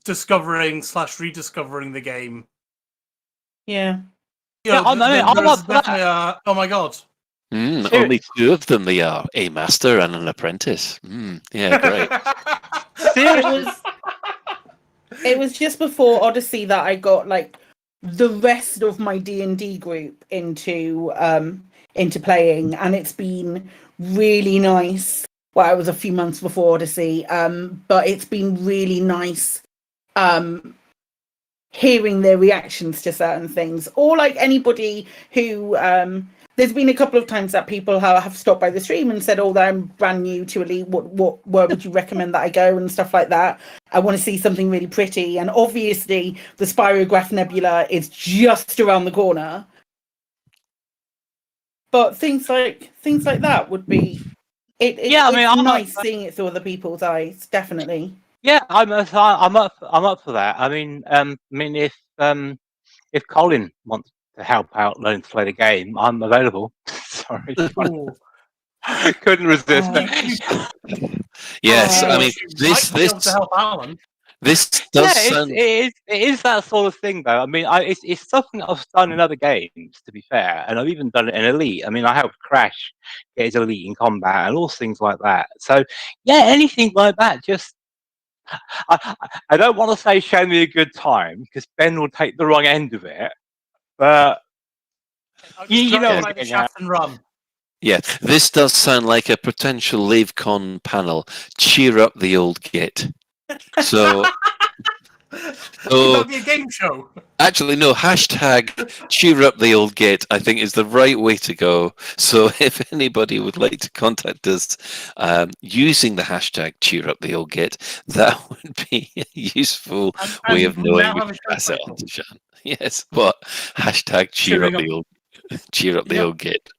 S14: discovering/rediscovering the game.
S16: Yeah.
S14: I'm up for that. Oh my god.
S9: Only two of them they are, a master and an apprentice. Yeah, great.
S16: It was just before Odyssey that I got like the rest of my D&D group into playing, and it's been really nice. Well, it was a few months before Odyssey, but it's been really nice hearing their reactions to certain things, or like anybody who there's been a couple of times that people have stopped by the stream and said, "Oh, I'm brand new to Elite. Where would you recommend that I go?" and stuff like that. I want to see something really pretty, and obviously the Spirograph Nebula is just around the corner. But things like that would be. It's nice seeing it through other people's eyes. Definitely.
S15: Yeah, I'm up for that. I mean, if Colin wants to help out learn to play the game, I'm available. Sorry, couldn't resist it.
S9: Yes, I mean this
S14: to help Alan.
S9: This does sound.
S15: It is that sort of thing, though. I mean, it's something I've done in other games, to be fair, and I've even done it in Elite. I mean, I helped Crash get his Elite in combat and all things like that. So, yeah, anything like that. Just, I don't want to say show me a good time because Ben will take the wrong end of it. But you know,
S14: like the shaft and run.
S9: Yeah, this does sound like a potential LaveCon panel. Cheer up the old git. So
S14: that'd be a game show.
S9: Actually, no, hashtag cheer up the old git, I think, is the right way to go. So if anybody would like to contact us using the hashtag cheer up the old git, that would be a useful way of knowing we can pass it on to Shan. Yes, but hashtag cheer up the old git.
S14: Cheer up the old gits.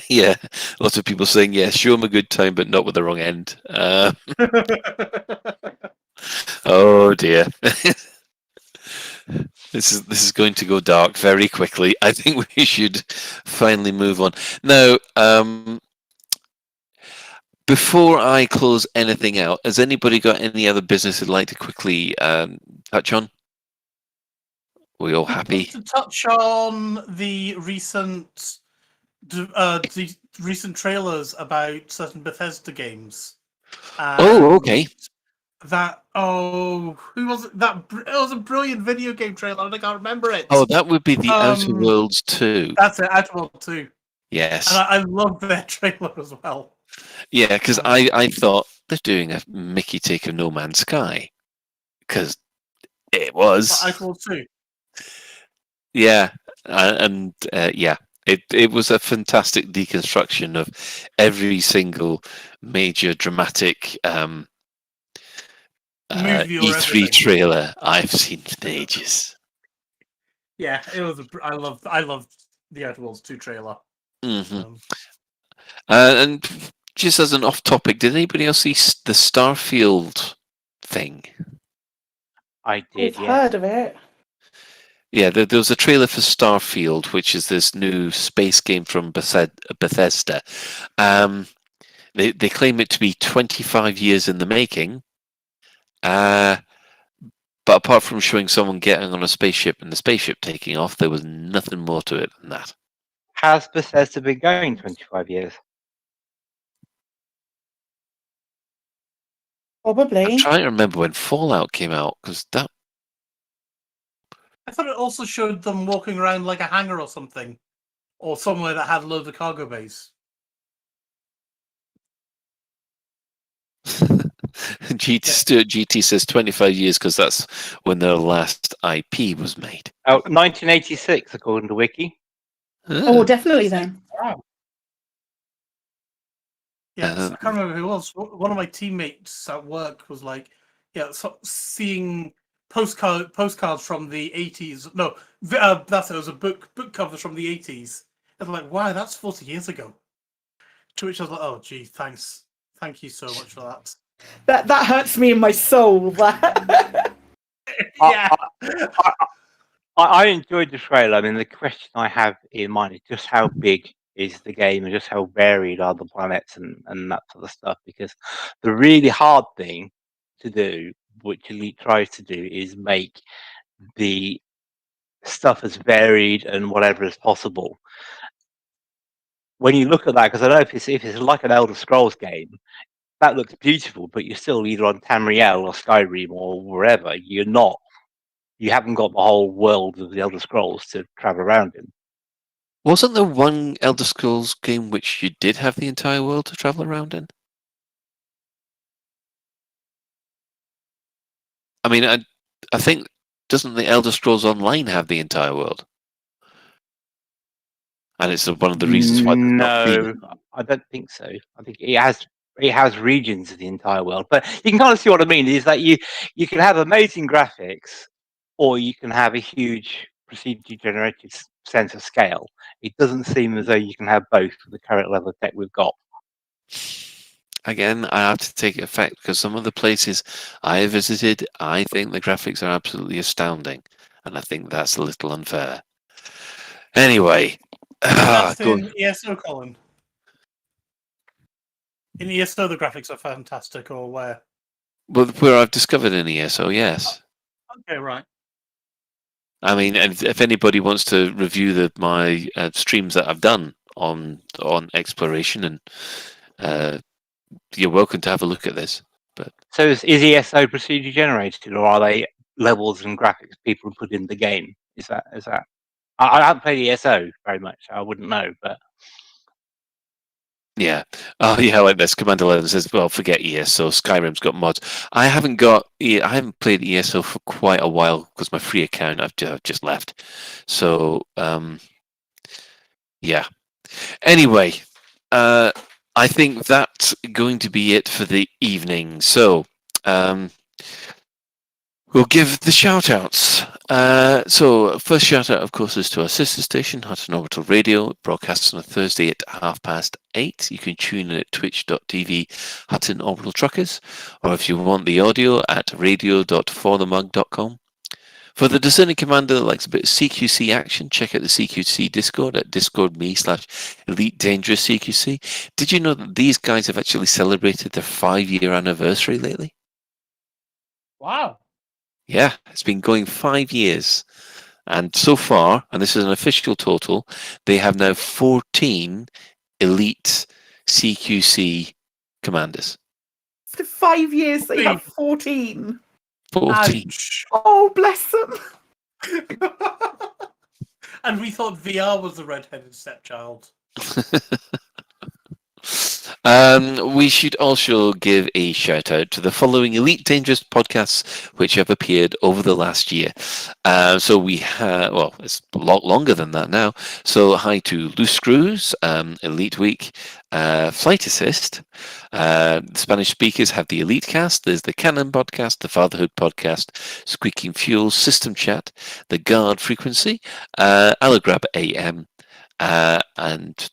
S9: Yeah, lots of people saying yes. Show them a good time, but not with the wrong end. Oh dear, this is going to go dark very quickly. I think we should finally move on now. Before I close anything out, has anybody got any other business they'd like to quickly touch on? We all happy?
S14: To touch on the recent trailers about certain Bethesda games.
S9: Okay.
S14: Who was it? It was a brilliant video game trailer, and I can't remember it.
S9: Oh, that would be the Outer Worlds 2.
S14: That's it, Outer Worlds 2.
S9: Yes.
S14: And I love that trailer as well.
S9: Yeah, because I thought they're doing a Mickey take of No Man's Sky. Because it was.
S14: I thought too.
S9: Yeah, yeah, it was a fantastic deconstruction of every single major dramatic
S14: Movie or
S9: E3
S14: everything.
S9: trailer I've seen in ages.
S14: Yeah, it was. I loved the Outer Worlds 2 trailer.
S9: Mm-hmm. And just as an off-topic, did anybody else see the Starfield thing?
S15: I did.
S16: I've heard of it.
S9: Yeah, there was a trailer for Starfield, which is this new space game from Bethesda. They claim it to be 25 years in the making. But apart from showing someone getting on a spaceship and the spaceship taking off, there was nothing more to it than that.
S15: Has Bethesda been going 25 years?
S16: Probably.
S9: I'm trying to remember when Fallout came out, because that...
S14: I thought it also showed them walking around like a hangar or something. Or somewhere that had loads of cargo bays.
S9: GT says 25 years because that's when their last IP was made.
S15: Oh, 1986, according to Wiki.
S16: Oh, definitely then.
S14: Wow. Yeah, I can't remember who it was. One of my teammates at work was like, seeing postcards from the 80s. No, that's it. It was a book covers from the 80s. And I'm like, wow, that's 40 years ago. To which I was like, oh, gee, thanks. Thank you so much for that.
S16: That hurts me in my soul.
S14: Yeah.
S15: I enjoyed the trailer. I mean, the question I have in mind is just how big is the game and just how varied are the planets and that sort of stuff. Because the really hard thing to do, which Elite tries to do, is make the stuff as varied and whatever as possible. When you look at that, because I know if it's like an Elder Scrolls game, that looks beautiful, but you're still either on Tamriel or Skyrim or wherever. You haven't got the whole world of the Elder Scrolls to travel around in.
S9: Wasn't there one Elder Scrolls game which you did have the entire world to travel around in? I mean, I think, doesn't the Elder Scrolls Online have the entire world? And it's one of the reasons why.
S15: No, I don't think so. I think it has regions of the entire world, but you can kind of see what I mean. Is that you can have amazing graphics, or you can have a huge procedurally generated sense of scale. It doesn't seem as though you can have both for the current level of tech we've got.
S9: Again, I have to take effect because some of the places I visited, I think the graphics are absolutely astounding, and I think that's a little unfair. Anyway,
S14: that's in ESO, Colin. In ESO, the graphics are fantastic, or where?
S9: Well, where I've discovered in ESO, yes.
S14: Okay, right.
S9: I mean, if anybody wants to review my streams that I've done on exploration, and you're welcome to have a look at this. But
S15: so is ESO procedure generated, or are they levels and graphics people put in the game? Is that? I haven't played ESO very much, so I wouldn't know. But
S9: yeah, oh yeah, like this. Command 11 says, "Well, forget ESO. Skyrim's got mods. I haven't played ESO for quite a while because my free account I've just left. So yeah. Anyway, I think that's going to be it for the evening. So we'll give the shout-outs. So first shout-out, of course, is to our sister station, Hutton Orbital Radio. It broadcasts on a Thursday at 8:30. You can tune in at twitch.tv Hutton Orbital Truckers, or if you want the audio, at radio.forthemug.com. For the discerning commander that likes a bit of CQC action, check out the CQC Discord at discord.me/Elite Dangerous CQC. Did you know that these guys have actually celebrated their 5-year anniversary lately?
S14: Wow.
S9: Yeah, it's been going 5 years. And so far, and this is an official total, they have now 14 Elite CQC commanders.
S16: For 5 years, they have 14.
S9: 14.
S14: Ouch.
S16: Oh, bless them.
S14: And we thought VR was the red-headed stepchild.
S9: We should also give a shout out to the following Elite Dangerous podcasts which have appeared over the last year. So we have, well, it's a lot longer than that now. So hi to Loose Screws, Elite Week, Flight Assist. The Spanish speakers have the Elite Cast. There's the Canon podcast, the Fatherhood podcast, Squeaking Fuels, System Chat, the Guard Frequency, Allegrab AM, and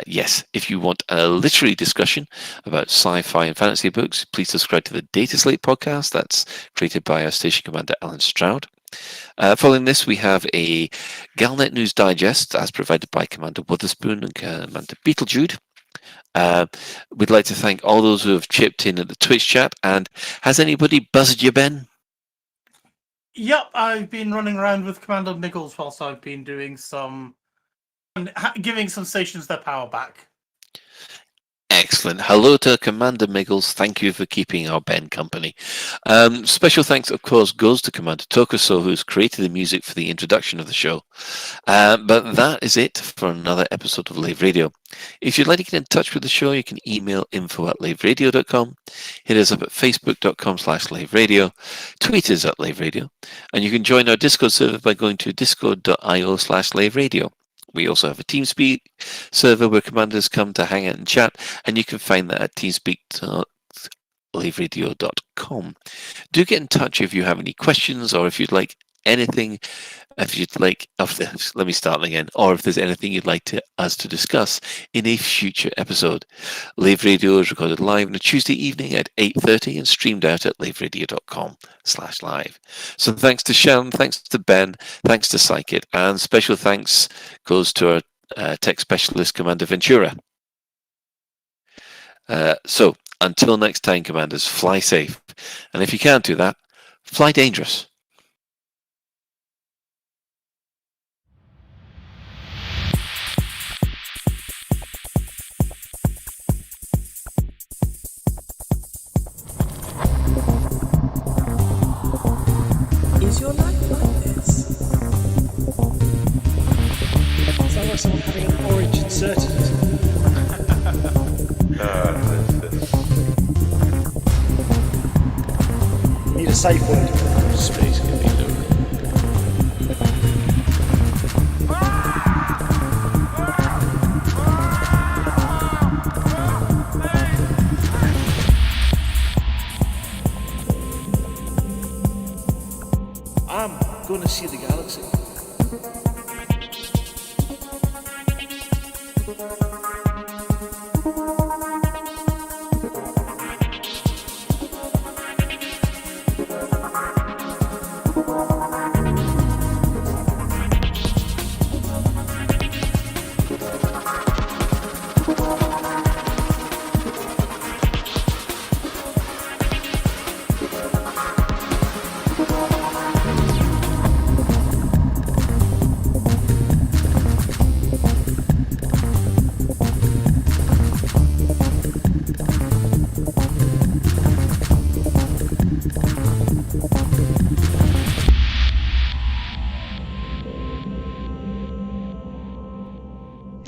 S9: yes, if you want a literary discussion about sci-fi and fantasy books, please subscribe to the Data Slate podcast. That's created by our station commander, Alan Stroud. Following this, we have a Galnet News Digest, as provided by Commander Witherspoon and Commander Beetlejude. We'd like to thank all those who have chipped in at the Twitch chat. And has anybody buzzed you, Ben?
S14: Yep, I've been running around with Commander Niggles whilst I've been doing some... and giving some stations their power back.
S9: Excellent. Hello to Commander Miggles. Thank you for keeping our Ben company. Special thanks, of course, goes to Commander Tokuso, who's created the music for the introduction of the show. But that is it for another episode of Lave Radio. If you'd like to get in touch with the show, you can email info@laveradio.com, hit us up at facebook.com/laveradio, tweet us at laveradio, and you can join our Discord server by going to discord.io/laveradio. We also have a TeamSpeak server where commanders come to hang out and chat, and you can find that at teamspeak.laveradio.com. Do get in touch if you have any questions, or if you'd like anything, let me start again, or if there's anything you'd like us to discuss in a future episode. Lave Radio is recorded live on a Tuesday evening at 8:30 and streamed out at laveradio.com/live. So thanks to Shan, thanks to Ben, thanks to Psychit, and special thanks goes to our tech specialist, Commander Ventura. So until next time, commanders, fly safe. And if you can't do that, fly dangerous.
S17: Is your life like this?
S1: Sounds like someone having an orange inserted. Need a safe word.
S9: Space can be low.
S1: I'm going to see the galaxy.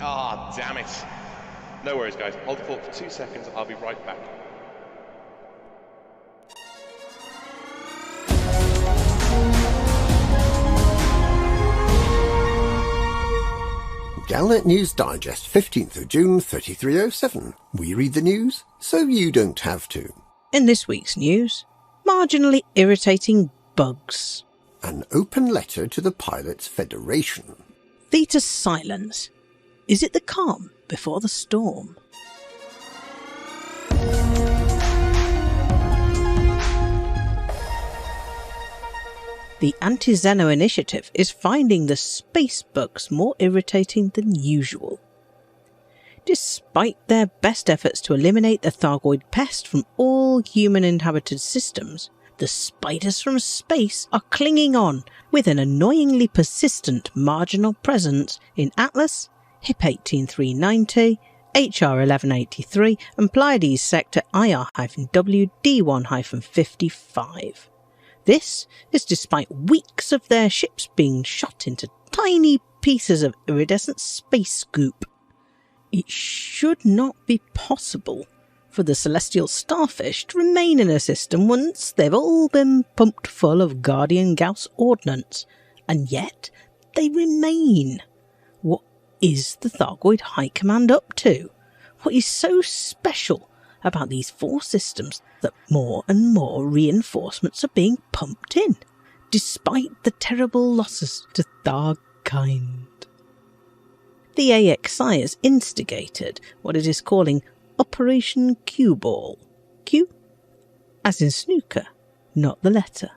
S12: Ah, damn it. No worries, guys. Hold the fort for 2 seconds. I'll be right back.
S6: Galnet News Digest, 15th of June, 3307. We read the news, so you don't have to.
S11: In this week's news, marginally irritating bugs.
S6: An open letter to the Pilots Federation.
S11: Theta silence. Is it the calm before the storm? The Anti-Xeno Initiative is finding the space bugs more irritating than usual. Despite their best efforts to eliminate the Thargoid pest from all human-inhabited systems, the spiders from space are clinging on with an annoyingly persistent marginal presence in Atlas, HIP 18390, HR 1183 and Pleiades Sector IR-W D1-55. This is despite weeks of their ships being shot into tiny pieces of iridescent space goop. It should not be possible for the celestial starfish to remain in a system once they've all been pumped full of Guardian Gauss ordnance, and yet they remain. What is the Thargoid High Command up to? What is so special about these 4 systems that more and more reinforcements are being pumped in, despite the terrible losses to Tharkind? The AXI has instigated what it is calling Operation Q Ball. Q? As in snooker, not the letter.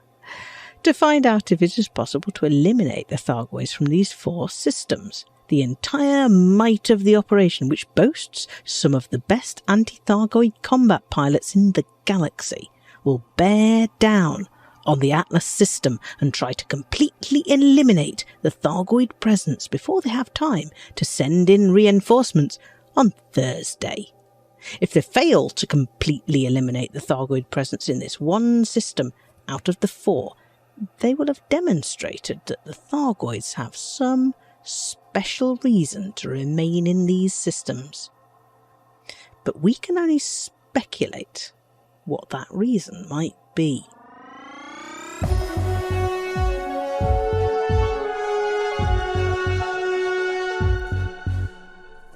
S11: To find out if it is possible to eliminate the Thargoids from these 4 systems. The entire might of the operation, which boasts some of the best anti-Thargoid combat pilots in the galaxy, will bear down on the Atlas system and try to completely eliminate the Thargoid presence before they have time to send in reinforcements on Thursday. If they fail to completely eliminate the Thargoid presence in this one system out of the 4, they will have demonstrated that the Thargoids have some special reason to remain in these systems. But we can only speculate what that reason might be.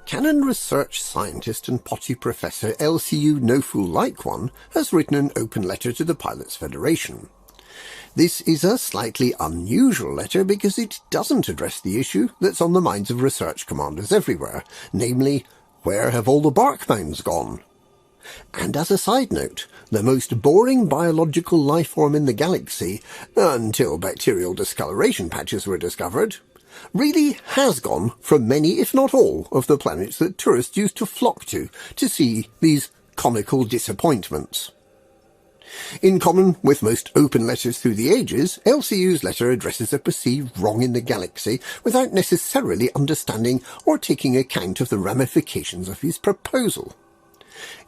S6: Canon research scientist and potty professor LCU No Fool Like One has written an open letter to the Pilots Federation. This is a slightly unusual letter because it doesn't address the issue that's on the minds of research commanders everywhere, namely, where have all the barkmounds gone? And as a side note, the most boring biological life form in the galaxy, until bacterial discoloration patches were discovered, really has gone from many, if not all, of the planets that tourists used to flock to see these comical disappointments. In common with most open letters through the ages, LCU's letter addresses a perceived wrong in the galaxy without necessarily understanding or taking account of the ramifications of his proposal.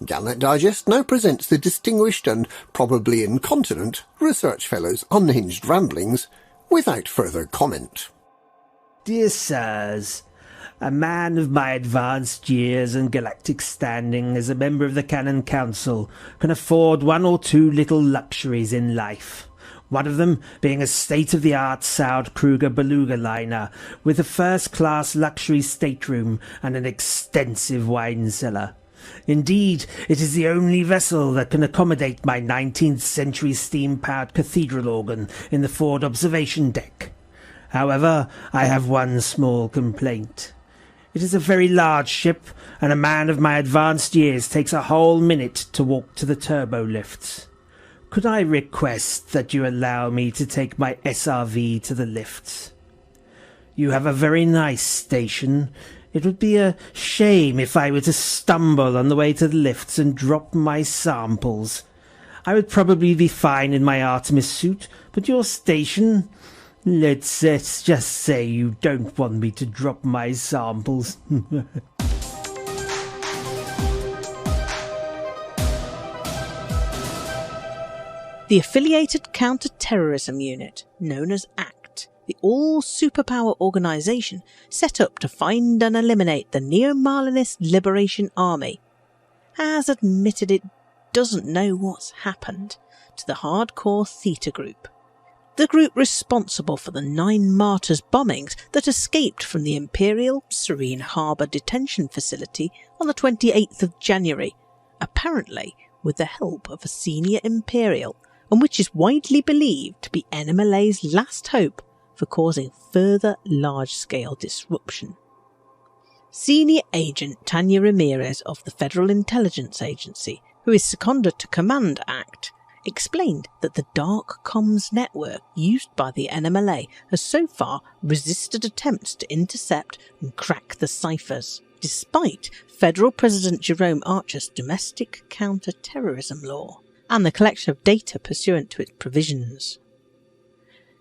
S6: Galnet Digest now presents the distinguished and probably incontinent Research Fellow's unhinged ramblings without further comment.
S8: Dear Sirs, a man of my advanced years and galactic standing as a member of the Canon Council can afford 1 or 2 little luxuries in life. One of them being a state-of-the-art Saud Kruger beluga liner with a first-class luxury stateroom and an extensive wine cellar. Indeed, it is the only vessel that can accommodate my 19th century steam-powered cathedral organ in the forward observation deck. However, I have one small complaint. It is a very large ship, and a man of my advanced years takes a whole minute to walk to the turbo lifts. Could I request that you allow me to take my SRV to the lifts? You have a very nice station. It would be a shame if I were to stumble on the way to the lifts and drop my samples. I would probably be fine in my Artemis suit, but your station... Let's just say you don't want me to drop my samples.
S11: The Affiliated Counter-Terrorism Unit, known as ACT, the all-superpower organisation set up to find and eliminate the Neo-Marlinist Liberation Army, has admitted it doesn't know what's happened to the hardcore Theta group. The group responsible for the 9 Martyrs bombings that escaped from the Imperial Serene Harbour detention facility on the 28th of January, apparently with the help of a senior Imperial, and which is widely believed to be NMLA's last hope for causing further large-scale disruption. Senior Agent Tanya Ramirez of the Federal Intelligence Agency, who is seconded to command ACT, explained that the dark comms network used by the NMLA has so far resisted attempts to intercept and crack the ciphers, despite Federal President Jerome Archer's domestic counter-terrorism law and the collection of data pursuant to its provisions.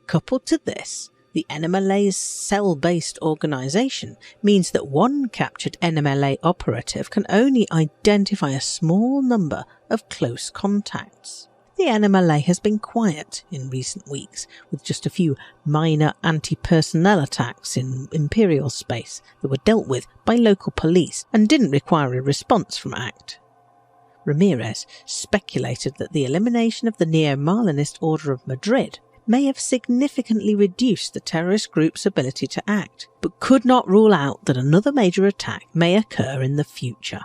S11: Coupled to this, the NMLA's cell-based organisation means that one captured NMLA operative can only identify a small number of close contacts. the NMLA has been quiet in recent weeks, with just a few minor anti-personnel attacks in Imperial space that were dealt with by local police and didn't require a response from ACT. Ramirez speculated that the elimination of the Neo-Marlinist Order of Madrid may have significantly reduced the terrorist group's ability to act, but could not rule out that another major attack may occur in the future.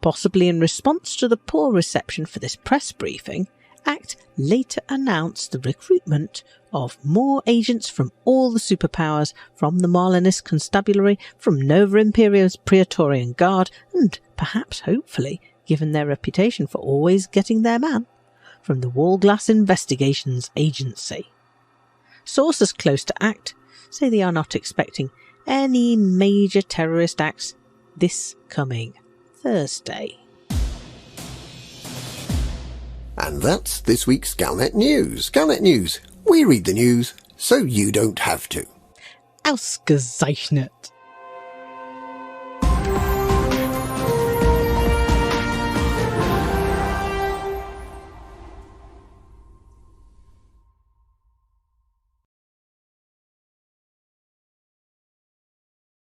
S11: Possibly in response to the poor reception for this press briefing, ACT later announced the recruitment of more agents from all the superpowers, from the Marlinist Constabulary, from Nova Imperial's Praetorian Guard, and perhaps, hopefully, given their reputation for always getting their man, from the Wallglass Investigations Agency. Sources close to ACT say they are not expecting any major terrorist acts this coming Thursday.
S6: And that's this week's Galnet News. Galnet News. We read the news so you don't have to.
S10: Ausgezeichnet.